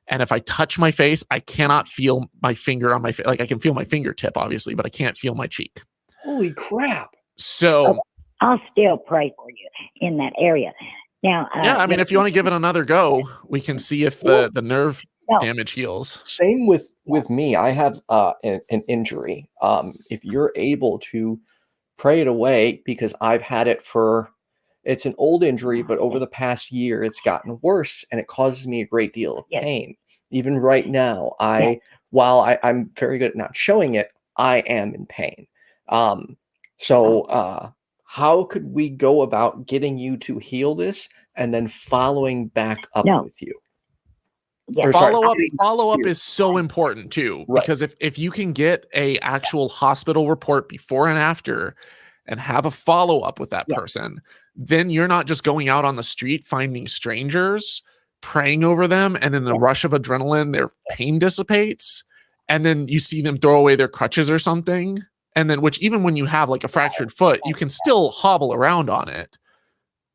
And if I touch my face, I cannot feel my finger on my face. Like, I can feel my fingertip, obviously, but I can't feel my cheek. Holy crap. So I'll still pray for you in that area. Now, yeah, I mean, if you want to give it another go, we can see if the nerve damage heals. Same with me. I have an injury. If you're able to pray it away, because I've had it it's an old injury, but over the past year, it's gotten worse, and it causes me a great deal of pain. Even right now, while I'm very good at not showing it, I am in pain. So how could we go about getting you to heal this and then following back up with you? Yeah. Or sorry, Follow up is so important too, Right. because if you can get a actual hospital report before and after and have a follow up with that Yeah. person, then you're not just going out on the street finding strangers, praying over them, and in the Yeah. rush of adrenaline their pain dissipates, and then you see them throw away their crutches or something, and then, which even when you have like a fractured foot, you can still hobble around on it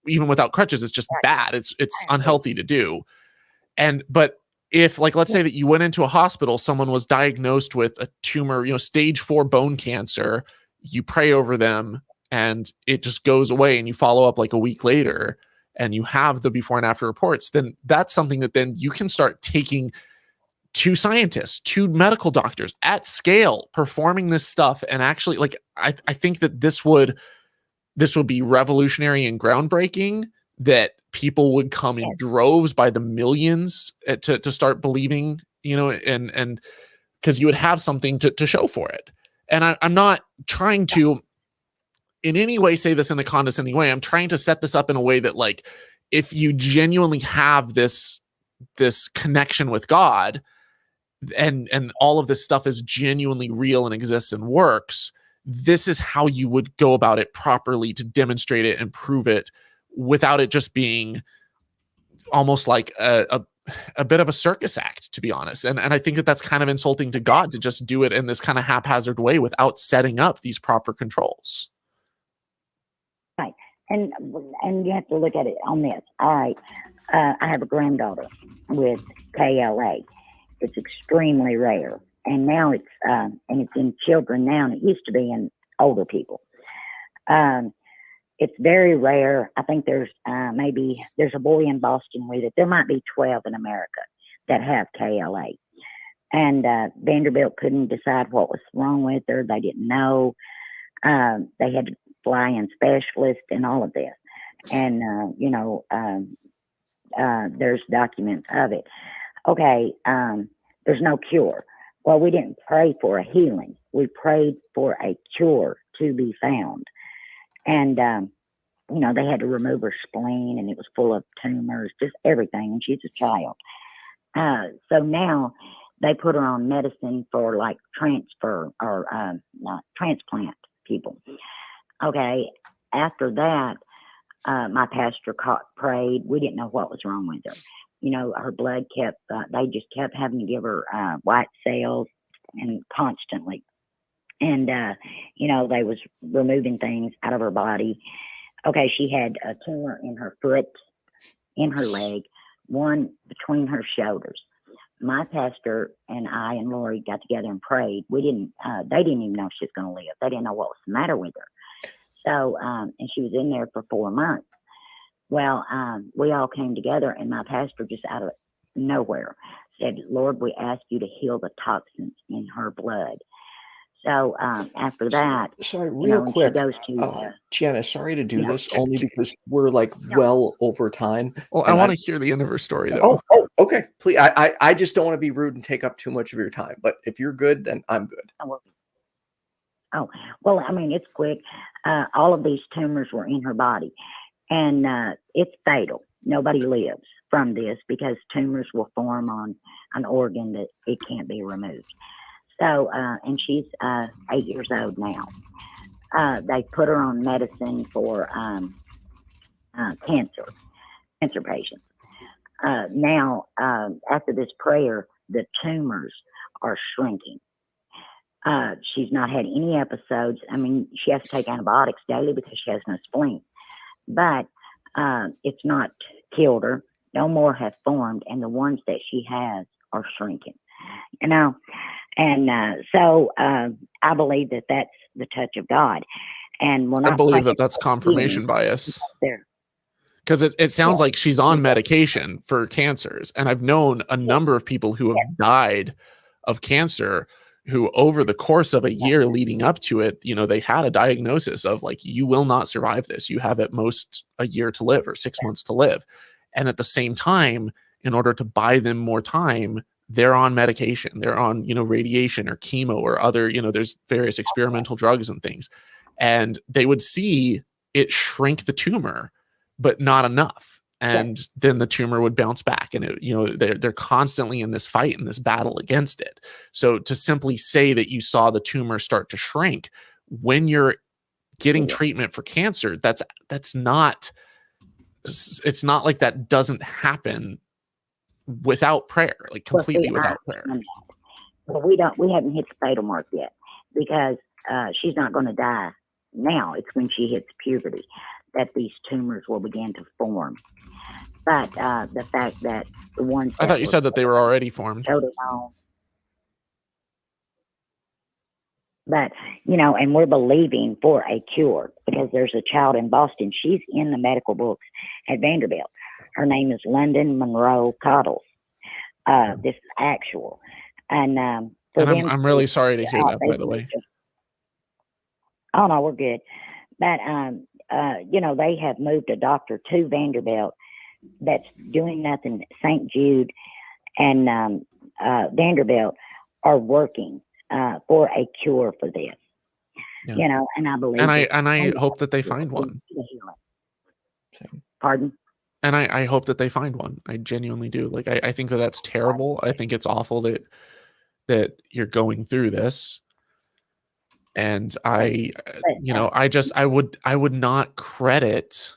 even without crutches. It's just bad. It's unhealthy to do. But if, like, let's say that you went into a hospital, someone was diagnosed with a tumor, stage 4 bone cancer, you pray over them and it just goes away, and you follow up like a week later and you have the before and after reports, then that's something that then you can start taking to scientists, to medical doctors at scale, performing this stuff. And actually, like, I think that this would be revolutionary and groundbreaking, that people would come in droves by the millions to start believing, and because you would have something to show for it. And I'm not trying to in any way say this in a condescending way. I'm trying to set this up in a way that, like, if you genuinely have this connection with God, and all of this stuff is genuinely real and exists and works, this is how you would go about it properly to demonstrate it and prove it, without it just being almost like a bit of a circus act, to be honest. And I think that that's kind of insulting to God, to just do it in this kind of haphazard way without setting up these proper controls. Right. And you have to look at it on this. All right. I have a granddaughter with KLA. It's extremely rare. And now it's in children now, and it used to be in older people. It's very rare. I think there's a boy in Boston with it. There might be 12 in America that have KLA. And Vanderbilt couldn't decide what was wrong with her. They didn't know. They had to fly in specialists and all of this. And, there's documents of it. Okay, there's no cure. Well, we didn't pray for a healing. We prayed for a cure to be found. And, they had to remove her spleen, and it was full of tumors, just everything. And she's a child. So now they put her on medicine for, like, transfer or transplant people. Okay. After that, my pastor prayed. We didn't know what was wrong with her. Her blood they just kept having to give her white cells and constantly. And, they was removing things out of her body. Okay, she had a tumor in her foot, in her leg, one between her shoulders. My pastor and I and Lori got together and prayed. They didn't even know she was going to live. They didn't know what was the matter with her. So, and she was in there for 4 months. Well, we all came together, and my pastor just out of nowhere said, Lord, we ask you to heal the toxins in her blood. So after that, sorry, real quick, she goes to Gianna, sorry to do this, only because we're like well over time. Well, I want to hear the end of her story, though. Oh, okay. Please, I just don't want to be rude and take up too much of your time. But if you're good, then I'm good. Oh, well, I mean, it's quick. All of these tumors were in her body, and it's fatal. Nobody lives from this because tumors will form on an organ that it can't be removed. So, and she's 8 years old now. They put her on medicine for cancer patients. Now, after this prayer, the tumors are shrinking. She's not had any episodes. I mean, she has to take antibiotics daily because she has no spleen. But it's not killed her. No more have formed, and the ones that she has are shrinking. And so I believe that that's the touch of God. And I believe that that's confirmation bias. Because it sounds like she's on medication for cancers. And I've known a number of people who have died of cancer who, over the course of a year leading up to it, they had a diagnosis of, like, you will not survive this. You have at most a year to live or 6 months to live. And at the same time, in order to buy them more time, they're on medication. They're on, radiation or chemo or other, there's various experimental drugs and things. And they would see it shrink the tumor, but not enough. and then the tumor would bounce back, and they're constantly in this fight, in this battle against it. So to simply say that you saw the tumor start to shrink when you're getting treatment for cancer, that's not, it's not like that doesn't happen without prayer, like completely without prayer. Well, we haven't hit the fatal mark yet, because she's not going to die now. It's when she hits puberty that these tumors will begin to form. But the fact that the ones, I thought you said that they were already formed. But, and we're believing for a cure, because there's a child in Boston. She's in the medical books at Vanderbilt. Her name is London Monroe Coddles. This is actual. And I'm really sorry to hear that, by the way. Oh, no, we're good. But, they have moved a doctor to Vanderbilt that's doing nothing. St. Jude and Vanderbilt are working for a cure for this. And I believe, and I hope that they find one. Pardon? And I hope that they find one. I genuinely do. Like, I think that that's terrible. I think it's awful that you're going through this. And I would not credit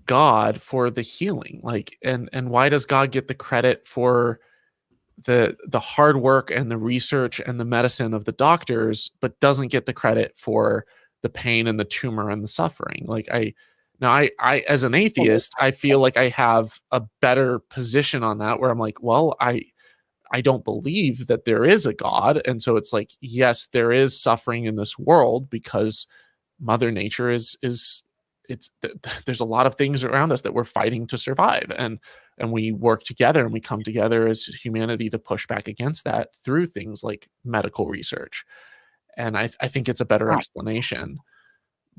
God for the healing. Like, and why does God get the credit for the hard work and the research and the medicine of the doctors, but doesn't get the credit for the pain and the tumor and the suffering? Like, I as an atheist, I feel like I have a better position on that, where I'm like, well, I don't believe that there is a God. And so it's like, yes, there is suffering in this world, because Mother Nature there's a lot of things around us that we're fighting to survive. And we work together, and we come together as humanity to push back against that through things like medical research. And I think it's a better explanation.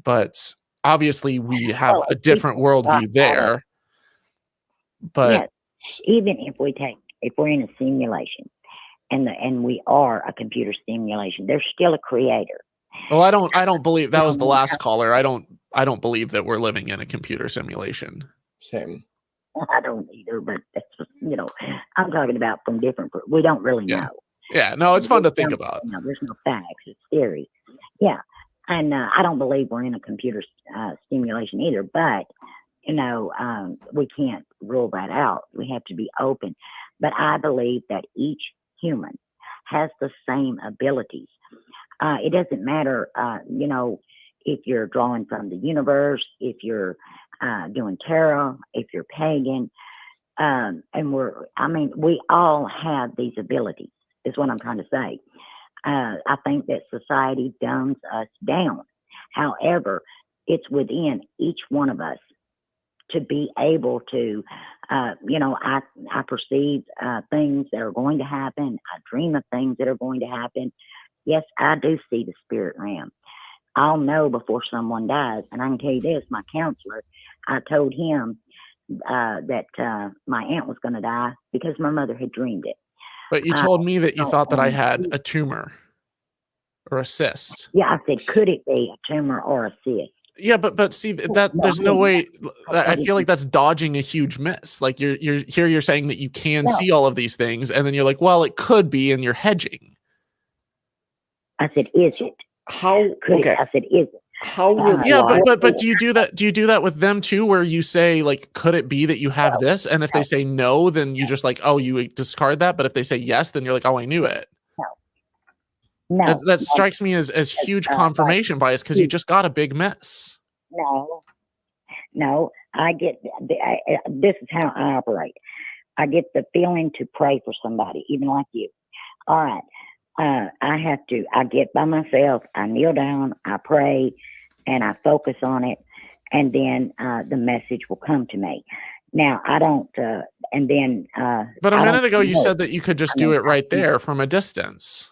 But obviously we have a different worldview there. But even if we're in a simulation, and we are a computer simulation, there's still a creator. Well, I don't believe that was the last caller. I don't believe that we're living in a computer simulation. Same. I don't either, but that's I'm talking about from different. We don't really know. Yeah, no, it's fun to think about. There's no facts; it's theory. Yeah, and I don't believe we're in a computer simulation either. But we can't rule that out. We have to be open. But I believe that each human has the same abilities. It doesn't matter, if you're drawing from the universe, if you're doing tarot, if you're pagan, and we all have these abilities, is what I'm trying to say. I think that society dumbs us down. However, it's within each one of us to be able to, I perceive things that are going to happen. I dream of things that are going to happen. Yes, I do see the spirit realm. I'll know before someone dies. And I can tell you this, my counselor, I told him that my aunt was going to die because my mother had dreamed it. But you told me that you thought that I had a tumor or a cyst. Yeah, I said, could it be a tumor or a cyst? Yeah, but see that there's no way. I feel like that's dodging a huge miss. Like you're saying that you can see all of these things, and then you're like, well, it could be, and you're hedging. I said, is it? How? Okay. I said, is it? How? But do you do that? Do you do that with them too, where you say like, could it be that you have this? And if they say no, then you just like, oh, you discard that. But if they say yes, then you're like, oh, I knew it. No, that strikes me as huge confirmation bias, because you just got a big mess. No, I get this is how I operate. I get the feeling to pray for somebody, even like you. All right, I get by myself, I kneel down, I pray, and I focus on it, and then the message will come to me. Now, I don't, and then. But a minute ago, you said that you could just do it right there from a distance.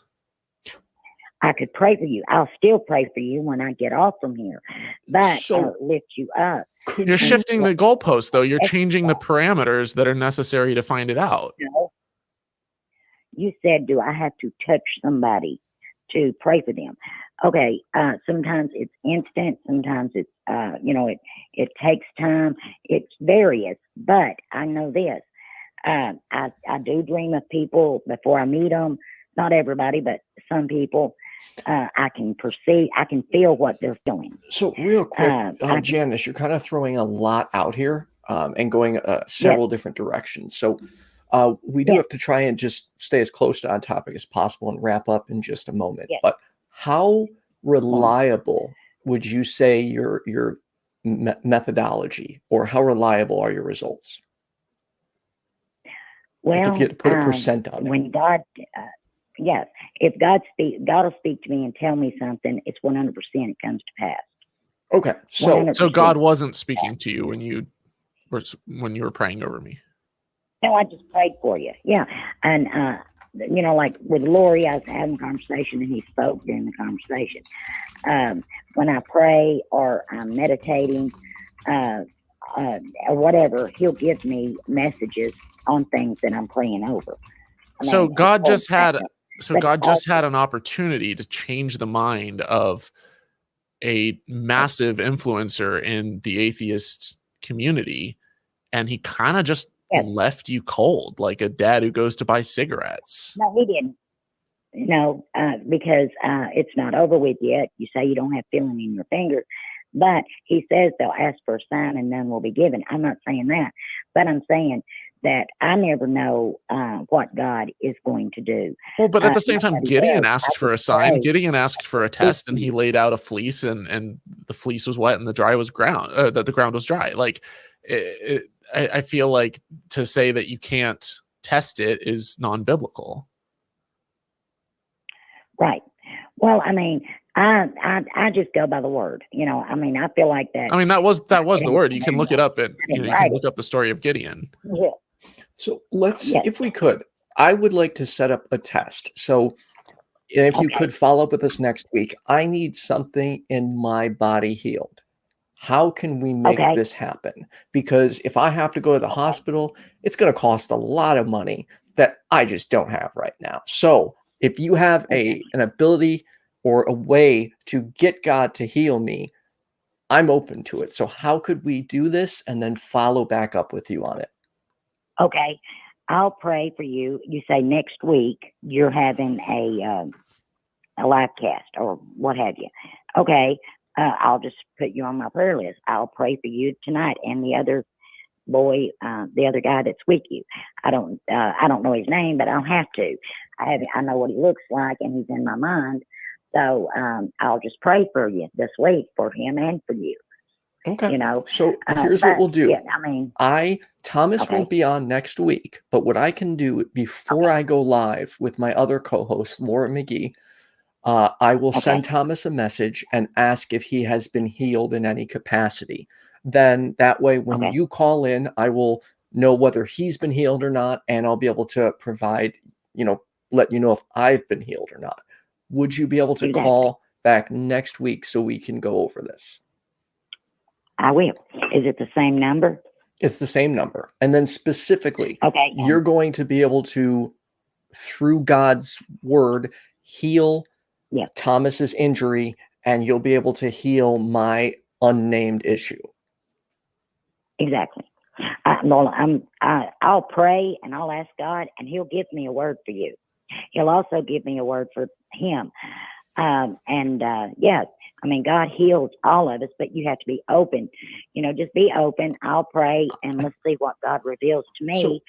I could pray for you. I'll still pray for you when I get off from here, but I'll lift you up. You're shifting the goalpost, though. You're changing the parameters that are necessary to find it out. No. You said, do I have to touch somebody to pray for them? Okay, sometimes it's instant, sometimes it's, it takes time. It's various, but I know this. I do dream of people before I meet them. Not everybody, but some people. I can perceive, I can feel what they're feeling. So real quick, Janice, you're kind of throwing a lot out here and going several different directions. So we do have to try and just stay as close to on topic as possible and wrap up in just a moment. But how reliable would you say your methodology, or how reliable are your results? Well, like if you had to put a percent on it. When God, yes, if God will speak to me and tell me something, it's 100% it comes to pass. Okay, so God wasn't speaking to you when you were praying over me. No, I just prayed for you. Yeah, and like with Lori, I was having a conversation and he spoke during the conversation. When I pray or I'm meditating, or whatever, he'll give me messages on things that I'm praying over. So God just had an opportunity to change the mind of a massive influencer in the atheist community, and he kind of just left you cold, like a dad who goes to buy cigarettes. No, he didn't. No, because it's not over with yet. You say you don't have feeling in your finger, but he says they'll ask for a sign and none will be given. I'm not saying that, but I'm saying that I never know what God is going to do. Well, but at the same time, Gideon asked for a sign. Gideon asked for a test, and he laid out a fleece, and the fleece was wet and the ground was dry. Like, I feel like to say that you can't test it is non-biblical. Right. Well, I mean, I just go by the word. I mean, I feel like that. I mean, that was the word. You can look it up, and you can look up the story of Gideon. Yeah. So let's, if we could, I would like to set up a test. So if you could follow up with us next week, I need something in my body healed. How can we make this happen? Because if I have to go to the hospital, it's going to cost a lot of money that I just don't have right now. So if you have an ability or a way to get God to heal me, I'm open to it. So how could we do this and then follow back up with you on it? Okay, I'll pray for you. You say next week you're having a live cast or what have you. Okay, I'll just put you on my prayer list. I'll pray for you tonight and the other boy, the other guy that's with you. I don't know his name, but I'll have to. I know what he looks like, and he's in my mind. So I'll just pray for you this week, for him and for you. Okay. So here's what we'll do. Yeah, I mean, Thomas won't be on next week, but what I can do before I go live with my other co-host, Laura McGee, I will send Thomas a message and ask if he has been healed in any capacity. Then that way, when you call in, I will know whether he's been healed or not, and I'll be able to provide, let you know if I've been healed or not. Would you be able to call back next week so we can go over this? I will. Is it the same number? It's the same number. And then specifically, you're going to be able to, through God's word, heal Thomas's injury, and you'll be able to heal my unnamed issue. Exactly. I'll pray and I'll ask God, and he'll give me a word for you. He'll also give me a word for him. I mean, God heals all of us, but you have to be open. Just be open. I'll pray, and let's see what God reveals to me.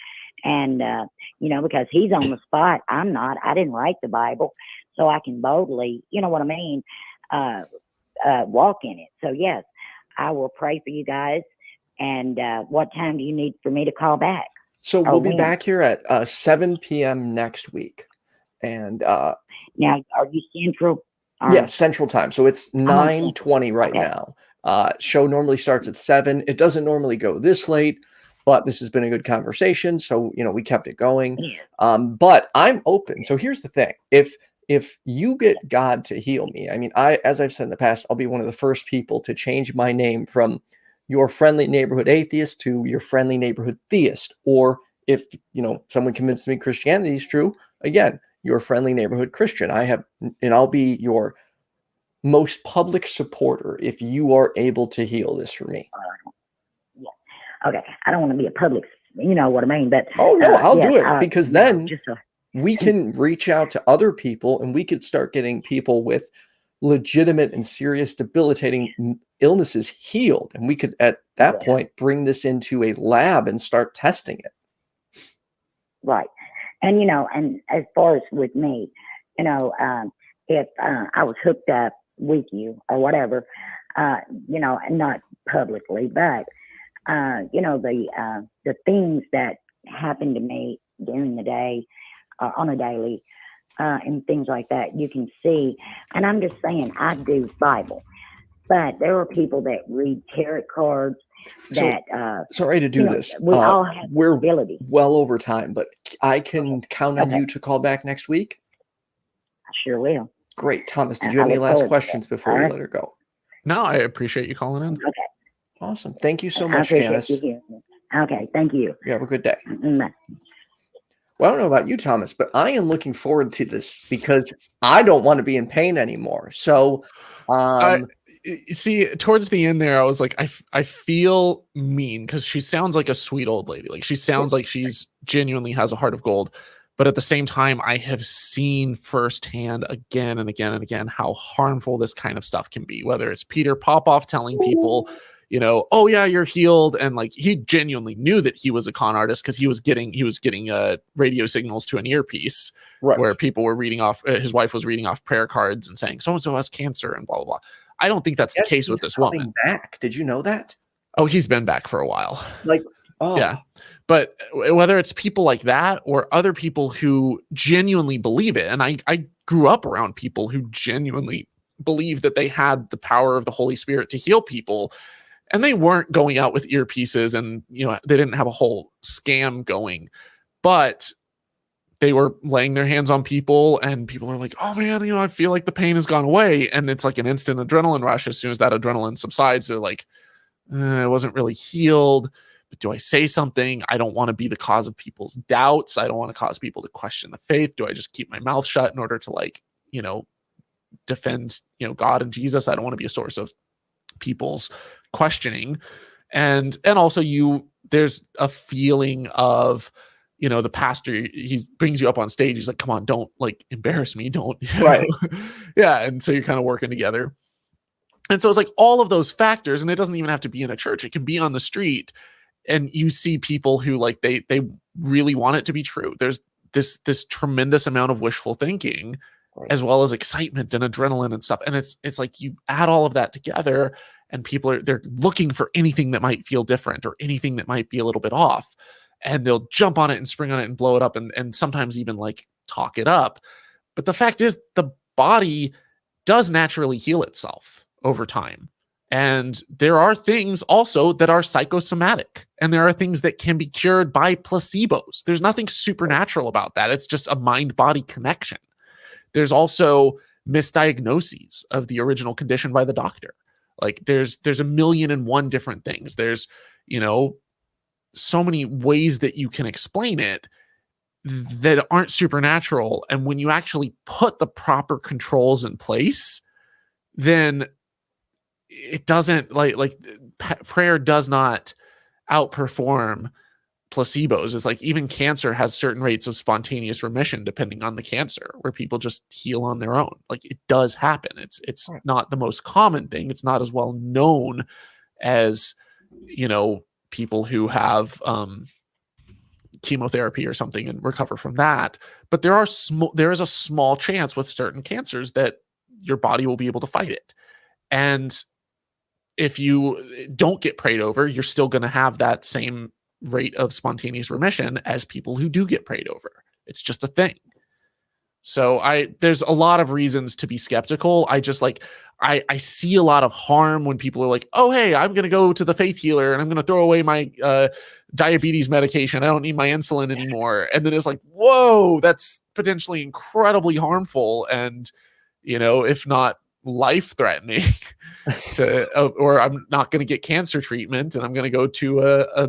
Because he's on the spot. I'm not. I didn't write the Bible, so I can boldly, what I mean, walk in it. So, yes, I will pray for you guys. And what time do you need for me to call back? So we'll be back here at 7 p.m. next week. And now, are you Central? Yes, Central Time. So it's 9:20 right now. Show normally starts at 7. It doesn't normally go this late, but this has been a good conversation. So, we kept it going. But I'm open. So here's the thing. If you get God to heal me, I mean, as I've said in the past, I'll be one of the first people to change my name from your friendly neighborhood atheist to your friendly neighborhood theist. Or if, someone convinced me Christianity is true, again, your friendly neighborhood Christian. I'll be your most public supporter if you are able to heal this for me. Yeah. Okay. I don't want to be a public, you know what I mean? But Oh no, I'll do it, yes, because you know, then just we can reach out to other people and we could start getting people with legitimate and serious debilitating illnesses healed. And we could, at that Yeah. point, bring this into a lab and start testing it. right. And, you know, and as far as with me, you know, if I was hooked up with you or whatever, you know, and not publicly, but, you know, the things that happen to me during the day, on a daily, and things like that, you can see. And I'm just saying, I do Bible, but there are people that read tarot cards that, Sorry to do you know, this. we all have We're ability. well over time, but I can count on Okay. you to call back next week. I sure will. Great. Thomas, did I you have any look last forward to questions that. before All we right. let her go? No, I appreciate you calling in. Okay. Awesome. Thank you so I much, appreciate Janice. you hearing me. Okay. Thank you. You have a good day. Bye. Well, I don't know about you, Thomas, but I am looking forward to this because I don't want to be in pain anymore. So, See, towards the end there, I was like, I feel mean because she sounds like a sweet old lady. Like she sounds like she's genuinely has a heart of gold. But at the same time, I have seen firsthand again and again and again how harmful this kind of stuff can be, whether it's Peter Popoff telling people, you know, oh yeah, you're healed. And like, he genuinely knew that he was a con artist because he was getting radio signals to an earpiece where people were reading off, his wife was reading off prayer cards and saying, so-and-so has cancer and blah, blah, blah. I don't think that's the case with this woman. Back. Did you know that? Oh, he's been back for a while. Like, oh yeah. But whether it's people like that or other people who genuinely believe it, and I grew up around people who genuinely believe that they had the power of the Holy Spirit to heal people, and they weren't going out with earpieces and, you know, they didn't have a whole scam going, but they were laying their hands on people and people are like, oh man, you know, I feel like the pain has gone away. And it's like an instant adrenaline rush. As soon as that adrenaline subsides, they're like, I wasn't really healed. But do I say something? I don't want to be the cause of people's doubts. I don't want to cause people to question the faith. Do I just keep my mouth shut in order to, like, you know, defend, you know, God and Jesus? I don't want to be a source of people's questioning. And also there's a feeling of, you know, the pastor, he brings you up on stage. He's like, come on, don't like embarrass me. Don't. Right. Yeah. And so you're kind of working together. And so it's like all of those factors, and it doesn't even have to be in a church. It can be on the street. And you see people who like, they really want it to be true. There's this tremendous amount of wishful thinking, right, as well as excitement and adrenaline and stuff. And it's like you add all of that together and people they're looking for anything that might feel different or anything that might be a little bit off. And they'll jump on it and spring on it and blow it up and sometimes even like talk it up. But the fact is the body does naturally heal itself over time. And there are things also that are psychosomatic, and there are things that can be cured by placebos. There's nothing supernatural about that. It's just a mind-body connection. There's also misdiagnoses of the original condition by the doctor. Like there's 1,000,001 different things. There's, you know, so many ways that you can explain it that aren't supernatural. And when you actually put the proper controls in place, then it doesn't like prayer does not outperform placebos. It's like even cancer has certain rates of spontaneous remission depending on the cancer, where people just heal on their own. Like it does happen. It's not the most common thing. It's not as well known as, you know, people who have chemotherapy or something and recover from that. But there is a small chance with certain cancers that your body will be able to fight it. And if you don't get prayed over, you're still going to have that same rate of spontaneous remission as people who do get prayed over. It's just a thing. So there's a lot of reasons to be skeptical. I just like, I see a lot of harm when people are like, oh, hey, I'm going to go to the faith healer and I'm going to throw away my diabetes medication. I don't need my insulin anymore. And then it's like, whoa, that's potentially incredibly harmful. And, you know, if not life-threatening or I'm not going to get cancer treatment and I'm going to go to a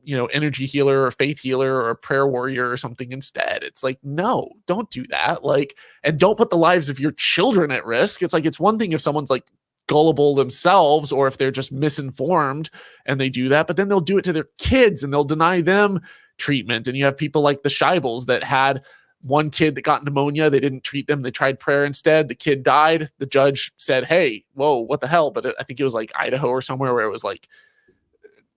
energy healer or faith healer or a prayer warrior or something instead. It's like, no, don't do that. Like, and don't put the lives of your children at risk. It's like, it's one thing if someone's like gullible themselves or if they're just misinformed and they do that, but then they'll do it to their kids and they'll deny them treatment. And you have people like the Scheibels that had one kid that got pneumonia. They didn't treat them. They tried prayer instead. The kid died. The judge said, hey, whoa, what the hell? But I think it was like Idaho or somewhere where it was like,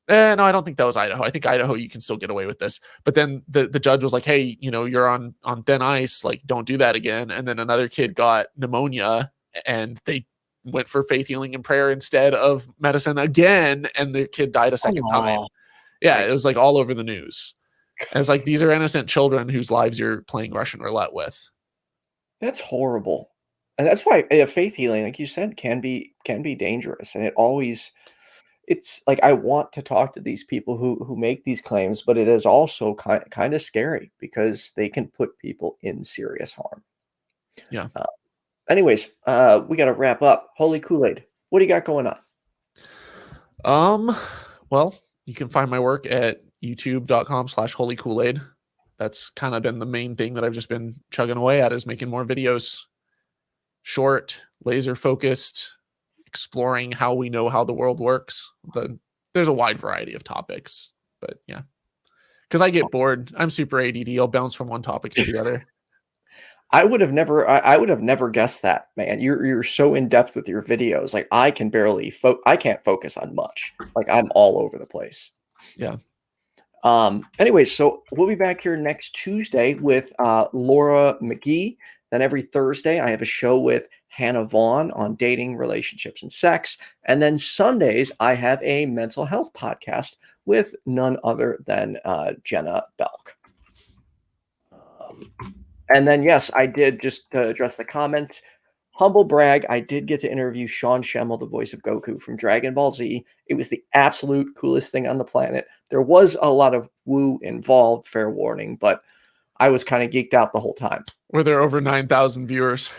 no, I don't think that was Idaho. I think Idaho, you can still get away with this. But then the judge was like, hey, you're on thin ice. Like, don't do that again. And then another kid got pneumonia and they went for faith healing and prayer instead of medicine again. And the kid died a second time. Yeah, it was like all over the news. And it's like, these are innocent children whose lives you're playing Russian roulette with. That's horrible. And that's why faith healing, like you said, can be dangerous. And it's like, I want to talk to these people who make these claims, but it is also kind of scary because they can put people in serious harm. Yeah. Anyways, we got to wrap up. Holy Kool-Aid, what do you got going on? Well, you can find my work at youtube.com/Holy Kool-Aid. That's kind of been the main thing that I've just been chugging away at, is making more videos. Short, laser focused, exploring how we know how the world works. There's a wide variety of topics, but yeah, because I get bored. I'm super ADD. I'll bounce from one topic to the other. I would have never guessed that, man. You're so in depth with your videos. Like, I can barely I can't focus on much. Like, I'm all over the place. Yeah. Anyways, so we'll be back here next Tuesday with Laura McGee. Then every Thursday, I have a show with Hannah Vaughn on dating, relationships, and sex. And then Sundays, I have a mental health podcast with none other than Jenna Belk. And then, yes, I did, just to address the comments, humble brag, I did get to interview Sean Schemmel, the voice of Goku from Dragon Ball Z. It was the absolute coolest thing on the planet. There was a lot of woo involved, fair warning, but I was kind of geeked out the whole time. Were there over 9,000 viewers?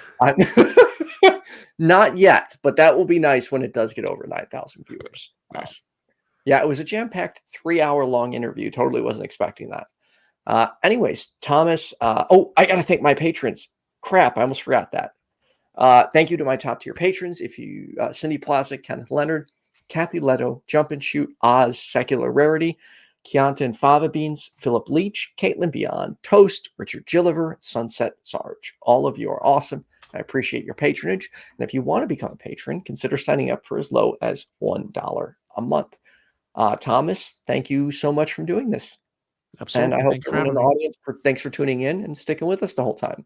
Not yet, but that will be nice when it does get over 9,000 viewers. Nice. Yeah, it was a jam-packed 3-hour-long interview. Totally wasn't expecting that. Anyways, Thomas, I got to thank my patrons. Crap, I almost forgot that. Thank you to my top tier patrons. If you, Cindy PLAZA, Kenneth Leonard, Kathy Letto, JumpandShoot, Oz, Secular Rarity, Chianti and Fava Beans, Philip Leitch, Kaitlyn Beyond, Toast, Richard Gilliver, Sunset Sarge. All of you are awesome. I appreciate your patronage. And if you want to become a patron, consider signing up for as low as $1 a month. Thomas, thank you so much for doing this. Absolutely. And I hope Thanks everyone in the audience, thanks for tuning in and sticking with us the whole time.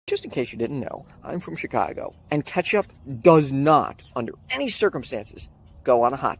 Just in case you didn't know, I'm from Chicago, and ketchup does not, under any circumstances, go on a hot dog.